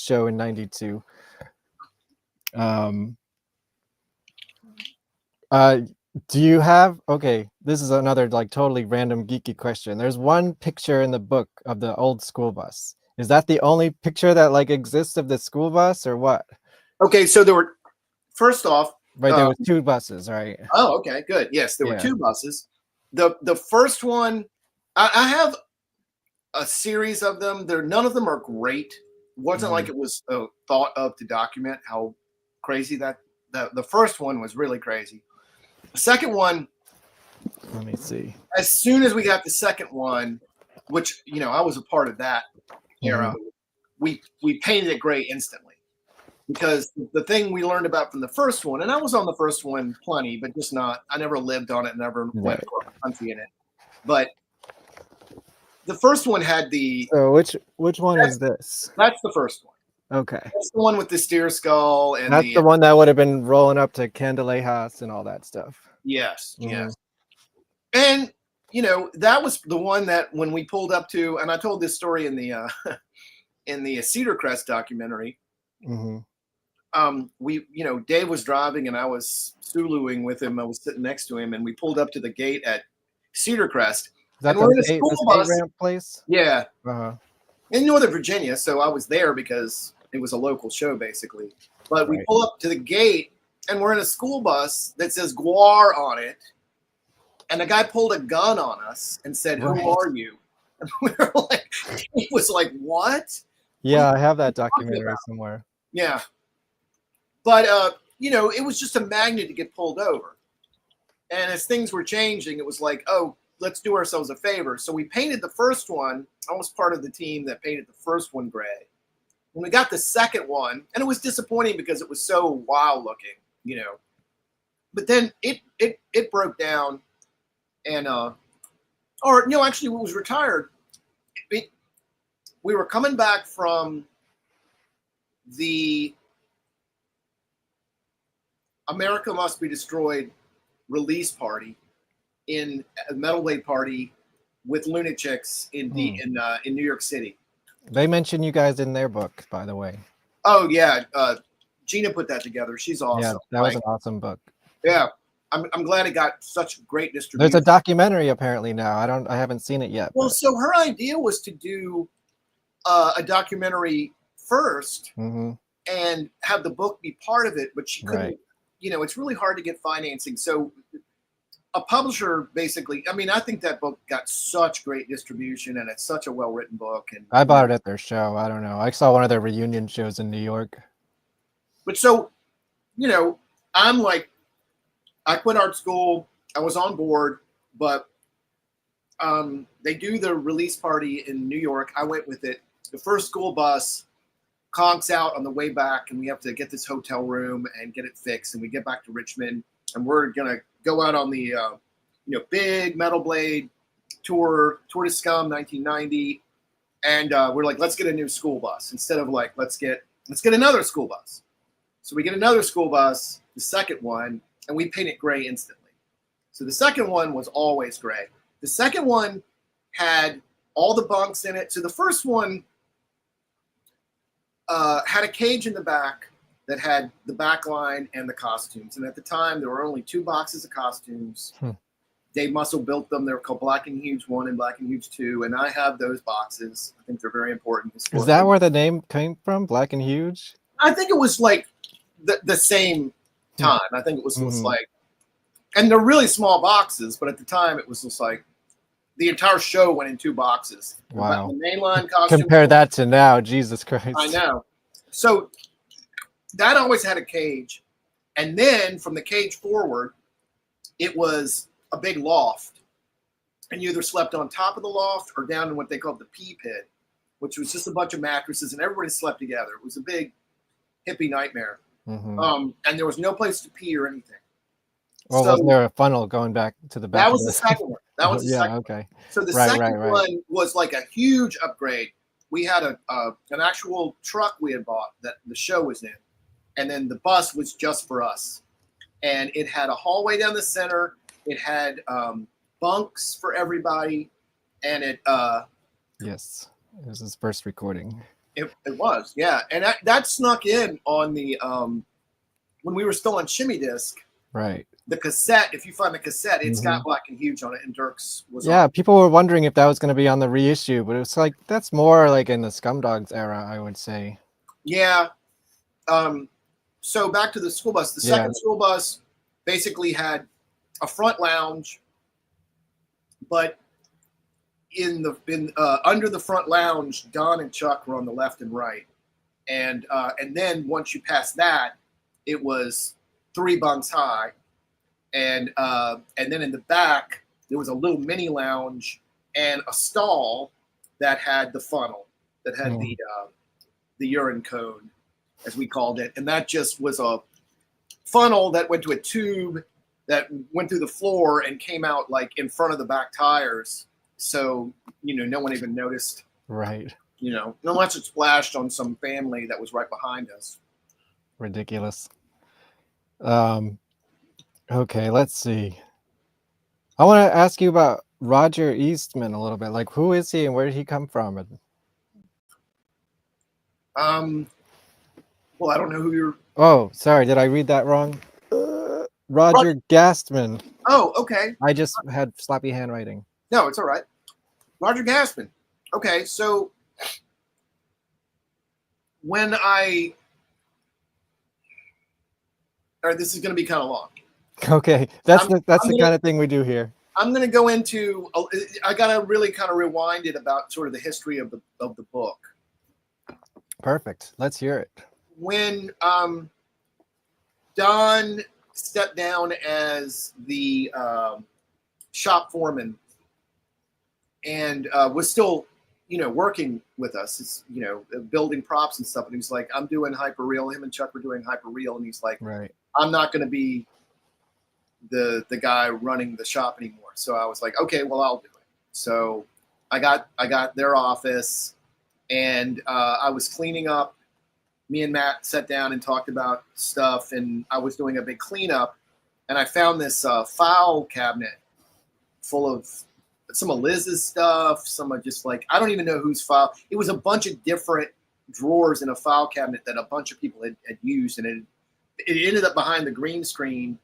show in '92. Do you have, okay, this is another like totally random geeky question. There's one picture in the book of the old school bus. Is that the only picture that like exists of the school bus or what? Okay, so there were, first off, right, there were two buses, right? Oh, okay, good. Yes, there were two buses. The first one, I have a series of them. None of them are great. It wasn't like it was thought of to document how crazy that the first one was really crazy. The second one, let me see. As soon as we got the second one, which I was a part of that era, we painted it gray instantly. Because the thing we learned about from the first one, and I was on the first one plenty, but just not, I never lived on it, never went across the country in it. But the first one had the... So which one is this? That's the first one. Okay. That's the one with the steer skull. And that's the one that would have been rolling up to Candelajas and all that stuff. Yes, yes. And, that was the one that when we pulled up to, and I told this story in the in the Cedar Crest documentary, Dave was driving and I was Suluing with him. I was sitting next to him and we pulled up to the gate at Cedar Crest. Is that the skate ramp place? Yeah. In Northern Virginia. So I was there because it was a local show basically. But we pull up to the gate and we're in a school bus that says GWAR on it. And the guy pulled a gun on us and said, "Who are you?" And we were like, he was like, "What?" Yeah, I have that documentary somewhere. Yeah. But, it was just a magnet to get pulled over. And as things were changing, it was like, oh, let's do ourselves a favor. So we painted the first one. I was part of the team that painted the first one gray. When we got the second one, and it was disappointing because it was so wow looking, But then it broke down and, actually it was retired. We were coming back from the America Must Be Destroyed release party in a Metal Blade party with Lunatics in New York City. They mention you guys in their book, by the way. Oh yeah, Gina put that together. She's awesome. Yeah, that was an awesome book. Yeah, I'm glad it got such great distribution. There's a documentary apparently now. I haven't seen it yet. Well, so her idea was to do a documentary first and have the book be part of it, but she couldn't. It's really hard to get financing. So a publisher basically, I think that book got such great distribution and it's such a well-written book. And I bought it at their show. I don't know. I saw one of their reunion shows in New York. But so, I'm like, I quit art school. I was on board, but they do the release party in New York. I went with it. the first school bus conks out on the way back, and we have to get this hotel room and get it fixed. And we get back to Richmond, and we're gonna go out on the big Metal Blade tour de Scum 1990, and we're like, let's get a new school bus instead of like let's get another school bus. So we get another school bus, the second one, and we paint it gray instantly. So the second one was always gray. The second one had all the bunks in it. So the first one had a cage in the back that had the back line and the costumes. And at the time, there were only 2 boxes of costumes. Dave Muscle built them. They were called Black and Huge 1 and Black and Huge 2. And I have those boxes. I think they're very important. Is that where the name came from, Black and Huge? I think it was like the same time. I think it was just like, and they're really small boxes, but at the time it was just like the entire show went in 2 boxes. Wow. The mainline costume. Compare that to now, Jesus Christ. I know. So that always had a cage. And then from the cage forward, it was a big loft. And you either slept on top of the loft or down in what they called the pea pit, which was just a bunch of mattresses and everybody slept together. It was a big hippie nightmare. And there was no place to pee or anything. Well, So- wasn't there a funnel going back to the back? That was of the second one. That was the yeah, second okay. one. So the Right, second right. one was like a huge upgrade. We had an actual truck we had bought that the show was in. And then the bus was just for us. And it had a hallway down the center. It had bunks for everybody. And it Yes, it was his first recording. It was, yeah. And that snuck in on the when we were still on Shimmy Disc. Right. The cassette, if you find the cassette, it's got Black and Huge on it, and Dirk's was Yeah, on it. people were wondering if that was going to be on the reissue, but it was like that's more like in the Scumdogs era, I would say. Yeah. So back to the school bus. The second school bus basically had a front lounge, but under the front lounge, Don and Chuck were on the left and right, and then once you pass that, it was 3 bunks high, and then in the back there was a little mini lounge and a stall that had the funnel that had the urine cone, as we called it, and that just was a funnel that went to a tube that went through the floor and came out like in front of the back tires. So, no one even noticed. Right. Unless it splashed on some family that was right behind us. Ridiculous. Okay, let's see. I want to ask you about Roger Eastman a little bit. Like, who is he and where did he come from? Well, I don't know who you're. Oh, sorry. Did I read that wrong? Roger Gastman. Oh, okay. I just had sloppy handwriting. No, it's all right. Roger Gastman. Okay, so when all right, this is going to be kind of long. Okay, that's the kind of thing we do here. I'm going to go into. I got to really kind of rewind it about sort of the history of the book. Perfect. Let's hear it. When Don stepped down as the shop foreman and was still, working with us, it's, building props and stuff. And he's like, I'm doing hyperreal. Him and Chuck were doing hyperreal. And he's like, right. I'm not going to be the guy running the shop anymore. So I was like, okay, well, I'll do it. So I got their office and I was cleaning up. Me and Matt sat down and talked about stuff, and I was doing a big cleanup, and I found this file cabinet full of some of Liz's stuff, some of just like, I don't even know whose file. It was a bunch of different drawers in a file cabinet that a bunch of people had used, and it ended up behind the green screen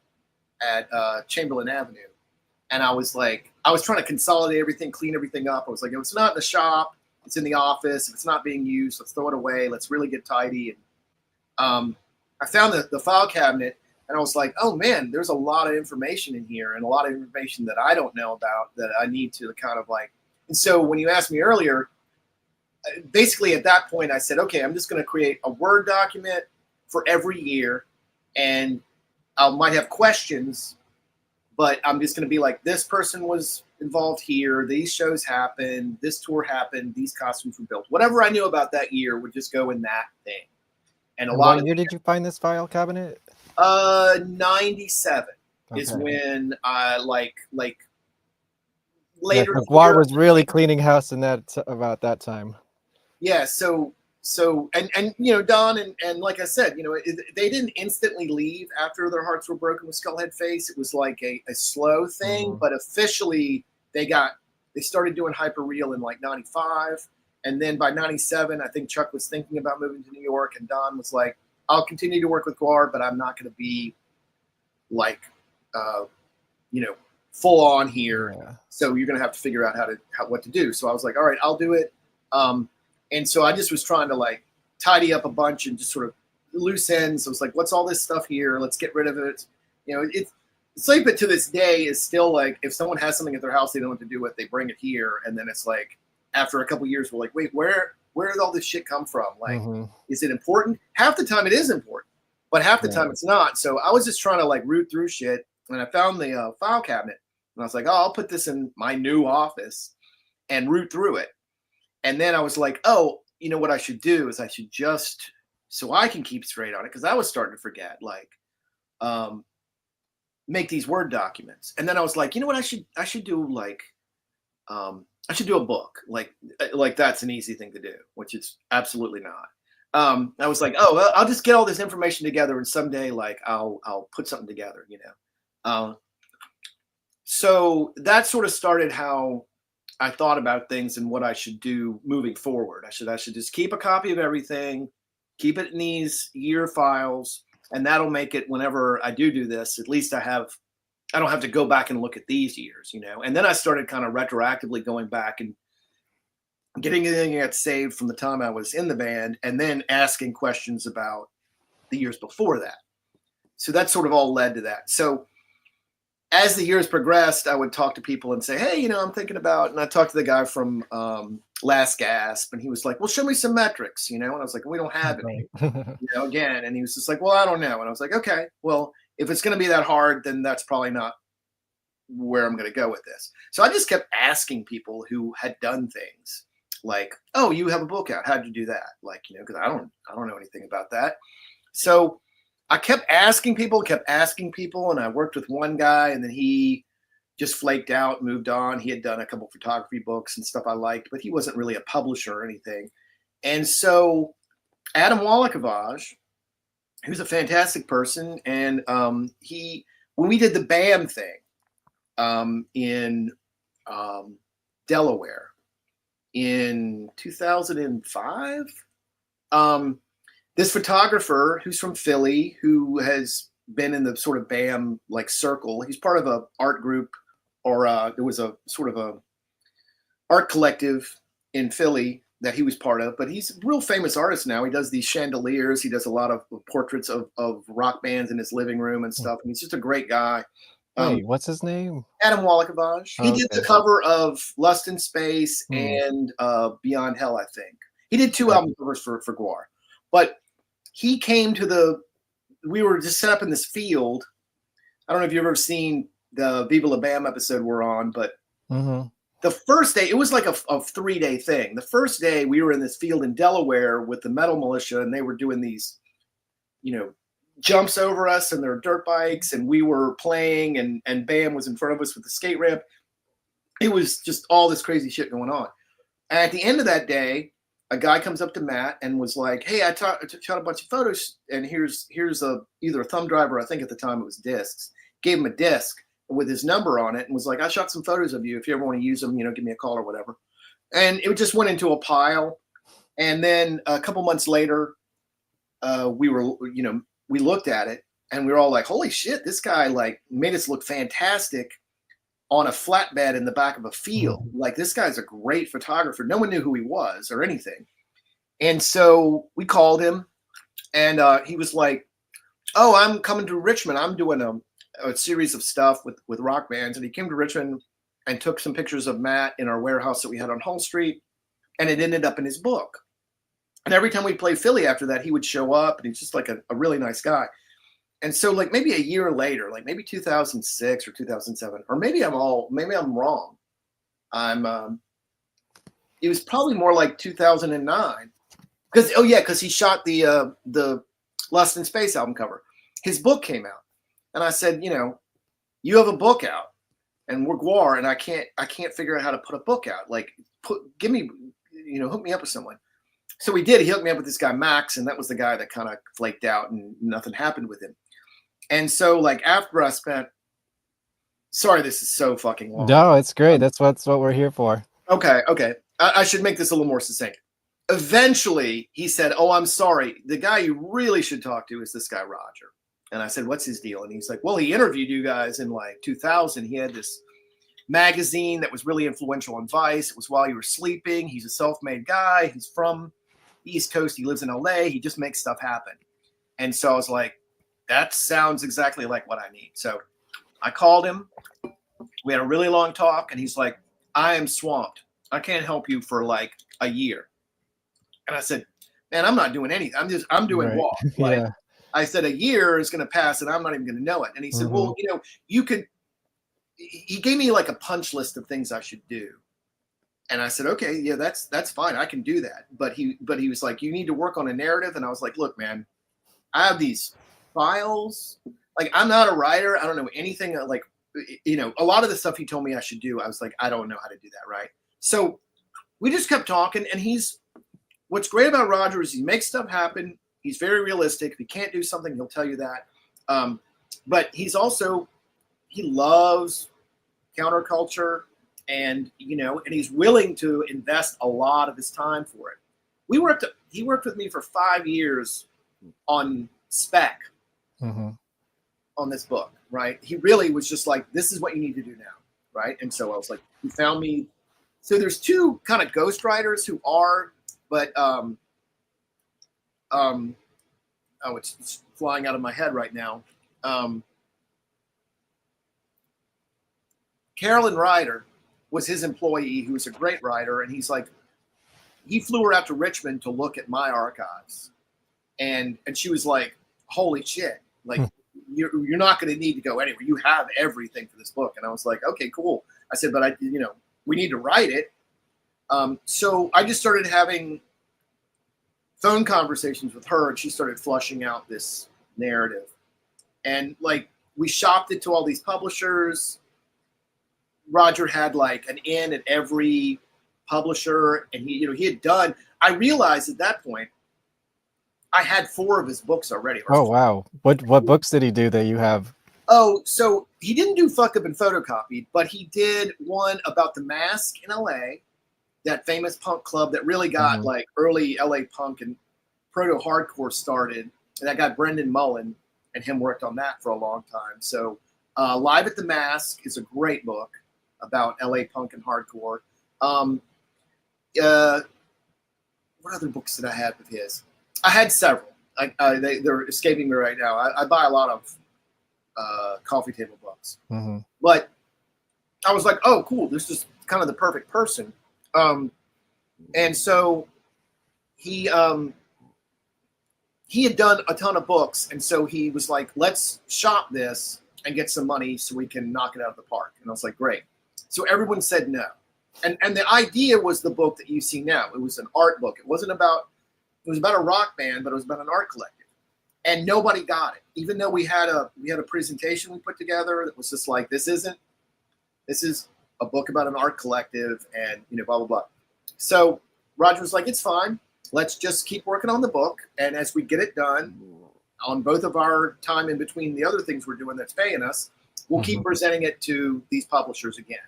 at Chamberlain Avenue. And I was trying to consolidate everything, clean everything up. I was like, if it's not in the shop, it's in the office. If it's not being used, let's throw it away. Let's really get tidy. And I found the file cabinet, and I was like, oh man, there's a lot of information in here, and a lot of information that I don't know about that I need to kind of like. And so when you asked me earlier, basically at that point I said, okay, I'm just going to create a Word document for every year, and I might have questions, but I'm just going to be like, this person was involved here. These shows happened. This tour happened. These costumes were built. Whatever I knew about that year would just go in that thing. And a lot what year did you find this file cabinet? 97 is when I like later. Yeah, GWAR was really cleaning house in that about that time. Yeah. So and you know, Don and like I said, you know, they didn't instantly leave after their hearts were broken with Skullhead Face. It was like a slow thing, but officially they started doing Hyperreal in like 95. And then by 97, I think Chuck was thinking about moving to New York, and Don was like, I'll continue to work with GWAR, but I'm not going to be like, you know, full on here. Yeah. So you're going to have to figure out what to do. So I was like, all right, I'll do it. And so I just was trying to like tidy up a bunch and just sort of loose ends. I was like, what's all this stuff here? Let's get rid of it. You know, Sleep It to this day is still like, if someone has something at their house they don't know what to do with, they bring it here. And then it's like, after a couple of years, we're like, wait, where did all this shit come from? Like, is it important? Half the time it is important, but half the time it's not. So I was just trying to like root through shit. And I found the file cabinet. And I was like, oh, I'll put this in my new office and root through it. And then I was like, oh, you know what I should do is I should just, so I can keep straight on it, because I was starting to forget, like, make these Word documents. And then I was like, you know what I should do, like, I should do a book. Like that's an easy thing to do, which it's absolutely not. I was like, oh, well, I'll just get all this information together, and someday, like, I'll put something together, you know. So that sort of started how I thought about things and what I should do moving forward. I should just keep a copy of everything, keep it in these year files, and that'll make it whenever I do this, at least I don't have to go back and look at these years, you know. And then I started kind of retroactively going back and getting anything that saved from the time I was in the band, and then asking questions about the years before that. So that sort of all led to that. So as the years progressed, I would talk to people and say, hey, you know, I'm thinking about, and I talked to the guy from Last Gasp, and he was like, well, show me some metrics, you know. And I was like, we don't have any, you know, again. And he was just like, well, I don't know. And I was like, okay, well, if it's going to be that hard, then that's probably not where I'm going to go with this. So I just kept asking people who had done things like, oh, you have a book out. How'd you do that? Like, you know, because I don't know anything about that. So I kept asking people, and I worked with one guy, and then he just flaked out, moved on. He had done a couple photography books and stuff I liked, but he wasn't really a publisher or anything. And so Adam Wallachevage, who's a fantastic person, and when we did the BAM thing in Delaware in 2005, this photographer who's from Philly, who has been in the sort of BAM like circle, he's part of a art group, or there was a sort of a art collective in Philly that he was part of, but he's a real famous artist now. He does these chandeliers. He does a lot of portraits of rock bands in his living room and stuff. And he's just a great guy. Wait, what's his name? Adam Wallachevage. He did the cover of Lust in Space and Beyond Hell, I think. He did 2 album covers for GWAR. But he came to we were just set up in this field. I don't know if you've ever seen the Viva La Bam episode we're on, but the first day, it was like a 3-day thing. The first day we were in this field in Delaware with the Metal Militia, and they were doing these, you know, jumps over us and their dirt bikes, and we were playing, and Bam was in front of us with the skate ramp. It was just all this crazy shit going on. And at the end of that day, a guy comes up to Matt and was like, hey, I shot a bunch of photos, and here's either a thumb drive, or I think at the time it was discs. Gave him a disc with his number on it and was like, I shot some photos of you. If you ever want to use them, you know, give me a call or whatever. And it just went into a pile. And then a couple months later, we looked at it, and we were all like, holy shit, this guy like made us look fantastic on a flatbed in the back of a field. Like, this guy's a great photographer. No one knew who he was or anything. And so we called him, and he was like, oh, I'm coming to Richmond. I'm doing a series of stuff with rock bands. And he came to Richmond and took some pictures of Matt in our warehouse that we had on Hull Street, and it ended up in his book. And every time we'd play Philly after that, he would show up, and he's just like a really nice guy. And so like maybe a year later, like maybe 2006 or 2007, or maybe I'm wrong, It was probably more like 2009 because he shot the Lust in Space album cover. His book came out, and I said, you have a book out, and we're GWAR, and I can't figure out how to put a book out. Like, hook me up with someone. So we did. He hooked me up with this guy Max, and that was the guy that kind of flaked out, and nothing happened with him. And so, like, after I spent, sorry, this is so fucking long. No, it's great. That's what we're here for. Okay. I should make this a little more succinct. Eventually, he said, "Oh, I'm sorry. The guy you really should talk to is this guy Roger." And I said, "What's his deal?" And he's like, "Well, he interviewed you guys in like 2000. He had this magazine that was really influential on Vice. It was while you were sleeping. He's a self-made guy. He's from the East Coast. He lives in LA. He just makes stuff happen." And so I was like, that sounds exactly like what I need. So I called him. We had a really long talk, and he's like, "I am swamped. I can't help you for like a year." And I said, "Man, I'm not doing anything. I'm doing Right. walk." Like, I said, a year is going to pass, and I'm not even going to know it. And he said, "Well, you could." He gave me like a punch list of things I should do, and I said, "Okay, yeah, that's fine. I can do that." But he was like, "You need to work on a narrative," and I was like, "Look, man, I have these files. Like, I'm not a writer. I don't know anything. Like, a lot of the stuff he told me I should do, I was like, I don't know how to do that, right?" So we just kept talking, and what's great about Roger is he makes stuff happen. He's very realistic. If he can't do something, he'll tell you that. But he loves counterculture, and he's willing to invest a lot of his time for it. He worked with me for 5 years on spec on this book, right? He really was just like, this is what you need to do now, right? And so I was like, he found me. So there's two kind of ghostwriters who are, but it's flying out of my head right now. Carolyn Ryder was his employee, who was a great writer, and he flew her out to Richmond to look at my archives, and she was like, "Holy shit! Like, you're not going to need to go anywhere. You have everything for this book." And I was like, "Okay, cool." I said, "But we need to write it." So I just started having phone conversations with her, and she started flushing out this narrative, and like we shopped it to all these publishers. Roger had like an in at every publisher, and he had done. I realized at that point I had 4 of his books already. Oh wow! What books did he do that you have? Oh, so he didn't do Fucked Up and Photocopied, but he did one about the Mask in LA, that famous punk club that really got like early LA punk and proto-hardcore started. And that guy Brendan Mullen, and him worked on that for a long time. So Live at the Mask is a great book about LA punk and hardcore. What other books did I have of his? I had several. They're escaping me right now. I buy a lot of coffee table books. But I was like, oh, cool. This is kind of the perfect person. And so he had done a ton of books. And so he was like, let's shop this and get some money so we can knock it out of the park. And I was like, great. So everyone said no. And the idea was the book that you see now. It was an art book. It was about a rock band, but it was about an art collective. And nobody got it. Even though we had a presentation we put together that was just like, this is a book about an art collective, and blah blah blah. So Roger was like, it's fine. Let's just keep working on the book, and as we get it done on both of our time in between the other things we're doing that's paying us, we'll keep presenting it to these publishers again.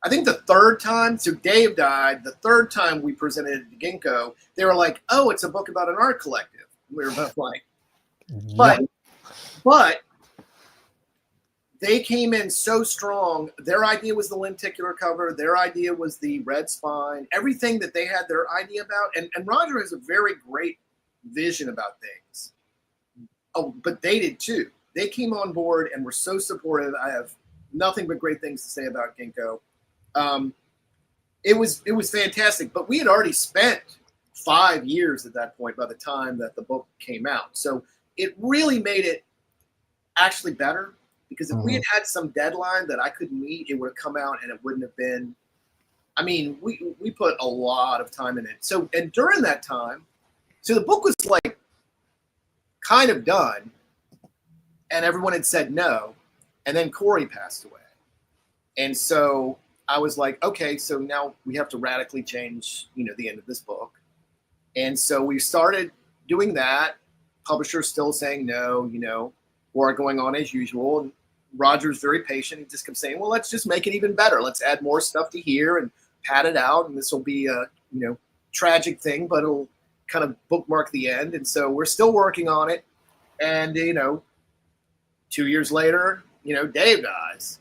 I think the third time, so Dave died, the third time we presented it to Ginkgo, they were like, oh, it's a book about an art collective. We were both like, but they came in so strong. Their idea was the lenticular cover. Their idea was the red spine, everything that they had their idea about. And Roger has a very great vision about things. Oh, but they did too. They came on board and were so supportive. I have nothing but great things to say about Ginkgo. It was fantastic, but we had already spent 5 years at that point by the time that the book came out. So it really made it actually better, because if we had had some deadline that I couldn't meet, it would have come out and it wouldn't have been I mean, we put a lot of time in it. So, and during that time, so the book was like kind of done, and everyone had said no, and then Corey passed away. And so I was like, okay, so now we have to radically change, the end of this book. And so we started doing that. Publisher's still saying no, or going on as usual. And Roger's very patient. He just kept saying, well, let's just make it even better. Let's add more stuff to here and pad it out. And this will be a, tragic thing, but it'll kind of bookmark the end. And so we're still working on it. And, 2 years later, Dave dies.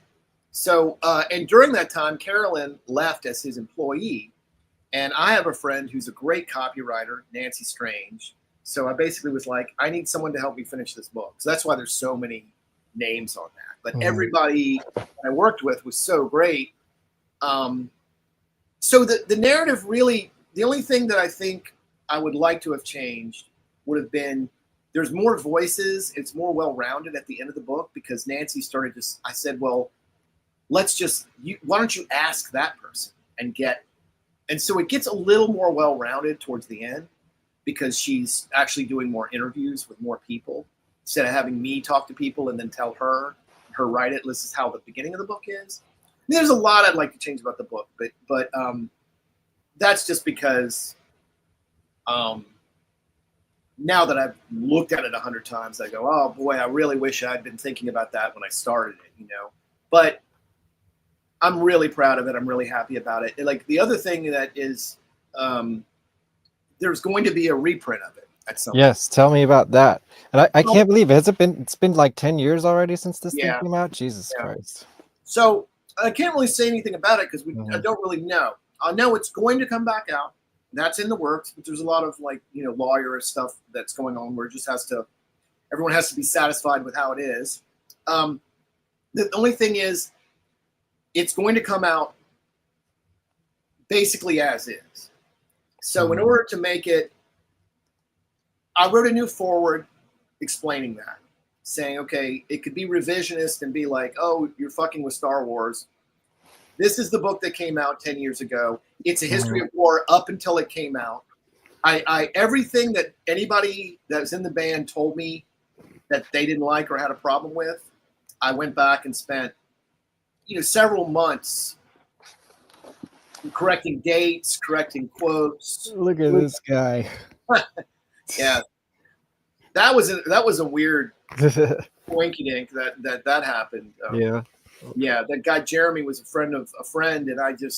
So, and during that time, Carolyn left as his employee. And I have a friend who's a great copywriter, Nancy Strange. So I basically was like, I need someone to help me finish this book. So that's why there's so many names on that. But everybody I worked with was so great. So the narrative really, the only thing that I think I would like to have changed would have been there's more voices. It's more well-rounded at the end of the book because Nancy started I said, well, why don't you ask that person and so it gets a little more well-rounded towards the end because she's actually doing more interviews with more people instead of having me talk to people and then tell her write it. This is how the beginning of the book is. There's a lot I'd like to change about the book, but that's just because now that I've looked at it 100 times, I go, oh boy, I really wish I'd been thinking about that when I started it, But I'm really proud of it. I'm really happy about it. Like the other thing that is, there's going to be a reprint of it at some point. Yes, tell me about that. And I can't believe it. It's been like 10 years already since this thing came out. Jesus Christ. So I can't really say anything about it because I don't really know. I know it's going to come back out. That's in the works, but there's a lot of lawyer stuff that's going on where it just everyone has to be satisfied with how it is. The only thing is it's going to come out basically as is. So in order to make it, I wrote a new foreword explaining that, saying, okay, it could be revisionist and be like, oh, you're fucking with Star Wars. This is the book that came out 10 years ago. It's a history of war up until it came out. I everything that anybody that was in the band told me that they didn't like or had a problem with, I went back and spent, several months correcting dates, correcting quotes. Look at this guy. Yeah, that was a weird winky dink that happened. Yeah, that guy Jeremy was a friend of a friend, and I took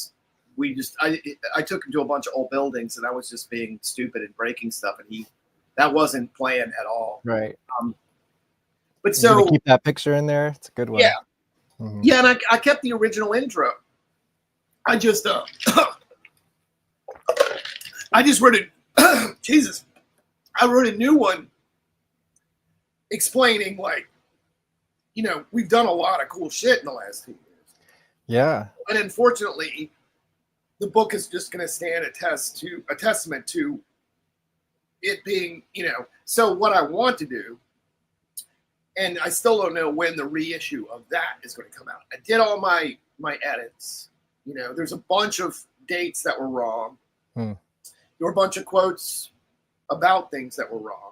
him to a bunch of old buildings, and I was just being stupid and breaking stuff, and that wasn't planned at all. Right. But so keep that picture in there. It's a good one. Yeah. Yeah, and I kept the original intro. I just wrote it. Jesus, I wrote a new one explaining we've done a lot of cool shit in the last 2 years. Yeah. And unfortunately, the book is just going to stand a testament to it being, so what I want to do, and I still don't know when the reissue of that is going to come out. I did all my edits. There's a bunch of dates that were wrong. There were a bunch of quotes about things that were wrong.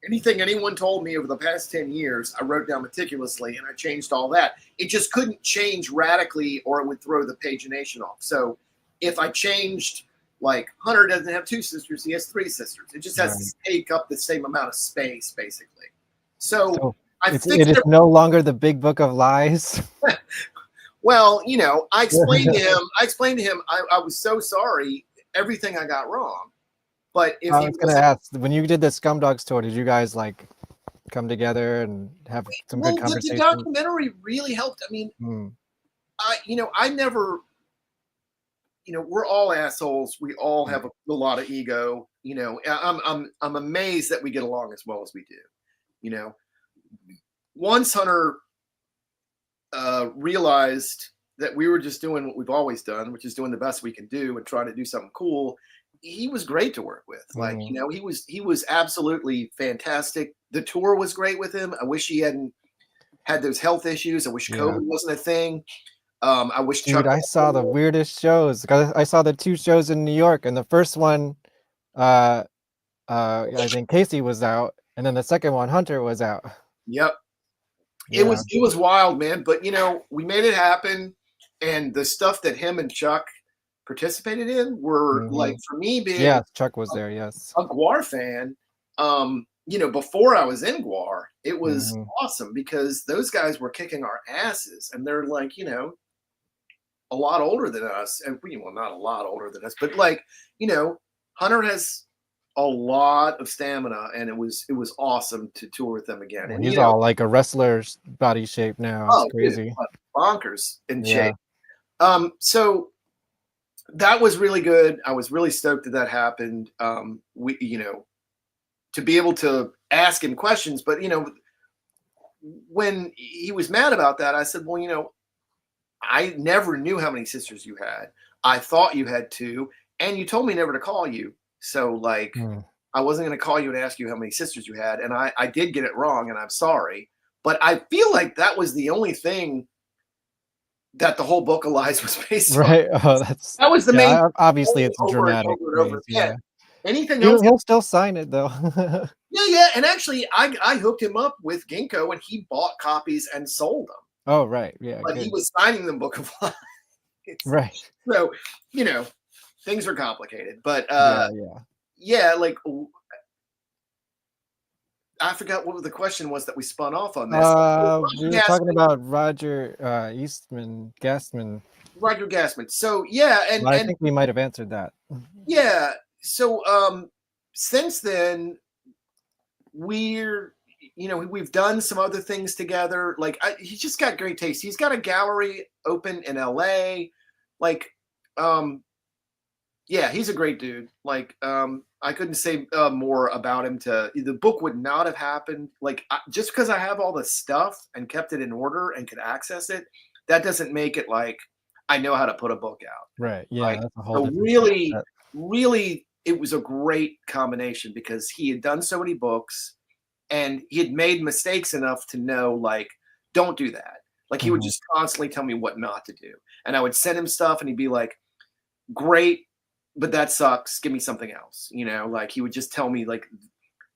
Anything anyone told me over the past 10 years, I wrote down meticulously, and I changed all that. It just couldn't change radically or it would throw the pagination off. So if I changed, Hunter doesn't have 2 sisters, he has 3 sisters. It just has to take up the same amount of space, basically. So it is no longer the big book of lies. Well, I explained to him, I was so sorry, everything I got wrong. But if I was going to ask, when you did the Scumdogs tour, did you guys come together and have some good conversations? The documentary really helped. I mean, I never, we're all assholes. We all have a lot of ego. I'm amazed that we get along as well as we do. Once Hunter realized that we were just doing what we've always done, which is doing the best we can do and trying to do something cool, he was great to work with. He was absolutely fantastic. The tour was great with him. I wish he hadn't had those health issues. I wish COVID wasn't a thing. I wish Chuck. Dude, I saw the weirdest shows. I saw the 2 shows in New York, and the first one, I think Casey was out, and then the second one, Hunter was out. Yep. Yeah. It was wild, man. But we made it happen, and the stuff that him and Chuck participated in were like, for me being Chuck was there, yes. a GWAR fan. Before I was in GWAR, it was awesome because those guys were kicking our asses, and they're like, a lot older than us, and not a lot older than us, but like, Hunter has a lot of stamina, and it was awesome to tour with them again. And he's all like a wrestler's body shape now. It's crazy. Dude, bonkers in shape. So that was really good. I was really stoked that happened. To be able to ask him questions, but when he was mad about that, I said, well, I never knew how many sisters you had. I thought you had 2, and you told me never to call you. So like, I wasn't going to call you and ask you how many sisters you had. And I did get it wrong, and I'm sorry, but I feel like that was the only thing that the whole book of lies was based on. Right. Oh, that was the main. Obviously it's dramatic. Yeah. Anything else? He'll still sign it though. Yeah. And actually, I hooked him up with Ginkgo, and he bought copies and sold them. Oh, right. Yeah. But he was signing them Book of Lies. Right. So, things are complicated. But like, I forgot what the question was that we spun off on this. We were talking about Roger Gassman. Roger Gassman. So and I think we might have answered that. Yeah. So since then, we've done some other things together. Like he's just got great taste. He's got a gallery open in LA. Like, he's a great dude. Like, I couldn't say more about him. The book would not have happened. Like, just because I have all the stuff and kept it in order and could access it, that doesn't make it like I know how to put a book out. Right. Yeah. Like, that's a whole really, it was a great combination because he had done so many books and he had made mistakes enough to know, like, don't do that. Like, he would just constantly tell me what not to do. And I would send him stuff and he'd be like, great, but that sucks. Give me something else. Like he would just tell me, like,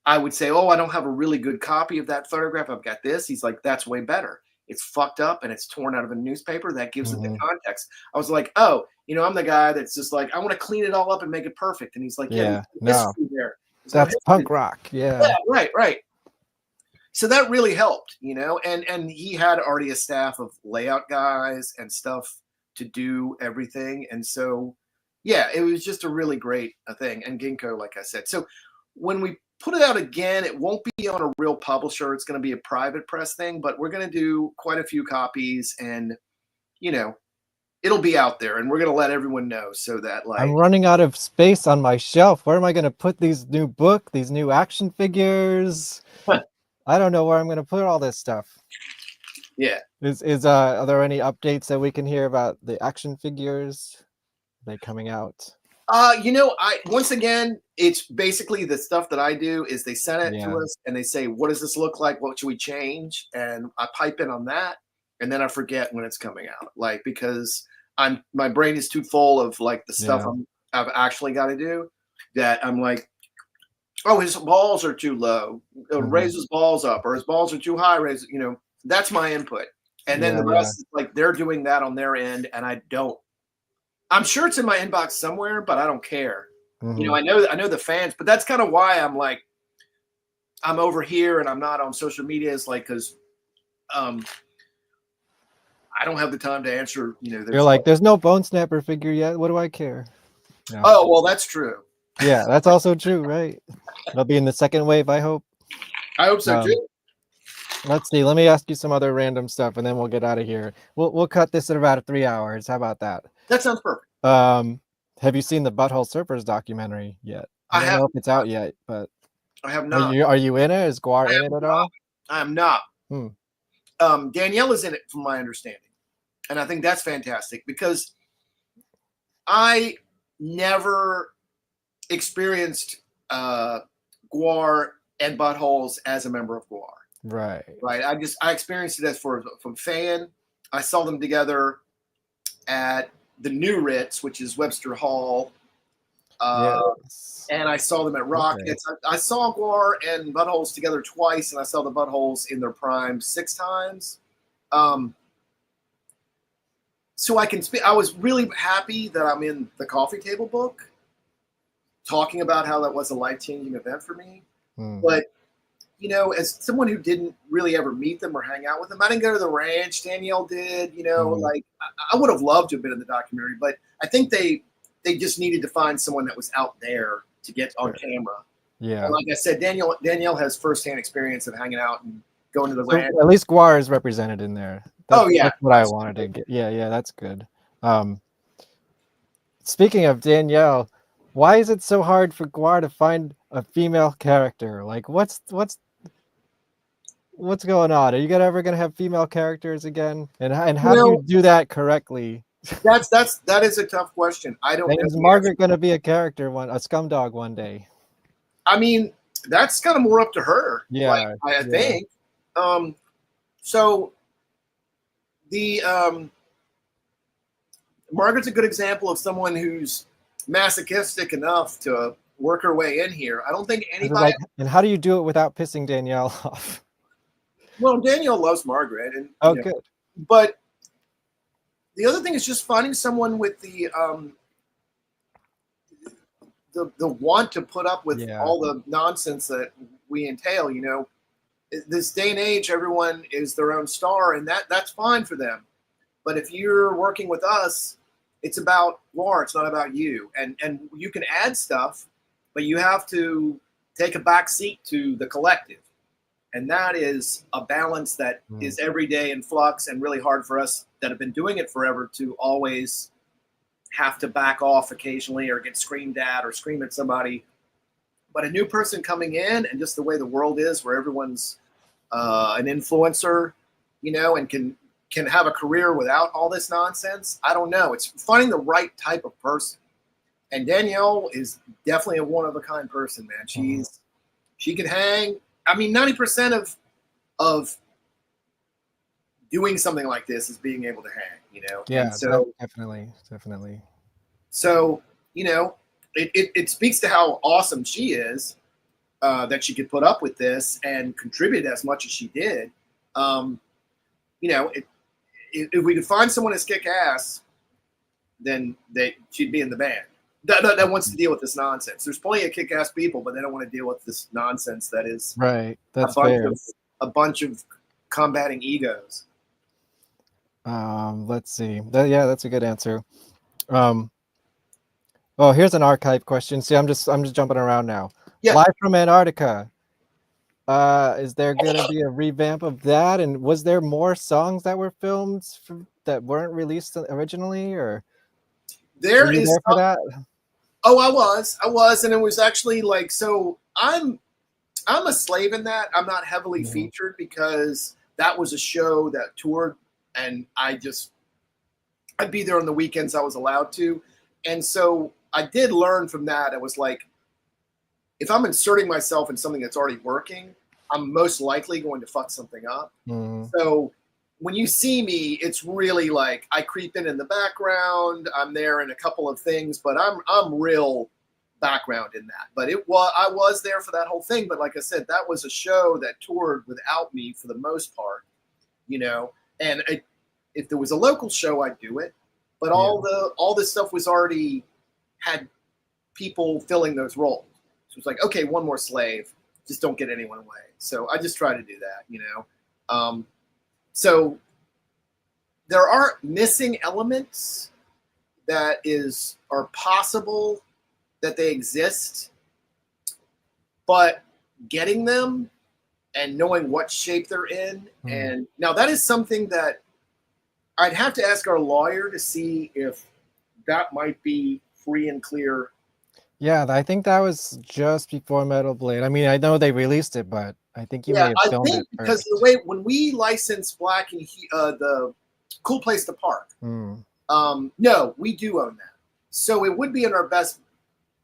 I would say, oh, I don't have a really good copy of that photograph. I've got this. He's like, that's way better. It's fucked up and it's torn out of a newspaper. That gives it the context. I was like, oh, I'm the guy that's just like, I want to clean it all up and make it perfect. And he's like, no, there. that's punk rock. Yeah. Right. So that really helped, and he had already a staff of layout guys and stuff to do everything. And so, it was just a really great thing. And Ginkgo, like I said, so when we put it out again, it won't be on a real publisher. It's going to be a private press thing, but we're going to do quite a few copies and, it'll be out there and we're going to let everyone know so that like I'm running out of space on my shelf. Where am I going to put these new action figures? I don't know where I'm going to put all this stuff. Yeah. Are there any updates that we can hear about the action figures? Are they coming out? Once again, it's basically the stuff that I do is they send it to us and they say, what does this look like? What should we change? And I pipe in on that. And then I forget when it's coming out, like, because my brain is too full of like the stuff I've actually got to do that I'm like, oh, his balls are too low. Raise his balls up, or his balls are too high. Raise, that's my input. And then the rest is like they're doing that on their end, and I don't. I'm sure it's in my inbox somewhere, but I don't care. I know the fans, but that's kind of why I'm like, I'm over here and I'm not on social media. Is like because I don't have the time to answer. You're like, there's no Bonesnapper figure yet. What do I care? No. Oh well, that's true. Yeah, that's also true, right? It'll be in the second wave, I hope. I hope so too. Let's see. Let me ask you some other random stuff, and then we'll get out of here. We'll cut this at about 3 hours. How about that? That sounds perfect. Have you seen the Butthole Surfers documentary yet? I don't know if it's out yet, but I have not. Are you in it? Is GWAR in it at all? I am not. Danielle is in it, from my understanding, and I think that's fantastic because I never experienced GWAR and Buttholes as a member of GWAR. Right. I experienced it as from fan. I saw them together at the New Ritz, which is Webster Hall. Yes. And I saw them at Rockets. Okay. I saw Guar and Buttholes together twice, and I saw the Buttholes in their prime 6 times. So I can speak. I was really happy that I'm in the coffee table book, talking about how that was a life-changing event for me. But, you know, as someone who didn't really ever meet them or hang out with them, I didn't go to the ranch. Danielle did, you know, like I would have loved to have been in the documentary, but I think they just needed to find someone that was out there to get on camera. Yeah. And like I said, Danielle has firsthand experience of hanging out and going to the So ranch. at least GWAR is represented in there. Yeah. That's what I wanted to get. Yeah, that's good. Speaking of Danielle, why is it so hard for GWAR to find a female character? Like, what's going on? Are you ever gonna have female characters again? And how do you do that correctly? That is a tough question. I don't know. Is Margaret gonna be a character a scumdog one day? I mean, that's kind of more up to her. Yeah, I think. So the Margaret's a good example of someone who's masochistic enough to work her way in here. I don't think anybody. And how do you do it without pissing Danielle off? Well, Danielle loves Margaret, and good. But the other thing is just finding someone with the want to put up with all the nonsense that we entail. You know, this day and age, everyone is their own star, and that's fine for them. But if you're working with us, it's about GWAR. It's not about you. And you can add stuff, but you have to take a back seat to the collective. And that is a balance that is every day in flux and really hard for us that have been doing it forever to always have to back off occasionally or get screamed at or scream at somebody. But a new person coming in, and just the way the world is, where everyone's an influencer, you know, and can have a career without all this nonsense. I don't know. It's finding the right type of person. And Danielle is definitely a one-of-a-kind person, man. She can hang. I mean, 90% of doing something like this is being able to hang, you know? Yeah, and so, definitely. So, you know, it speaks to how awesome she is, that she could put up with this and contribute as much as she did. You know, if we could find someone as kick-ass, then she'd be in the band. That wants to deal with this nonsense. There's plenty of kick-ass people, but they don't want to deal with this nonsense that is right. That's a bunch of combating egos. Let's see. That's a good answer. Oh, here's an archive question. See, I'm just jumping around now. Yeah. Live from Antarctica. Is there gonna be a revamp of that? And was there more songs that were filmed that weren't released originally, or there is for that? Oh, I was, and it was actually like, so I'm a slave in that. I'm not heavily featured because that was a show that toured, and I'd be there on the weekends I was allowed to. And so I did learn from that. It was like, if I'm inserting myself in something that's already working, I'm most likely going to fuck something up. So when you see me, it's really like I creep in the background. I'm there in a couple of things, but I'm real background in that. But I was there for that whole thing. But like I said, that was a show that toured without me for the most part, you know. And if there was a local show, I'd do it. But all this stuff was already had people filling those roles. So it's like, okay, one more slave, just don't get anyone away. So I just try to do that, you know. So there are missing elements that are possible that they exist, but getting them and knowing what shape they're in. And now that is something that I'd have to ask our lawyer to see if that might be free and clear. Yeah, I think that was just before Metal Blade. I mean, I know they released it, but I think you may have filmed it first. Because the way when we licensed Black and the Cool Place to Park, no, we do own that. So it would be in our best.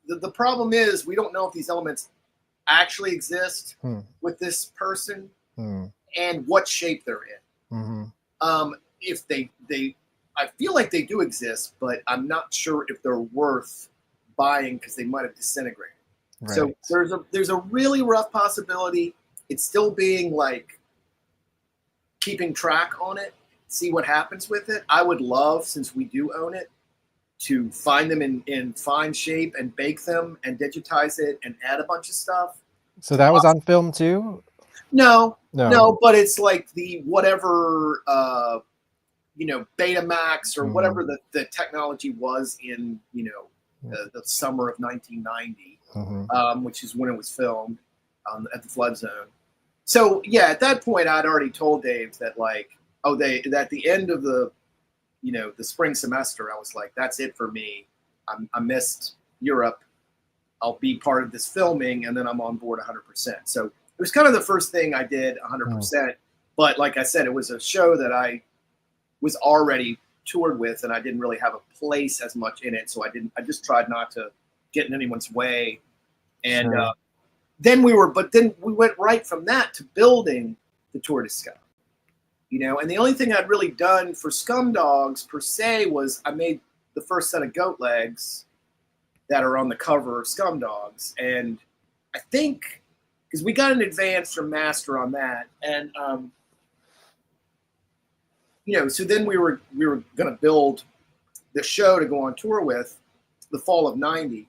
The problem is we don't know if these elements actually exist with this person and what shape they're in. If they I feel like they do exist, but I'm not sure if they're worth buying because they might have disintegrated. Right. So there's a really rough possibility. It's still being like keeping track on it, see what happens with it. I would love, since we do own it, to find them in fine shape and bake them and digitize it and add a bunch of stuff. So that was on film too? No, but it's like the whatever Betamax or whatever the technology was in the summer of 1990, which is when it was filmed at the flood zone. So yeah, at that point, I'd already told Dave that at the end of the spring semester, I was like, that's it for me. I missed Europe. I'll be part of this filming, and then I'm on board 100%. So it was kind of the first thing I did 100%. But like I said, it was a show that I was already toured with, and I didn't really have a place as much in it. So I just tried not to get in anyone's way. And then we went right from that to building the Tour de Scum. And the only thing I'd really done for Scum Dogs per se was I made the first set of goat legs that are on the cover of Scum Dogs. And I think, because we got an advance from Master on that, and so then we were going to build the show to go on tour with the fall of 90.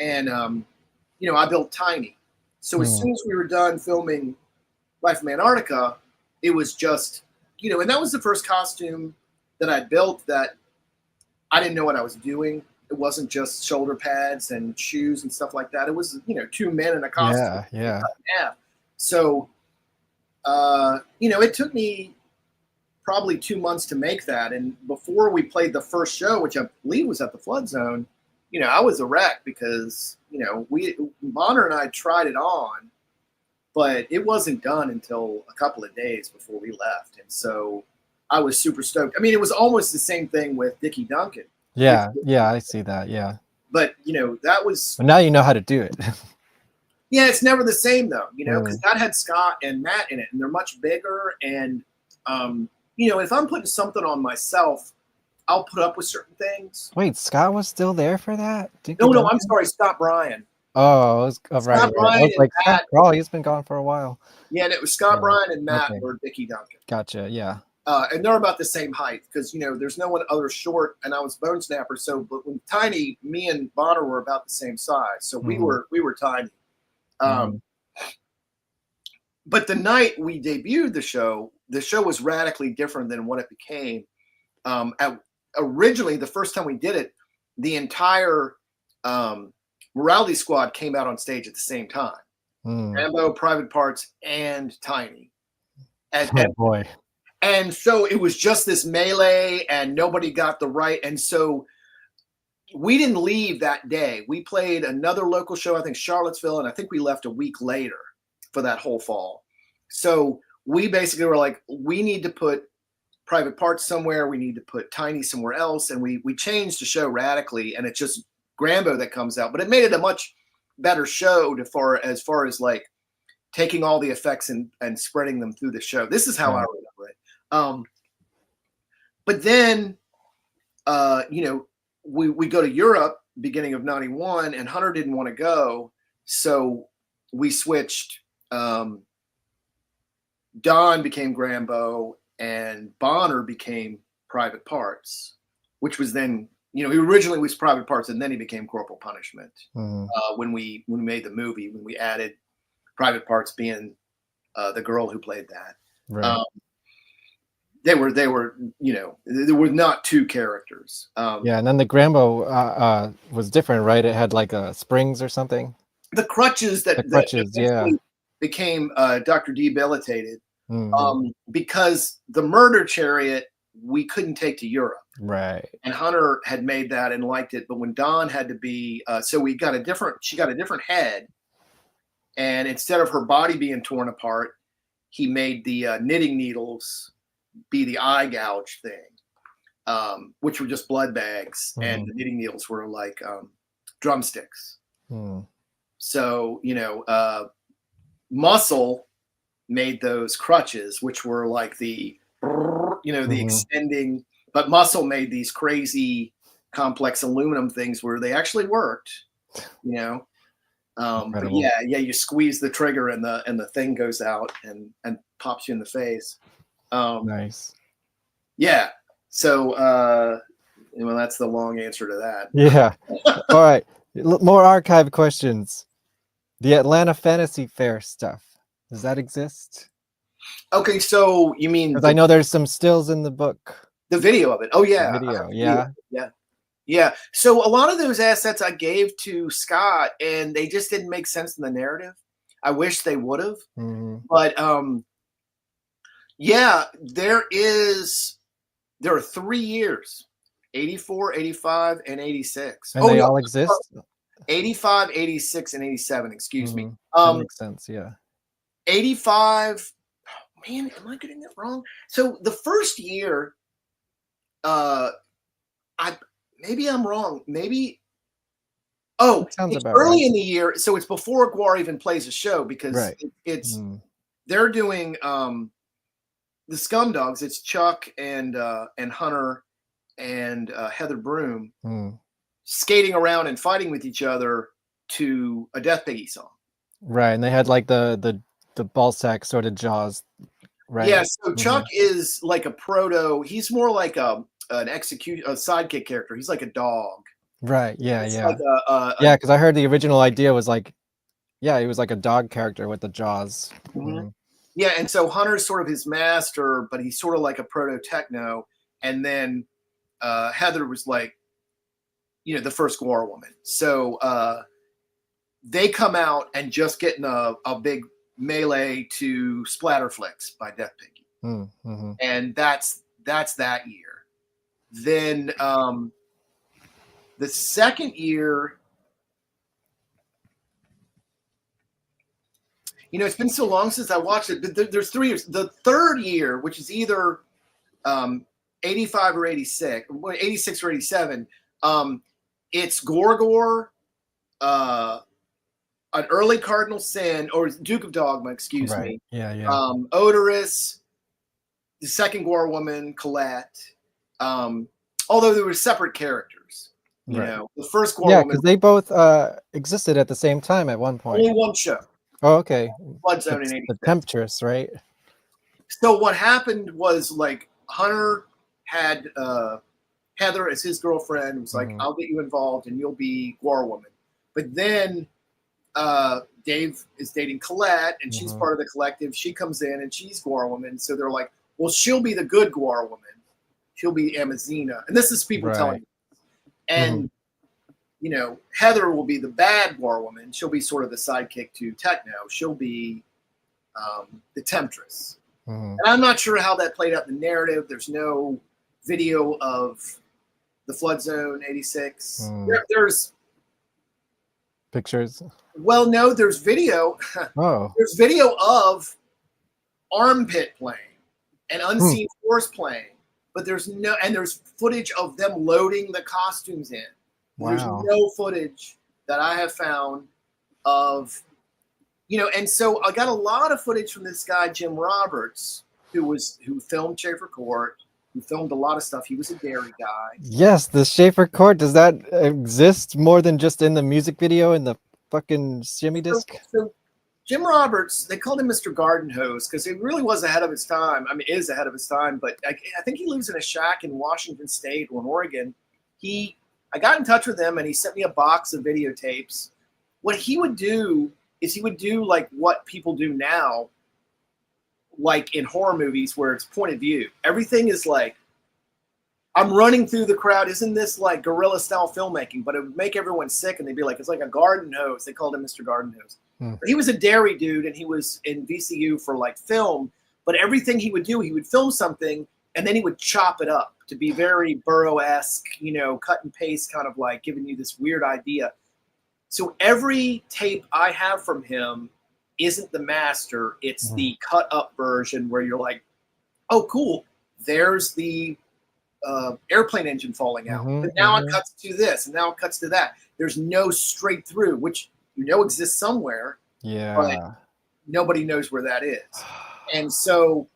And, I built Tiny. So as soon as we were done filming Life of Antarctica, it was just, and that was the first costume that I built that I didn't know what I was doing. It wasn't just shoulder pads and shoes and stuff like that. It was, two men in a costume. Yeah. So, it took me probably 2 months to make that. And before we played the first show, which I believe was at the Flood Zone, I was a wreck because, Bonner and I tried it on, but it wasn't done until a couple of days before we left. And so I was super stoked. I mean, it was almost the same thing with Dickie Duncan. Yeah, I see that, yeah. But, that was... But now you know how to do it. Yeah, it's never the same, though, because that had Scott and Matt in it, and they're much bigger. And, if I'm putting something on myself, I'll put up with certain things. Wait, Scott was still there for that? No, I'm sorry, Scott Bryan. Oh, right. Bryan I was like, Matt, Scott, he's been gone for a while. Yeah, and it was Scott Bryan and Matt were Dickie Duncan. Gotcha, yeah. And they're about the same height because, there's no one other short, and I was Bonesnapper. So, but when Tiny, me and Bonner were about the same size. So we were tiny. But the night we debuted the show was radically different than what it became. Originally, the first time we did it, the entire Morality Squad came out on stage at the same time. Rambo, Private Parts, and Tiny. Boy. And so it was just this melee, and nobody got the right. And so we didn't leave that day. We played another local show, I think Charlottesville, and I think we left a week later for that whole fall. So we basically were like, we need to put Private Parts somewhere. We need to put Tiny somewhere else. And we changed the show radically, and it's just Grambo that comes out. But it made it a much better show as far as like taking all the effects and spreading them through the show. This is how I remember it. But then, we go to Europe beginning of 91, and Hunter didn't want to go. So we switched. Don became Grambo and Bonner became Private Parts, which was then, he originally was Private Parts and then he became Corporal Punishment. When we made the movie, when we added Private Parts being the girl who played that. Right. They were, there were not two characters. Yeah, and then the Grambo was different, right? It had like springs or something. The crutches that became Dr. Debilitated because the Murder Chariot we couldn't take to Europe. Right. And Hunter had made that and liked it, but when Dawn had to be, so she got a different head, and instead of her body being torn apart, he made the knitting needles be the eye gouge thing, which were just blood bags, and the knitting needles were like drumsticks. So, Muscle made those crutches, which were like the, the extending, But Muscle made these crazy complex aluminum things where they actually worked, you know. But yeah, you squeeze the trigger and the thing goes out and pops you in the face. Nice. Yeah. So well, that's the long answer to that. Yeah. All right. More archive questions. The Atlanta Fantasy Fair stuff. Does that exist? Okay, so you mean because I know there's some stills in the book. The video of it. Oh yeah. The video. Yeah. Yeah. So a lot of those assets I gave to Scott, and they just didn't make sense in the narrative. I wish they would have. But yeah, there are 3 years, 84, 85, and 86. And they all exist? 85, 86, and 87, excuse me. That makes sense, yeah. 85, man, am I getting it wrong? So the first year, maybe I'm wrong. Maybe it's early in the year, so it's before GWAR even plays a show because it's they're doing the Scumdogs. It's Chuck and Hunter and Heather Broom skating around and fighting with each other to a Death Piggy song. Right, and they had like the ball sack sort of jaws. Right. Yeah. So Chuck is like a proto. He's more like a sidekick character. He's like a dog. Right. Yeah. It's yeah. like yeah, because I heard the original idea was like, he was like a dog character with the jaws. Yeah, and so Hunter's sort of his master, but he's sort of like a proto techno. And then Heather was like, the first GWAR woman. So they come out and just get in a big melee to Splatterflicks by Death Piggy. And that's that year. Then the second year, it's been so long since I watched it, but there's 3 years. The third year, which is either 85 or 86, 86 or 87, it's Gorgor, an early Cardinal Sin, or Duke of Dogma, excuse me. Yeah. Odorous, the second GWAR woman, Colette. Although there were separate characters, the first GWAR woman. Because they both existed at the same time at one point. Only one show. Oh, okay. Blood Zone in 86. The Temptress, right? So what happened was like Hunter had Heather as his girlfriend. It was like, I'll get you involved and you'll be GWAR woman. But then Dave is dating Colette and she's part of the collective. She comes in and she's GWAR woman. So they're like, well, she'll be the good GWAR woman. She'll be Amazina. And this is people telling me. And, Heather will be the bad GWAR woman. She'll be sort of the sidekick to Techno. She'll be the Temptress. And I'm not sure how that played out in the narrative. There's no video of the Flood Zone 86. There's pictures. Well, no, there's video. There's video of Armpit playing and Unseen Force playing. But there's footage of them loading the costumes in. Wow. There's no footage that I have found of, and so I got a lot of footage from this guy, Jim Roberts, who filmed Schaefer Court, who filmed a lot of stuff. He was a dairy guy. Yes, the Schaefer Court, does that exist more than just in the music video and the fucking shimmy disc? So Jim Roberts, they called him Mr. Garden Hose because he really was ahead of his time. I mean, is ahead of his time, but I think he lives in a shack in Washington State or in Oregon. I got in touch with him and he sent me a box of videotapes. What he would do is he would do like what people do now, like in horror movies where it's point of view. Everything is like, I'm running through the crowd. Isn't this like guerrilla style filmmaking? But it would make everyone sick and they'd be like, it's like a garden hose. They called him Mr. Garden Hose. But he was a dairy dude and he was in VCU for like film. But everything he would do, he would film something and then he would chop it up to be very Burrow-esque, cut and paste, kind of like giving you this weird idea. So every tape I have from him isn't the master. It's the cut up version where you're like, oh, cool. There's the airplane engine falling out. But now it cuts to this and now it cuts to that. There's no straight through, which exists somewhere. Yeah. But nobody knows where that is. And so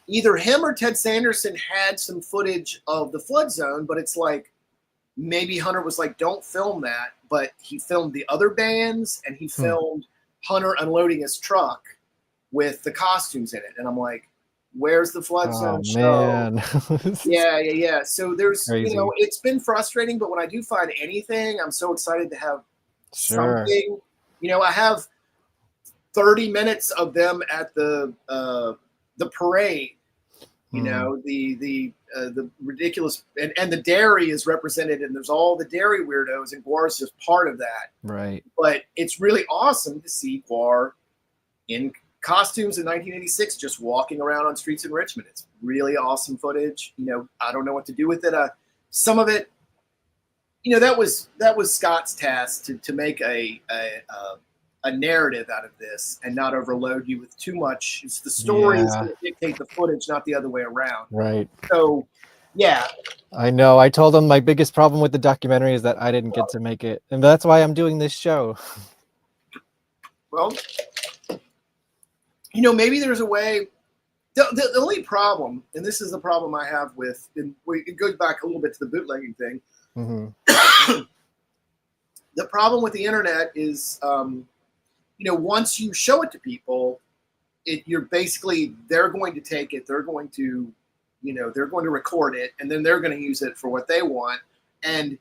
either him or Ted Sanderson had some footage of the flood zone, but it's like maybe Hunter was like, don't film that. But he filmed the other bands and he filmed Hunter unloading his truck with the costumes in it. And I'm like, where's the flood zone show? Man. Yeah. So there's, Crazy. it's been frustrating, but when I do find anything, I'm so excited to have something. I have 30 minutes of them at the parade. The ridiculous and the dairy is represented, and there's all the dairy weirdos, and GWAR is just part of that. Right. But it's really awesome to see GWAR in costumes in 1986, just walking around on streets in Richmond. It's really awesome footage. I don't know what to do with it. Some of it, that was Scott's task to make a narrative out of this and not overload you with too much. It's the stories that dictate the footage, not the other way around. Right. So, yeah. I know. I told them my biggest problem with the documentary is that I didn't get to make it, and that's why I'm doing this show. Well, maybe there's a way. The only problem, and this is the problem I have with, and it goes back a little bit to the bootlegging thing. Mm-hmm. The problem with the internet is, once you show it to people, they're going to take it. They're going to, they're going to record it, and then they're going to use it for what they want. And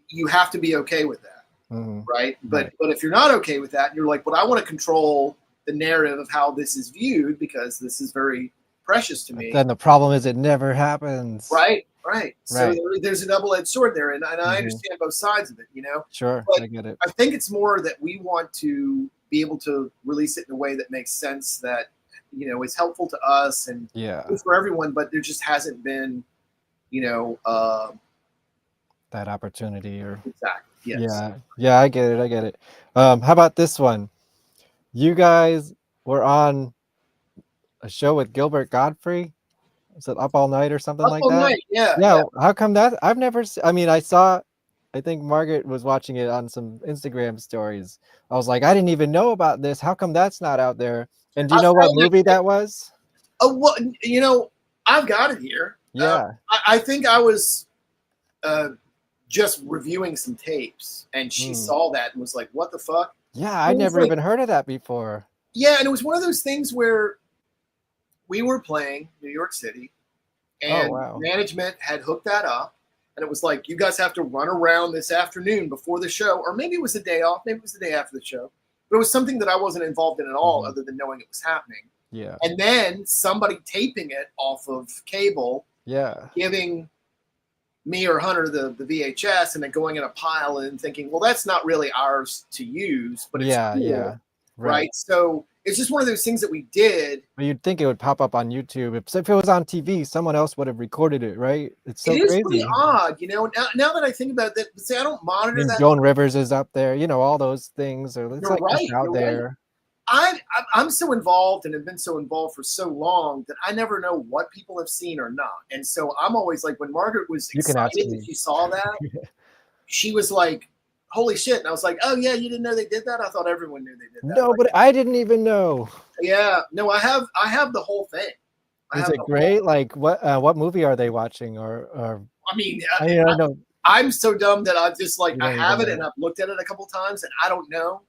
you have to be okay with that. Mm-hmm. Right. But if you're not okay with that, and you're like, but I want to control the narrative of how this is viewed because this is very precious to me. Then the problem is it never happens. Right. So there's a double-edged sword there, and I understand both sides of it, Sure, but I get it. I think it's more that we want to be able to release it in a way that makes sense, that is helpful to us and good for everyone. But there just hasn't been, that opportunity or exactly. Yes. Yeah, I get it. How about this one? You guys were on a show with Gilbert Godfrey. Is it Up All Night or something like that? Up All Night, yeah. How come that? I've never. I think Margaret was watching it on some Instagram stories. I was like, I didn't even know about this. How come that's not out there? And do you know what movie that was? Oh, well, I've got it here. Yeah. I think I was just reviewing some tapes, and she saw that and was like, "What the fuck?" Yeah, I never even heard of that before. Yeah, and it was one of those things where we were playing New York City, and management had hooked that up, and it was like, you guys have to run around this afternoon before the show, or maybe it was the day off, maybe it was the day after the show, but it was something that I wasn't involved in at all, other than knowing it was happening. Yeah. And then somebody taping it off of cable, giving me or Hunter the VHS, and then going in a pile and thinking, well, that's not really ours to use, but it's cool, right? So it's just one of those things that we did. But you'd think it would pop up on YouTube. If it was on TV, someone else would have recorded it, right? It's so crazy. It is pretty odd, now that I think about that, say I don't monitor that. Joan Rivers is up there, all those things. Or it's just out there. Right. I'm so involved and have been so involved for so long that I never know what people have seen or not. And so I'm always like, when Margaret was excited that she saw that, she was like, holy shit. And I was like, oh yeah, you didn't know they did that? I thought everyone knew they did that. No, but I didn't even know. Yeah. No, I have the whole thing. Is it great? Like what movie are they watching? Or I mean, I don't know. I'm so dumb that I've just like, I have it and I've looked at it a couple times and I don't know.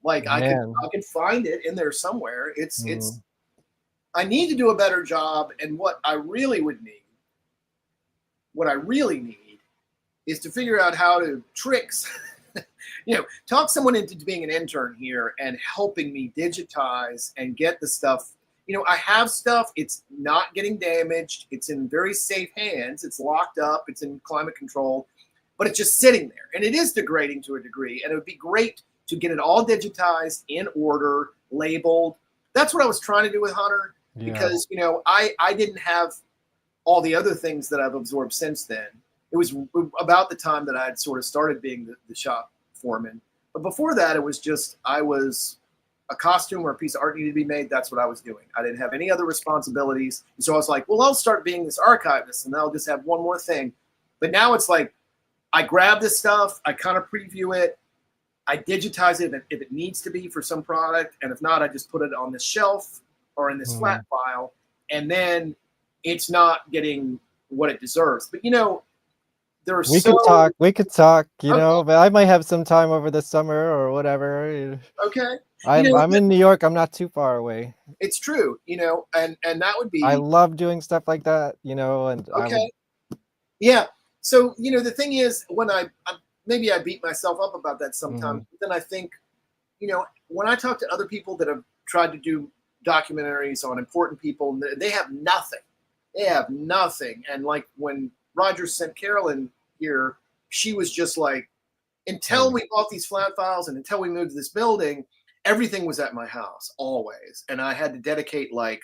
Like I can find it in there somewhere. It's I need to do a better job. And what I really need is to figure out how to talk someone into being an intern here and helping me digitize and get the stuff. I have stuff. It's not getting damaged. It's in very safe hands. It's locked up. It's in climate control, but it's just sitting there, and it is degrading to a degree. And it would be great to get it all digitized, in order, labeled. That's what I was trying to do with Hunter, because I didn't have all the other things that I've absorbed since then. It was about the time that I had sort of started being the shop foreman. But before that, it was just, I was a costume or a piece of art needed to be made. That's what I was doing. I didn't have any other responsibilities. And so I was like, well, I'll start being this archivist and I'll just have one more thing. But now it's like, I grab this stuff, I kind of preview it, I digitize it if it needs to be for some product. And if not, I just put it on this shelf or in this flat file. and then it's not getting what it deserves. But there's We could talk, but I might have some time over the summer or whatever. Okay. I'm in New York. I'm not too far away. It's true, and that would be. I love doing stuff like that, and okay. Yeah. So, the thing is, when maybe I beat myself up about that sometimes, but then I think, when I talk to other people that have tried to do documentaries on important people, they have nothing. They have nothing. And like when Roger sent Carolyn here, she was just like, until we bought these flat files and until we moved to this building, everything was at my house always. And I had to dedicate like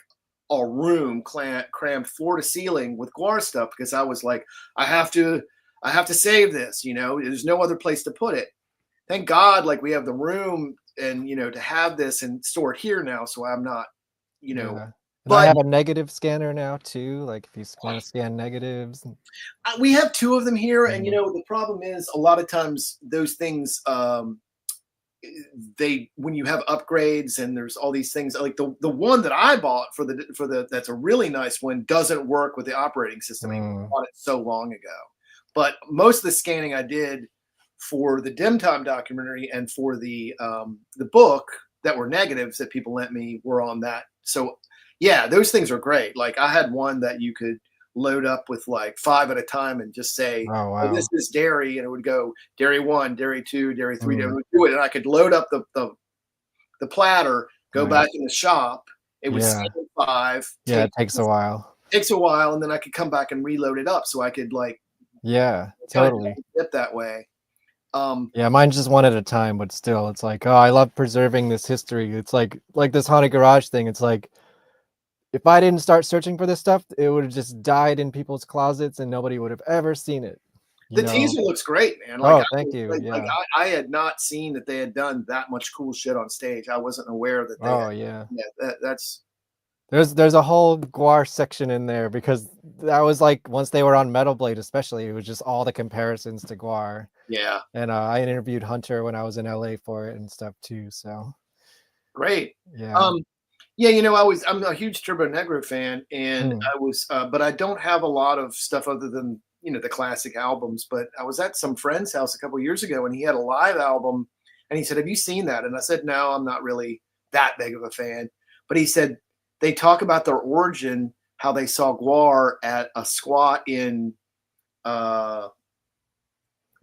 a room crammed floor to ceiling with GWAR stuff because I was like, I have to save this, there's no other place to put it. Thank God, like we have the room and, to have this and store it here now. So I'm not, But I have a negative scanner now too. Like if you want to scan negatives. We have two of them here. And, the problem is a lot of times those things, when you have upgrades and there's all these things like the one that I bought for the that's a really nice one doesn't work with the operating system. I bought it so long ago, but most of the scanning I did for the Dim Time documentary and for the book that were negatives that people lent me were on that. So yeah, those things are great. Like I had one that you could load up with like 5 at a time and just say, oh, this is dairy, and it would go dairy 1, dairy 2, dairy 3, it would do it, and I could load up the platter, go back in the shop. It was 5. Yeah, it takes a while. Takes a while, and then I could come back and reload it up, so I could like. Yeah, totally. Dip that way. Mine's just one at a time, but still, it's like, oh, I love preserving this history. It's like this haunted garage thing. It's like, if I didn't start searching for this stuff, it would have just died in people's closets and nobody would have ever seen it. The teaser looks great, man. Like, thank you. Like I had not seen that they had done that much cool shit on stage. I wasn't aware that they that's there's a whole GWAR section in there because that was like once they were on Metal Blade, especially, it was just all the comparisons to GWAR. Yeah. And I interviewed Hunter when I was in LA for it and stuff too. So great. Yeah. Yeah, I'm a huge Turbo Negro fan, and I was, but I don't have a lot of stuff other than the classic albums. But I was at some friend's house a couple of years ago, and he had a live album, and he said, "Have you seen that?" And I said, "No, I'm not really that big of a fan." But he said they talk about their origin, how they saw GWAR at a squat in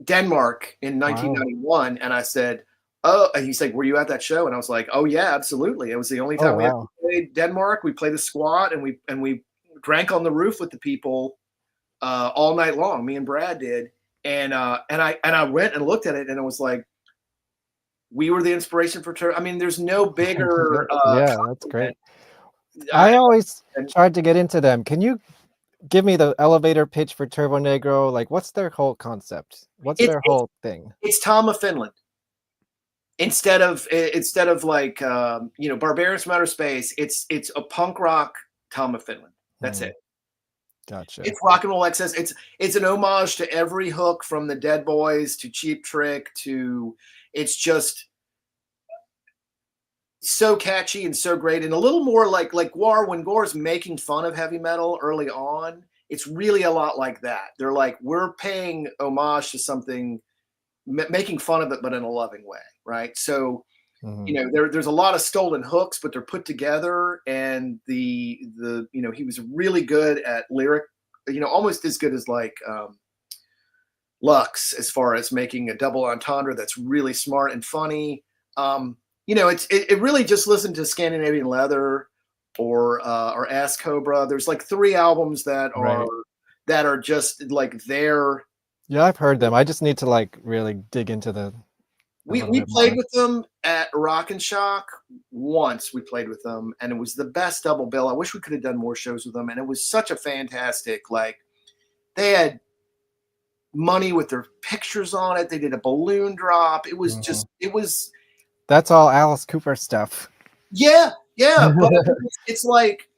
Denmark in 1991, and I said. Oh, and he's like, "Were you at that show?" And I was like, "Oh yeah, absolutely. It was the only time we ever played Denmark. We played a squat, and we drank on the roof with the people all night long. Me and Brad did, and I went and looked at it, and it was like we were the inspiration for Turbo. I mean, there's no bigger. That's great. I always tried to get into them. Can you give me the elevator pitch for Turbo Negro? Like, what's their whole concept? What's their whole thing? It's Tom of Finland. Instead of like Barbarous from Outer Space, it's a punk rock Tom of Finland. That's it. Gotcha. It's rock and roll excess. It's an homage to every hook from the Dead Boys to Cheap Trick to. It's just so catchy and so great, and a little more like GWAR. When GWAR's making fun of heavy metal early on, it's really a lot like that. They're like, we're paying homage to something. Making fun of it, but in a loving way, right? So, there's a lot of stolen hooks, but they're put together, and the he was really good at lyric, almost as good as like Lux as far as making a double entendre that's really smart and funny. It really just listen to Scandinavian Leather or Ass Cobra. There's like 3 albums that are just like their. Yeah, I've heard them. I just need to like really dig into the. We played with them at Rock and Shock once. We played with them, and it was the best double bill. I wish we could have done more shows with them, and it was such a fantastic. Like, they had money with their pictures on it. They did a balloon drop. It was just. It was. That's all Alice Cooper stuff. Yeah, but it's like,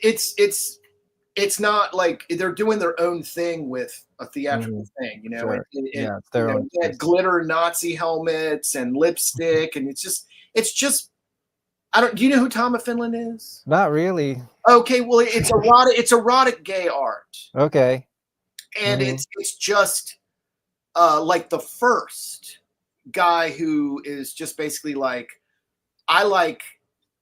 it's not like they're doing their own thing with a theatrical thing, Sure. They had glitter Nazi helmets and lipstick, and it's just Do you know who Tom of Finland is? Not really. Okay, well, it's erotic gay art. Okay. And it's just like the first guy who is just basically like,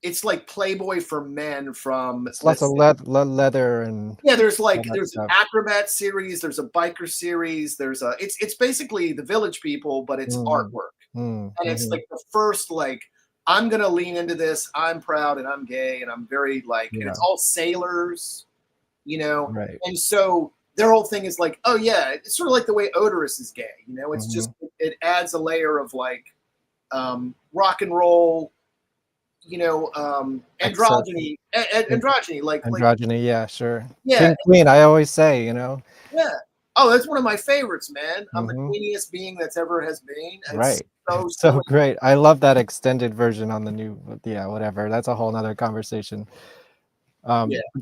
it's like Playboy for men from. It's lots of leather and. Yeah, there's an acrobat series, there's a biker series, it's basically the Village People, but it's artwork. And it's like the first, like, I'm going to lean into this. I'm proud and I'm gay and I'm very like, and it's all sailors, you know? Right. And so their whole thing is like, oh yeah, it's sort of like the way Odorous is gay, you know? It's just, it adds a layer of like rock and roll, you know, androgyny, yeah, sure. Yeah. King, Queen, I always say, you know. Yeah. Oh, that's one of my favorites, man. I'm the queeniest being that's ever has been. It's right. So great. I love that extended version on the new, whatever. That's a whole nother conversation.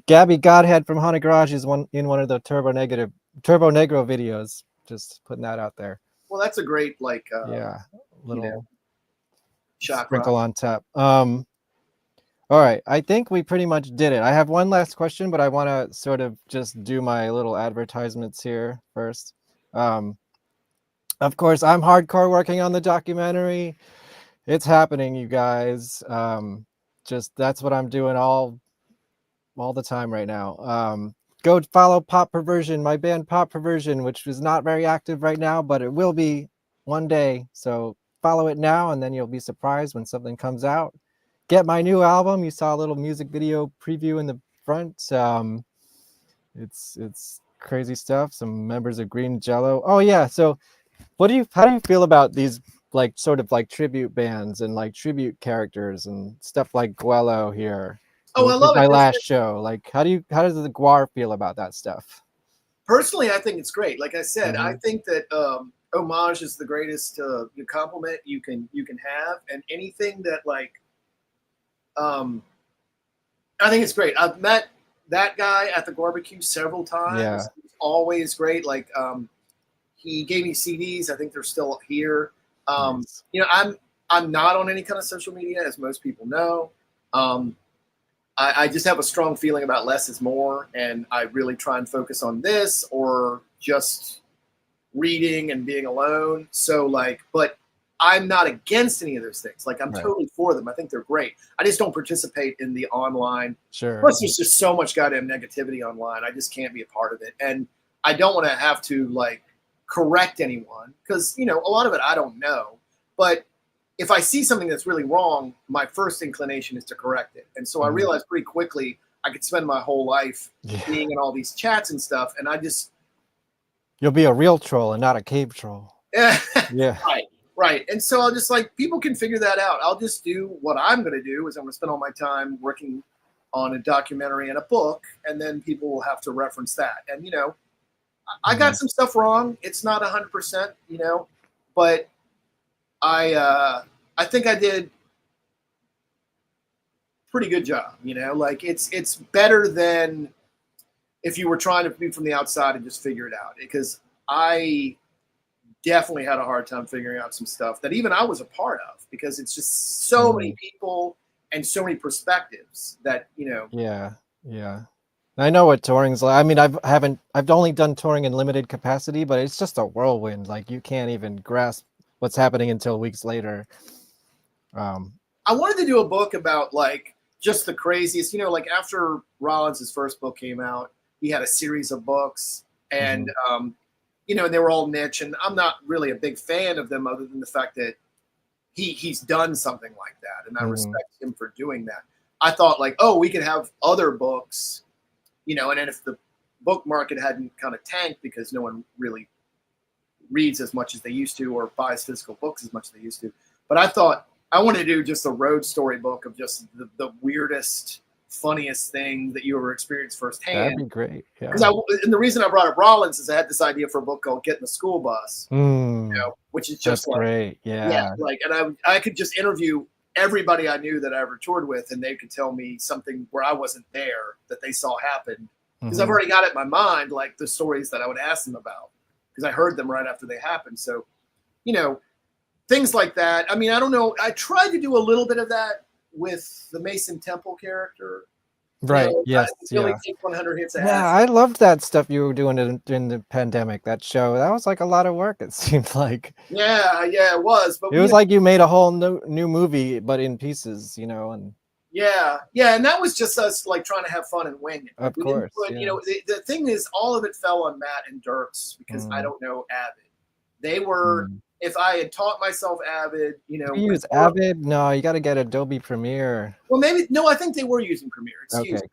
Gabby Godhead from Haunted Garage is in one of the Turbo Negro videos. Just putting that out there. Well, that's a great, like, little shot sprinkle on top. All right, I think we pretty much did it. I have one last question, but I want to sort of just do my little advertisements here first. Of course, I'm hardcore working on the documentary. It's happening, you guys. Just that's what I'm doing all the time right now. Go follow Pop Perversion, my band Pop Perversion, which is not very active right now, but it will be one day. So follow it now, and then you'll be surprised when something comes out. Get my new album. You saw a little music video preview in the front. It's crazy stuff. Some members of Green Jello. Oh yeah. So how do you feel about these like sort of like tribute bands and like tribute characters and stuff like Guello here? Oh, I love it. My last show. Like how does the GWAR feel about that stuff? Personally, I think it's great. Like I said, I think that homage is the greatest compliment you can have, and anything that like I think it's great. I've met that guy at the barbecue several times. Yeah. He's always great. Like he gave me CDs. I think they're still here. Nice. You know, I'm not on any kind of social media, as most people know. I just have a strong feeling about less is more, and I really try and focus on this or just reading and being alone. So like, but I'm not against any of those things. Like I'm totally for them. I think they're great. I just don't participate in the online. Sure. Plus there's just so much goddamn negativity online. I just can't be a part of it. And I don't want to have to like correct anyone because, you know, a lot of it I don't know. But if I see something that's really wrong, my first inclination is to correct it. And so I realized pretty quickly I could spend my whole life being in all these chats and stuff. And I just... You'll be a real troll and not a cave troll. Yeah. Right. And so I'll just like, people can figure that out. I'll just do what I'm going to do is I'm going to spend all my time working on a documentary and a book. And then people will have to reference that. And, you know, I got some stuff wrong. It's not 100%, you know, but I think I did pretty good job, you know, like it's better than if you were trying to be from the outside and just figure it out, because I definitely had a hard time figuring out some stuff that even I was a part of, because it's just so many people and so many perspectives that, you know. Yeah. I know what touring's like. I mean, I've only done touring in limited capacity, but it's just a whirlwind. Like you can't even grasp what's happening until weeks later. I wanted to do a book about like just the craziest, you know, like after Rollins' first book came out, he had a series of books and, you know, they were all niche, and I'm not really a big fan of them other than the fact that he's done something like that. And I respect him for doing that. I thought like, oh, we could have other books, you know, and then if the book market hadn't kind of tanked because no one really reads as much as they used to or buys physical books as much as they used to. But I thought I wanted to do just a road story book of just the weirdest, funniest thing that you ever experienced firsthand. That'd be great. Yeah. And the reason I brought up Rollins is I had this idea for a book called Get in the School Bus, you know, which is just like, great. Yeah. Like, and I could just interview everybody I knew that I ever toured with, and they could tell me something where I wasn't there that they saw happen. Because I've already got it in my mind, like the stories that I would ask them about, because I heard them right after they happened. So, you know, things like that. I mean, I don't know. I tried to do a little bit of that with the Mason Temple character. Right. You know, Yes. Really Yeah. take 100 hits of Yeah, acid. I loved that stuff you were doing during the pandemic. That show, that was like a lot of work. It seemed like Yeah, it was. But it was like you made a whole new movie, but in pieces, and yeah, and that was just us like trying to have fun and wing it. Of We course, didn't put, the thing is, all of it fell on Matt and Dirks because I don't know Avid. They were. If I had taught myself Avid, you use Avid? No, you got to get Adobe Premiere. Well, maybe no. I think they were using Premiere.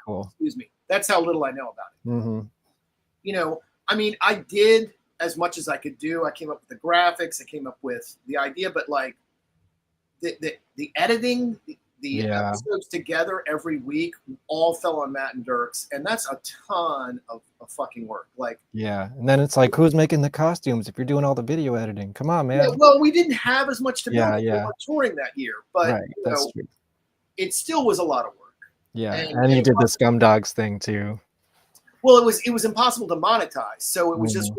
Cool. Excuse me. That's how little I know about it. Mm-hmm. I mean, I did as much as I could do. I came up with the graphics. I came up with the idea, but like the editing, the episodes together every week all fell on Matt and Dirks, and that's a ton of fucking work. Like, yeah, and then it's like, who's making the costumes if you're doing all the video editing? Come on, man. Yeah, well, we didn't have as much to build. We Yeah. were touring that year, but that's true. It still was a lot of work. Yeah, and you did the Scumdogs thing too. Well, it was impossible to monetize, so it was just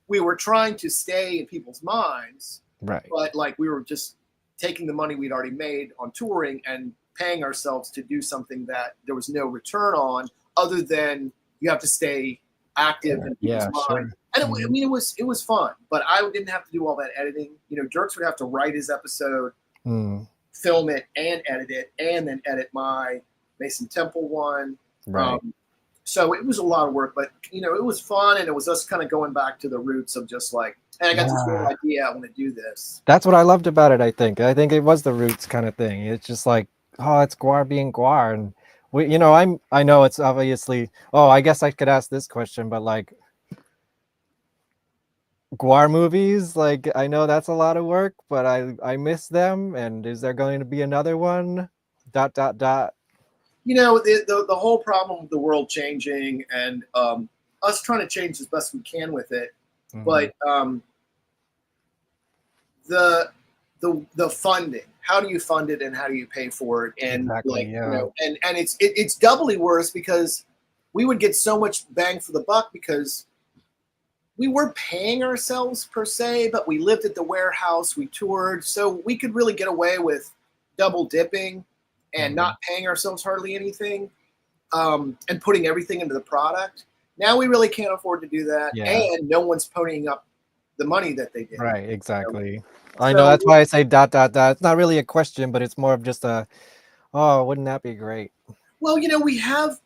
we were trying to stay in people's minds, right? But like we were just taking the money we'd already made on touring and paying ourselves to do something that there was no return on, other than you have to stay active in people's mind. And I mean, it was fun, but I didn't have to do all that editing. Dirks would have to write his episode, film it, and edit it, and then edit my Mason Temple one. Right. So it was a lot of work, but it was fun, and it was us kind of going back to the roots of just like, hey, I got this whole idea, I want to do this. That's what I loved about it. I think it was the roots kind of thing. It's just like, oh, it's Gwar being Gwar, and I know it's obviously. Oh, I guess I could ask this question, but like, Gwar movies, like I know that's a lot of work, but I miss them. And is there going to be another one? ... The whole problem with the world changing and us trying to change as best we can with it, but the funding. How do you fund it, and how do you pay for it? And and it's doubly worse because we would get so much bang for the buck because we weren't paying ourselves per se, but we lived at the warehouse, we toured, so we could really get away with double dipping and not paying ourselves hardly anything, and putting everything into the product. Now we really can't afford to do that, and no one's ponying up the money that they did. Right, exactly. I know, that's why I say ... It's not really a question, but it's more of just a, oh, wouldn't that be great? Well, we have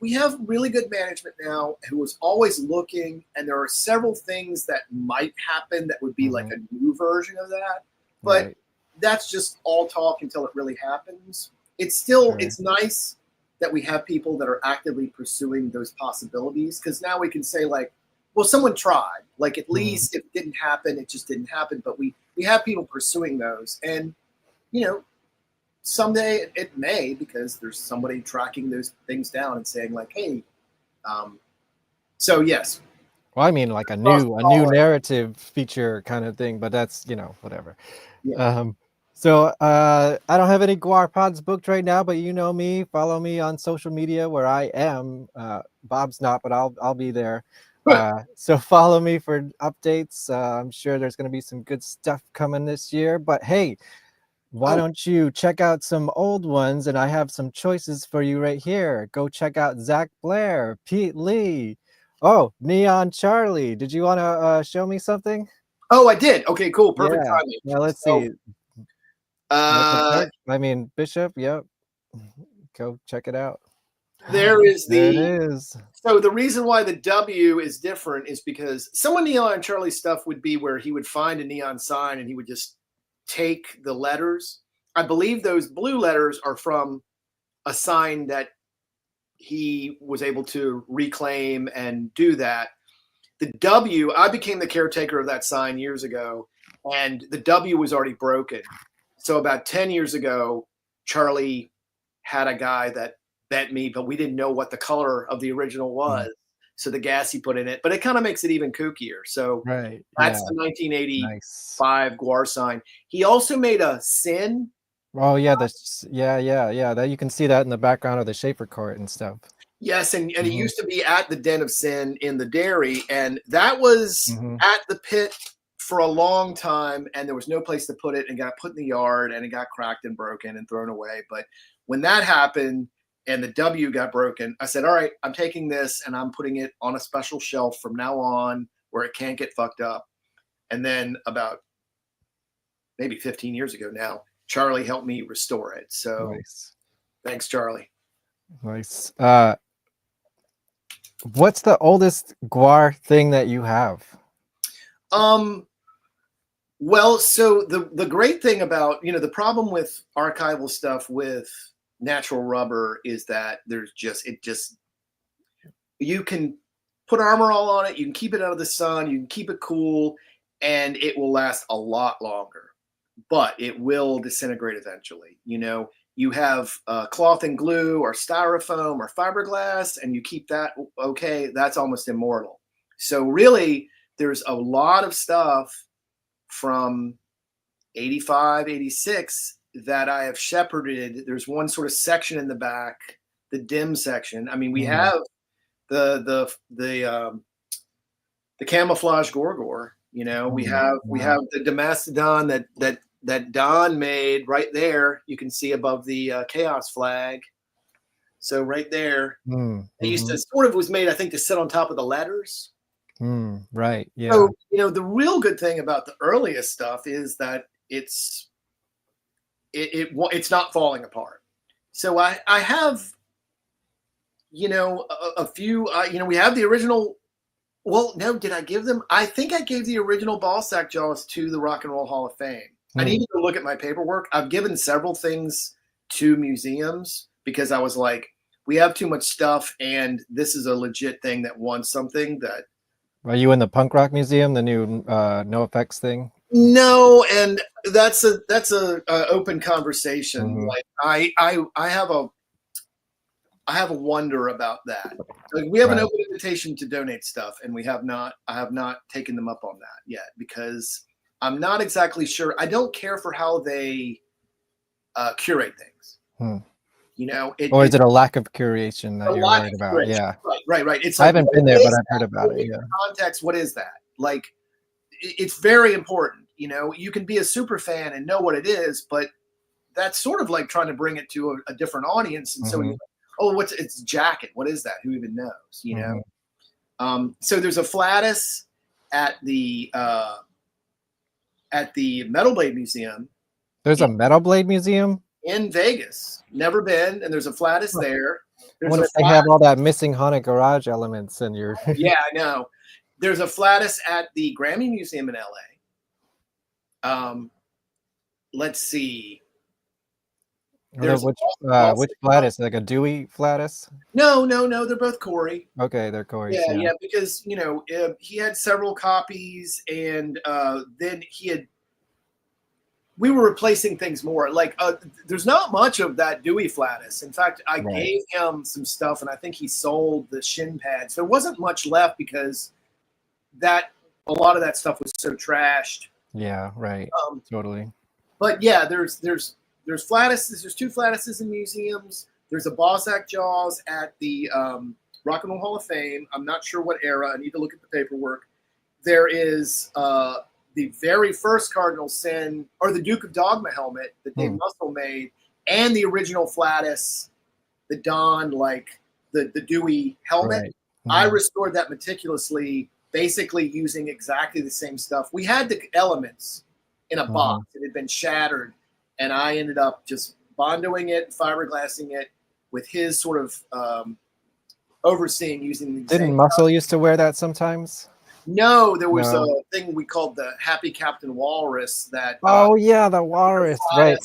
really good management now who is always looking, and there are several things that might happen that would be like a new version of that, but that's just all talk until it really happens. It's still it's nice that we have people that are actively pursuing those possibilities, because now we can say like, well, someone tried. Like, at least if it didn't happen, it just didn't happen. But we have people pursuing those, and someday it may, because there's somebody tracking those things down and saying like, hey, so yes. Well, I mean, like a new narrative feature kind of thing, but that's whatever. Yeah. So I don't have any GWARPods booked right now, but you know me. Follow me on social media where I am. Bob's not, but I'll be there. So follow me for updates. I'm sure there's going to be some good stuff coming this year. But hey, why don't you check out some old ones? And I have some choices for you right here. Go check out Zach Blair, Pete Lee. Oh, Neon Charlie. Did you want to show me something? Oh, I did. Okay, cool. Perfect timing. Now let's see. Bishop. Yep. Go check it out. There it is. So the reason why the W is different is because some of Neon Charlie's stuff would be where he would find a neon sign and he would just take the letters. I believe those blue letters are from a sign that he was able to reclaim and do that. The W, I became the caretaker of that sign years ago, and the W was already broken. So about 10 years ago, Charlie had a guy that bet me, but we didn't know what the color of the original was. So the gas he put in it, but it kind of makes it even kookier. So that's the 1985 Gwar sign. He also made a sin. Oh yeah, that you can see that in the background of the Schaefer court and stuff. Yes, and it used to be at the Den of Sin in the dairy, and that was at the pit for a long time, and there was no place to put it, and got put in the yard, and it got cracked and broken and thrown away. But when that happened and the W got broken, I said, all right, I'm taking this and I'm putting it on a special shelf from now on where it can't get fucked up. And then about maybe 15 years ago now, Charlie helped me restore it. So Nice. Thanks, Charlie. Nice. What's the oldest GWAR thing that you have? Well, so the great thing about, the problem with archival stuff with natural rubber is that you can put Armor All on it, you can keep it out of the sun, you can keep it cool, and it will last a lot longer, but it will disintegrate eventually. You have cloth and glue or styrofoam or fiberglass, and you keep that okay, that's almost immortal. So really, there's a lot of stuff from 85, 86 that I have shepherded. There's one sort of section in the back, the dim section. I mean, we have the camouflage Gorgor. We have the Domastodon that Don made right there. You can see above the Chaos flag. So right there, it used to sort of was made, I think, to sit on top of the letters. Right. Yeah. So, the real good thing about the earliest stuff is that it's not falling apart. So I have, a few, we have the original. Well, no, did I give them? I think I gave the original ball sack jaws to the Rock and Roll Hall of Fame. I need to go look at my paperwork. I've given several things to museums because I was like, we have too much stuff, and this is a legit thing that wants something that. Are you in the Punk Rock Museum, the new NoFX thing? No, and that's a open conversation. Like I have a wonder about that. Like, we have an open invitation to donate stuff, and I have not taken them up on that yet because I'm not exactly sure. I don't care for how they curate things. Or is it a lack of curation that you're worried about? Curation. Yeah. Right. It's I haven't been there, but I've heard about it. Yeah. Context. What is that? Like, it's very important. You can be a super fan and know what it is, but that's sort of like trying to bring it to a different audience. And so, it's a jacket. What is that? Who even knows? So there's a Flatus at the Metal Blade Museum. There's a Metal Blade Museum in Vegas. Never been, and there's a Flatus there. What if they have all that missing haunted garage elements in your? Yeah, I know. There's a Flatus at the Grammy Museum in LA. Let's see. Which Flatus? Like a Dewey Flatus? No. They're both Corey. Okay, they're Corey. Yeah, because he had several copies, and then we were replacing things more. Like, there's not much of that Dewey Flatus. In fact, I gave him some stuff, and I think he sold the shin pads. There wasn't much left because a lot of that stuff was so trashed. Yeah, right. Totally. But yeah, there's Flatuses. There's two Flatuses in museums. There's a Balzac Jaws at the Rock and Roll Hall of Fame. I'm not sure what era. I need to look at the paperwork. There is the very first Cardinal Sin, or the Duke of Dogma helmet that Dave Muscle made, and the original Flatus, the Don, like the Dewey helmet. Right. I restored that meticulously, basically using exactly the same stuff. We had the elements in a box. It had been shattered, and I ended up just bondoing it, fiberglassing it with his sort of overseeing using the Didn't Muscle used to wear that sometimes? No, there was a thing we called the Happy Captain Walrus that. The Walrus, right?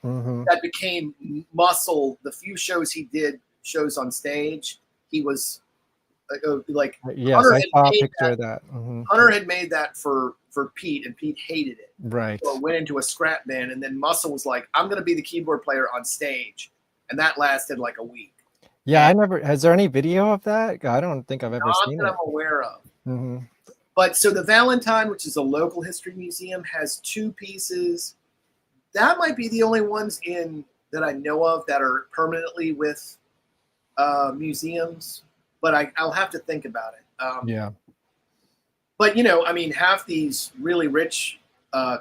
That became Muscle. The few shows he did, shows on stage, he was like. Yes, Hunter I saw a picture of that. Hunter had made that for Pete, and Pete hated it. Right. So it went into a scrap bin, and then Muscle was like, "I'm going to be the keyboard player on stage," and that lasted like a week. Yeah, I never. Has there any video of that? I don't think I've ever seen it. Not that I'm aware of. But so the Valentine, which is a local history museum, has two pieces. That might be the only ones that I know of that are permanently with museums. But I'll have to think about it. But half these really rich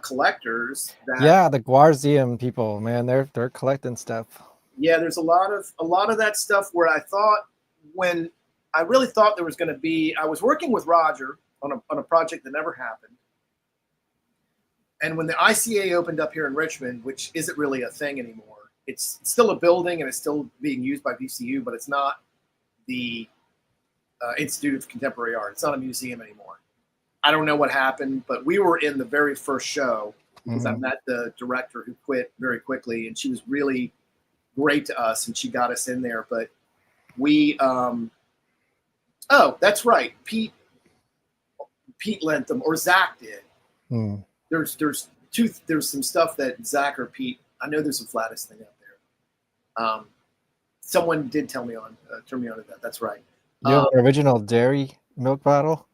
collectors. The Guarzium people, man, they're collecting stuff. Yeah, there's a lot of that stuff where I thought when I really thought there was going to be. I was working with Roger on a project that never happened. And when the ICA opened up here in Richmond, which isn't really a thing anymore, it's still a building and it's still being used by VCU, but it's not the Institute of Contemporary Art. It's not a museum anymore. I don't know what happened, but we were in the very first show because I met the director who quit very quickly, and she was really great to us, and she got us in there. But we, oh, that's right, Pete lent them, or Zach did. There's some stuff that Zach or Pete. I know there's a Flatus thing out there. Someone did turn me on to that. That's right. You have an original dairy milk bottle?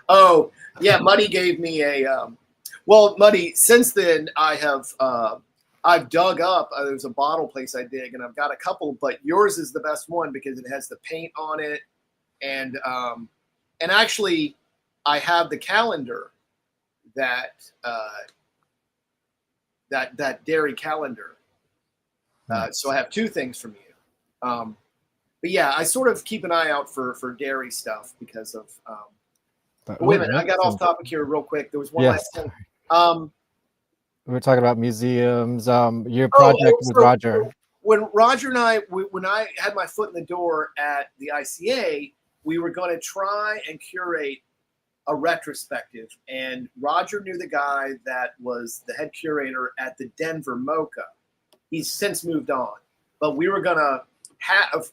Oh yeah, Muddy gave me a. Well, Muddy. Since then, I've dug up. There's a bottle place I dig, and I've got a couple. But yours is the best one because it has the paint on it, and actually, I have the calendar. That dairy calendar. So I have two things from you. But yeah, I sort of keep an eye out for dairy stuff because of. Wait a minute, I got off topic here real quick. There was one last thing. We were talking about museums. Your project with Roger. When Roger and I, when I had my foot in the door at the ICA, we were going to try and curate a retrospective, and Roger knew the guy that was the head curator at the Denver MoCA. He's since moved on, but we were gonna have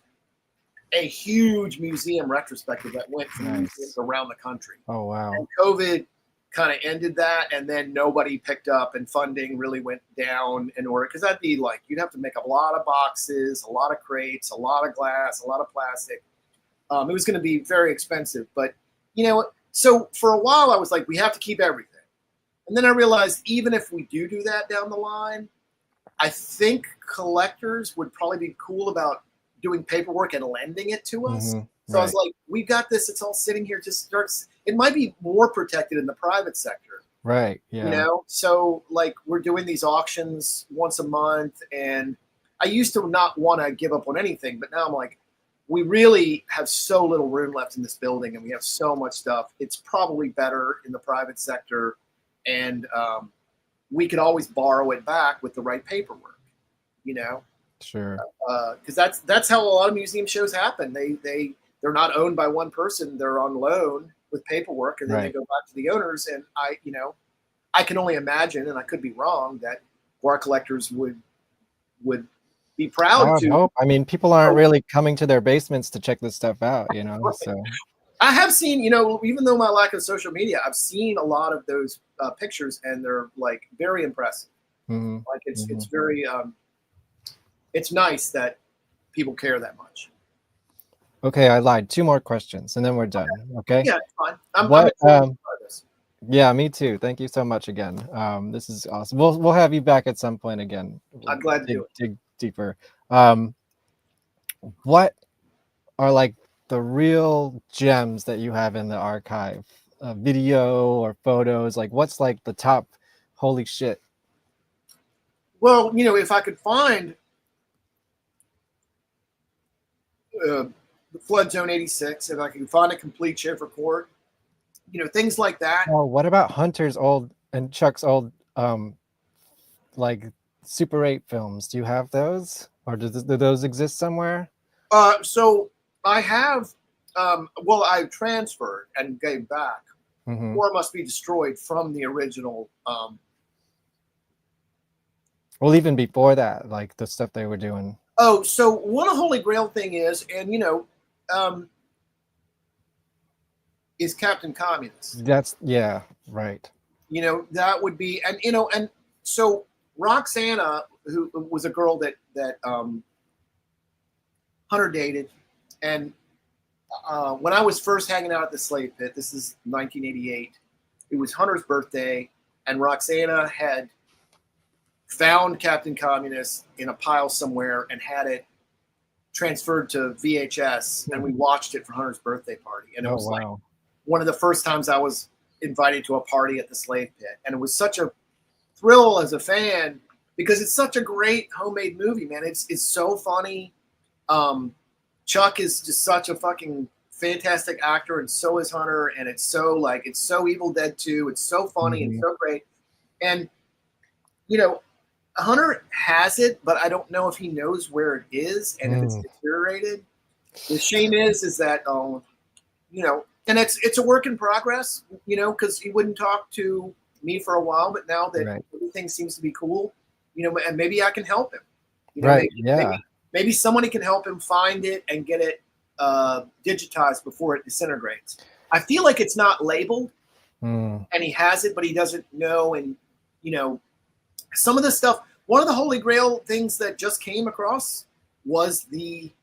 a huge museum retrospective that went from museums around the country. Oh wow! And COVID kind of ended that, and then nobody picked up, and funding really went down in order because that'd be like you'd have to make a lot of boxes, a lot of crates, a lot of glass, a lot of plastic. It was going to be very expensive, but you know. So for a while, I was like, we have to keep everything. And then I realized even if we do that down the line, I think collectors would probably be cool about doing paperwork and lending it to us. So I was like, we've got this. It's all sitting here. Just starts. It might be more protected in the private sector. Right. Yeah. You know, so like we're doing these auctions once a month. And I used to not want to give up on anything. But now I'm like, we really have so little room left in this building and we have so much stuff. It's probably better in the private sector. And we could always borrow it back with the right paperwork, you know? Sure. Because that's how a lot of museum shows happen. They're not owned by one person. They're on loan with paperwork and then they go back to the owners. And I can only imagine, and I could be wrong, that GWAR collectors would be proud to. Hope. I mean, people aren't really coming to their basements to check this stuff out, you know. Right. So I have seen, you know, even though my lack of social media, I've seen a lot of those pictures, and they're like very impressive. Like it's very it's nice that people care that much. Okay, I lied. 2 more questions, and then we're done. Okay. Yeah, it's fine. I'm excited to try this. Yeah, me too. Thank you so much again. This is awesome. We'll have you back at some point again. I'm glad to do it. Dig deeper. What are like the real gems that you have in the archive? Video or photos? Like what's like the top holy shit? Well, you know, if I could find the Flood Zone 86, if I could find a complete Schaefer Court, you know, things like that. Oh, what about Hunter's old and Chuck's old like Super 8 films? Do you have those? Or do those exist somewhere? So I have, well, I transferred and gave back. Or must be destroyed from the original. Well, even before that, like the stuff they were doing. Oh, so what a Holy Grail thing is, and you know, is Captain Communist. That's, yeah, right. You know, that would be, and you know, and so Roxana, who was a girl that Hunter dated, and when I was first hanging out at the Slave Pit, this is 1988, it was Hunter's birthday, and Roxana had found Captain Communist in a pile somewhere and had it transferred to VHS, and we watched it for Hunter's birthday party. And it was like one of the first times I was invited to a party at the Slave Pit. And it was such a thrill as a fan because it's such a great homemade movie, man. It's so funny. Chuck is just such a fucking fantastic actor, and so is Hunter, and it's so Evil Dead 2. It's so funny and so great. And Hunter has it, but I don't know if he knows where it is and if it's deteriorated. The shame is that and it's a work in progress, because he wouldn't talk to me for a while, but now that everything seems to be cool, and maybe I can help him. Maybe somebody can help him find it and get it digitized before it disintegrates. I feel like it's not labeled, and he has it, but he doesn't know. And some of the stuff. One of the Holy Grail things that just came across was the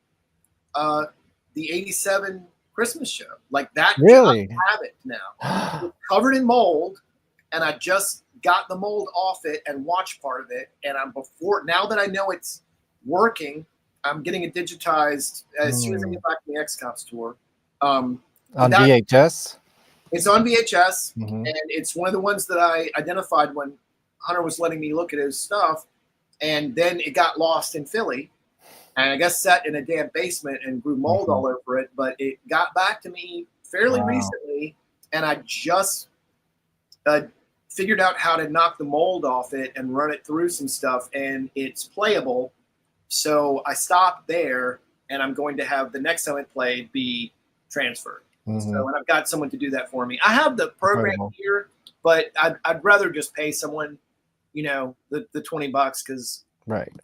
'87 Christmas show. Like that. Really? I have it now. It's covered in mold, and I just got the mold off it and watched part of it. And now that I know it's working, I'm getting it digitized as soon as I get back from the X-Cops tour. On VHS? It's on VHS, and it's one of the ones that I identified when Hunter was letting me look at his stuff, and then it got lost in Philly, and I guess sat in a damn basement and grew mold all over it, but it got back to me fairly recently, and I just figured out how to knock the mold off it and run it through some stuff, and it's playable. So I stopped there, and I'm going to have the next time it played be transferred. So, and I've got someone to do that for me. I have the program here, but I'd rather just pay someone, the $20, because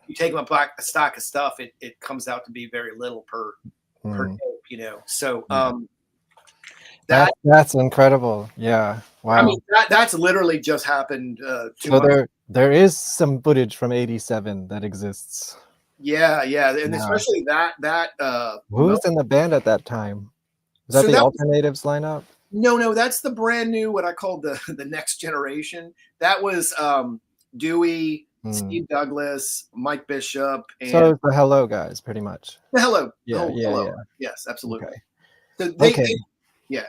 you take them a stock of stuff, it comes out to be very little per tape, So that's incredible. Yeah. Wow. I mean, that's literally just happened. So there is some footage from '87 that exists. Yeah, and especially that. Who was in the band at that time? Is that the Alternatives lineup? No, that's the brand new, what I called the next generation. That was Dewey, Steve Douglas, Mike Bishop, and so the Hello guys, pretty much. The Hello. Yeah. Yes, absolutely. Okay. So yeah.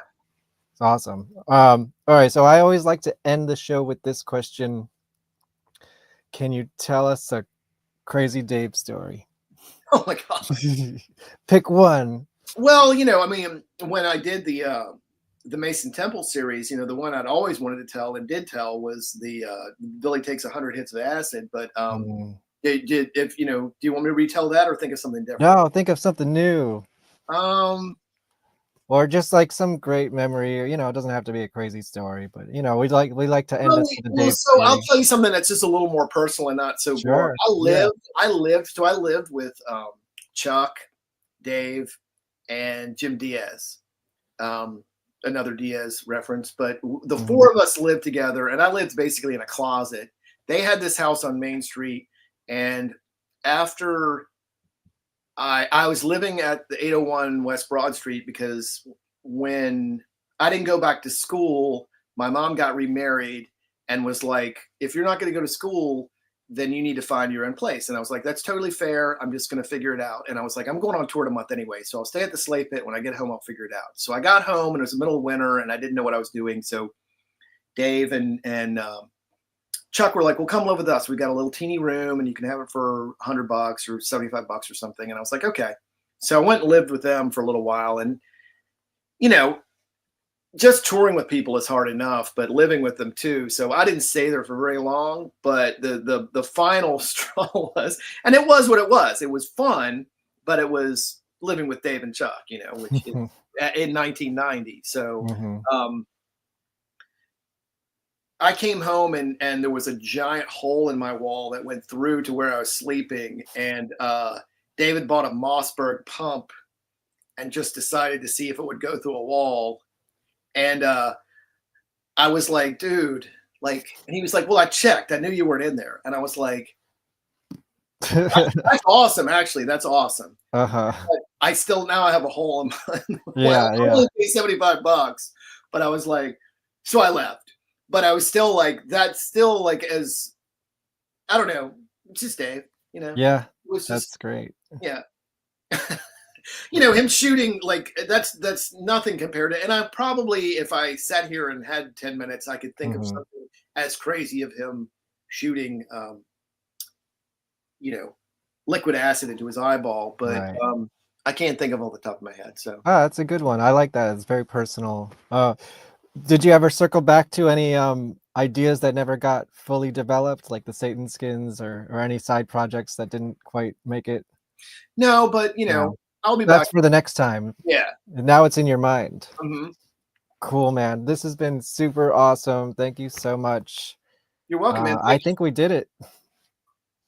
It's awesome. All right, so I always like to end the show with this question. Can you tell us a Crazy Dave story? Oh my God. Pick one. Well, I mean, when I did the Mason Temple series, the one I'd always wanted to tell and did tell was the Billy Takes 100 Hits of Acid. But do you want me to retell that or think of something different? No, think of something new. Or just like some great memory, or it doesn't have to be a crazy story, but we like to end this with a Dave story. I'll tell you something that's just a little more personal and not so boring. I lived with Chuck, Dave, and Jim Diaz, another Diaz reference, but the four of us lived together, and I lived basically in a closet. They had this house on Main Street, and after I was living at the 801 West Broad Street, because when I didn't go back to school, my mom got remarried and was like, if you're not going to go to school, then you need to find your own place. And I was like, that's totally fair. I'm just going to figure it out. And I was like, I'm going on tour in a month anyway, so I'll stay at the Slave Pit. When I get home, I'll figure it out. So I got home, and it was the middle of winter, and I didn't know what I was doing. So Dave and Chuck were like, well, come live with us. We got a little teeny room, and you can have it for $100 or $75 or something. And I was like, okay. So I went and lived with them for a little while. And, just touring with people is hard enough, but living with them too. So I didn't stay there for very long, but the final straw was, and it was what it was. It was fun, but it was living with Dave and Chuck, which is in 1990. So, I came home and there was a giant hole in my wall that went through to where I was sleeping. And David bought a Mossberg pump and just decided to see if it would go through a wall. And I was like, dude, and he was like, well, I checked. I knew you weren't in there. And I was like, that's awesome. Actually, that's awesome. But I still now I have a hole in my I only paid $75, but I was like, so I left. But I was still like, that's still like, as I don't know, it's just Dave, Yeah, it was just, that's great. Yeah. Him shooting, like, that's nothing compared to, and I probably, if I sat here and had 10 minutes, I could think of something as crazy of him shooting liquid acid into his eyeball, but Right. I can't think of off the top of my head. So That's a good one. I like that. It's very personal. Did you ever circle back to any ideas that never got fully developed, like the Satan skins or any side projects that didn't quite make it? no, but No. I'll be That's back. for the next time. Yeah. And now it's in your mind. Mhm. Cool, man. This has been super awesome. Thank you so much. You're welcome, man. I think we did it.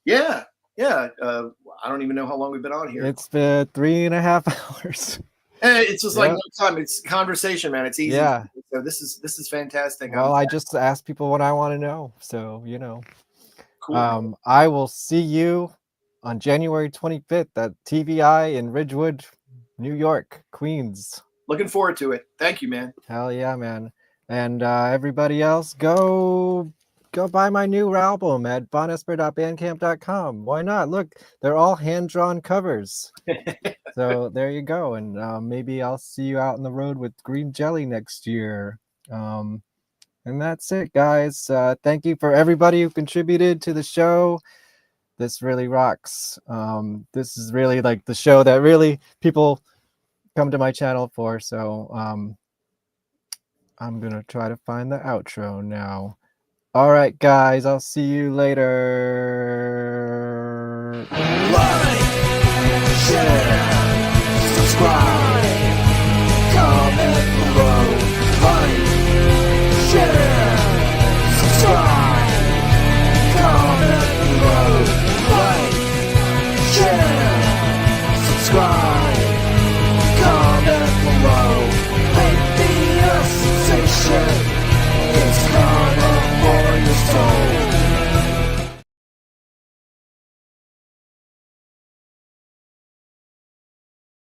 Yeah. I don't even know how long we've been on here. It's been 3.5 hours. It's just like Yeah. no time. It's conversation, man. It's easy. Yeah. So this is fantastic. Well, I just ask people what I want to know. So, Cool. I will see you on January 25th at TVI in Ridgewood, New York, Queens. Looking forward to it. Thank you, man. Hell yeah, man. And everybody else, go buy my new album at bonesper.bandcamp.com. Why not? Look, they're all hand-drawn covers. So there you go. And maybe I'll see you out on the road with Green Jelly next year. And that's it, guys. Thank you for everybody who contributed to the show. This really rocks. This is really like the show that really people come to my channel for. So I'm going to try to find the outro now. All right, guys, I'll see you later. Like, share, subscribe.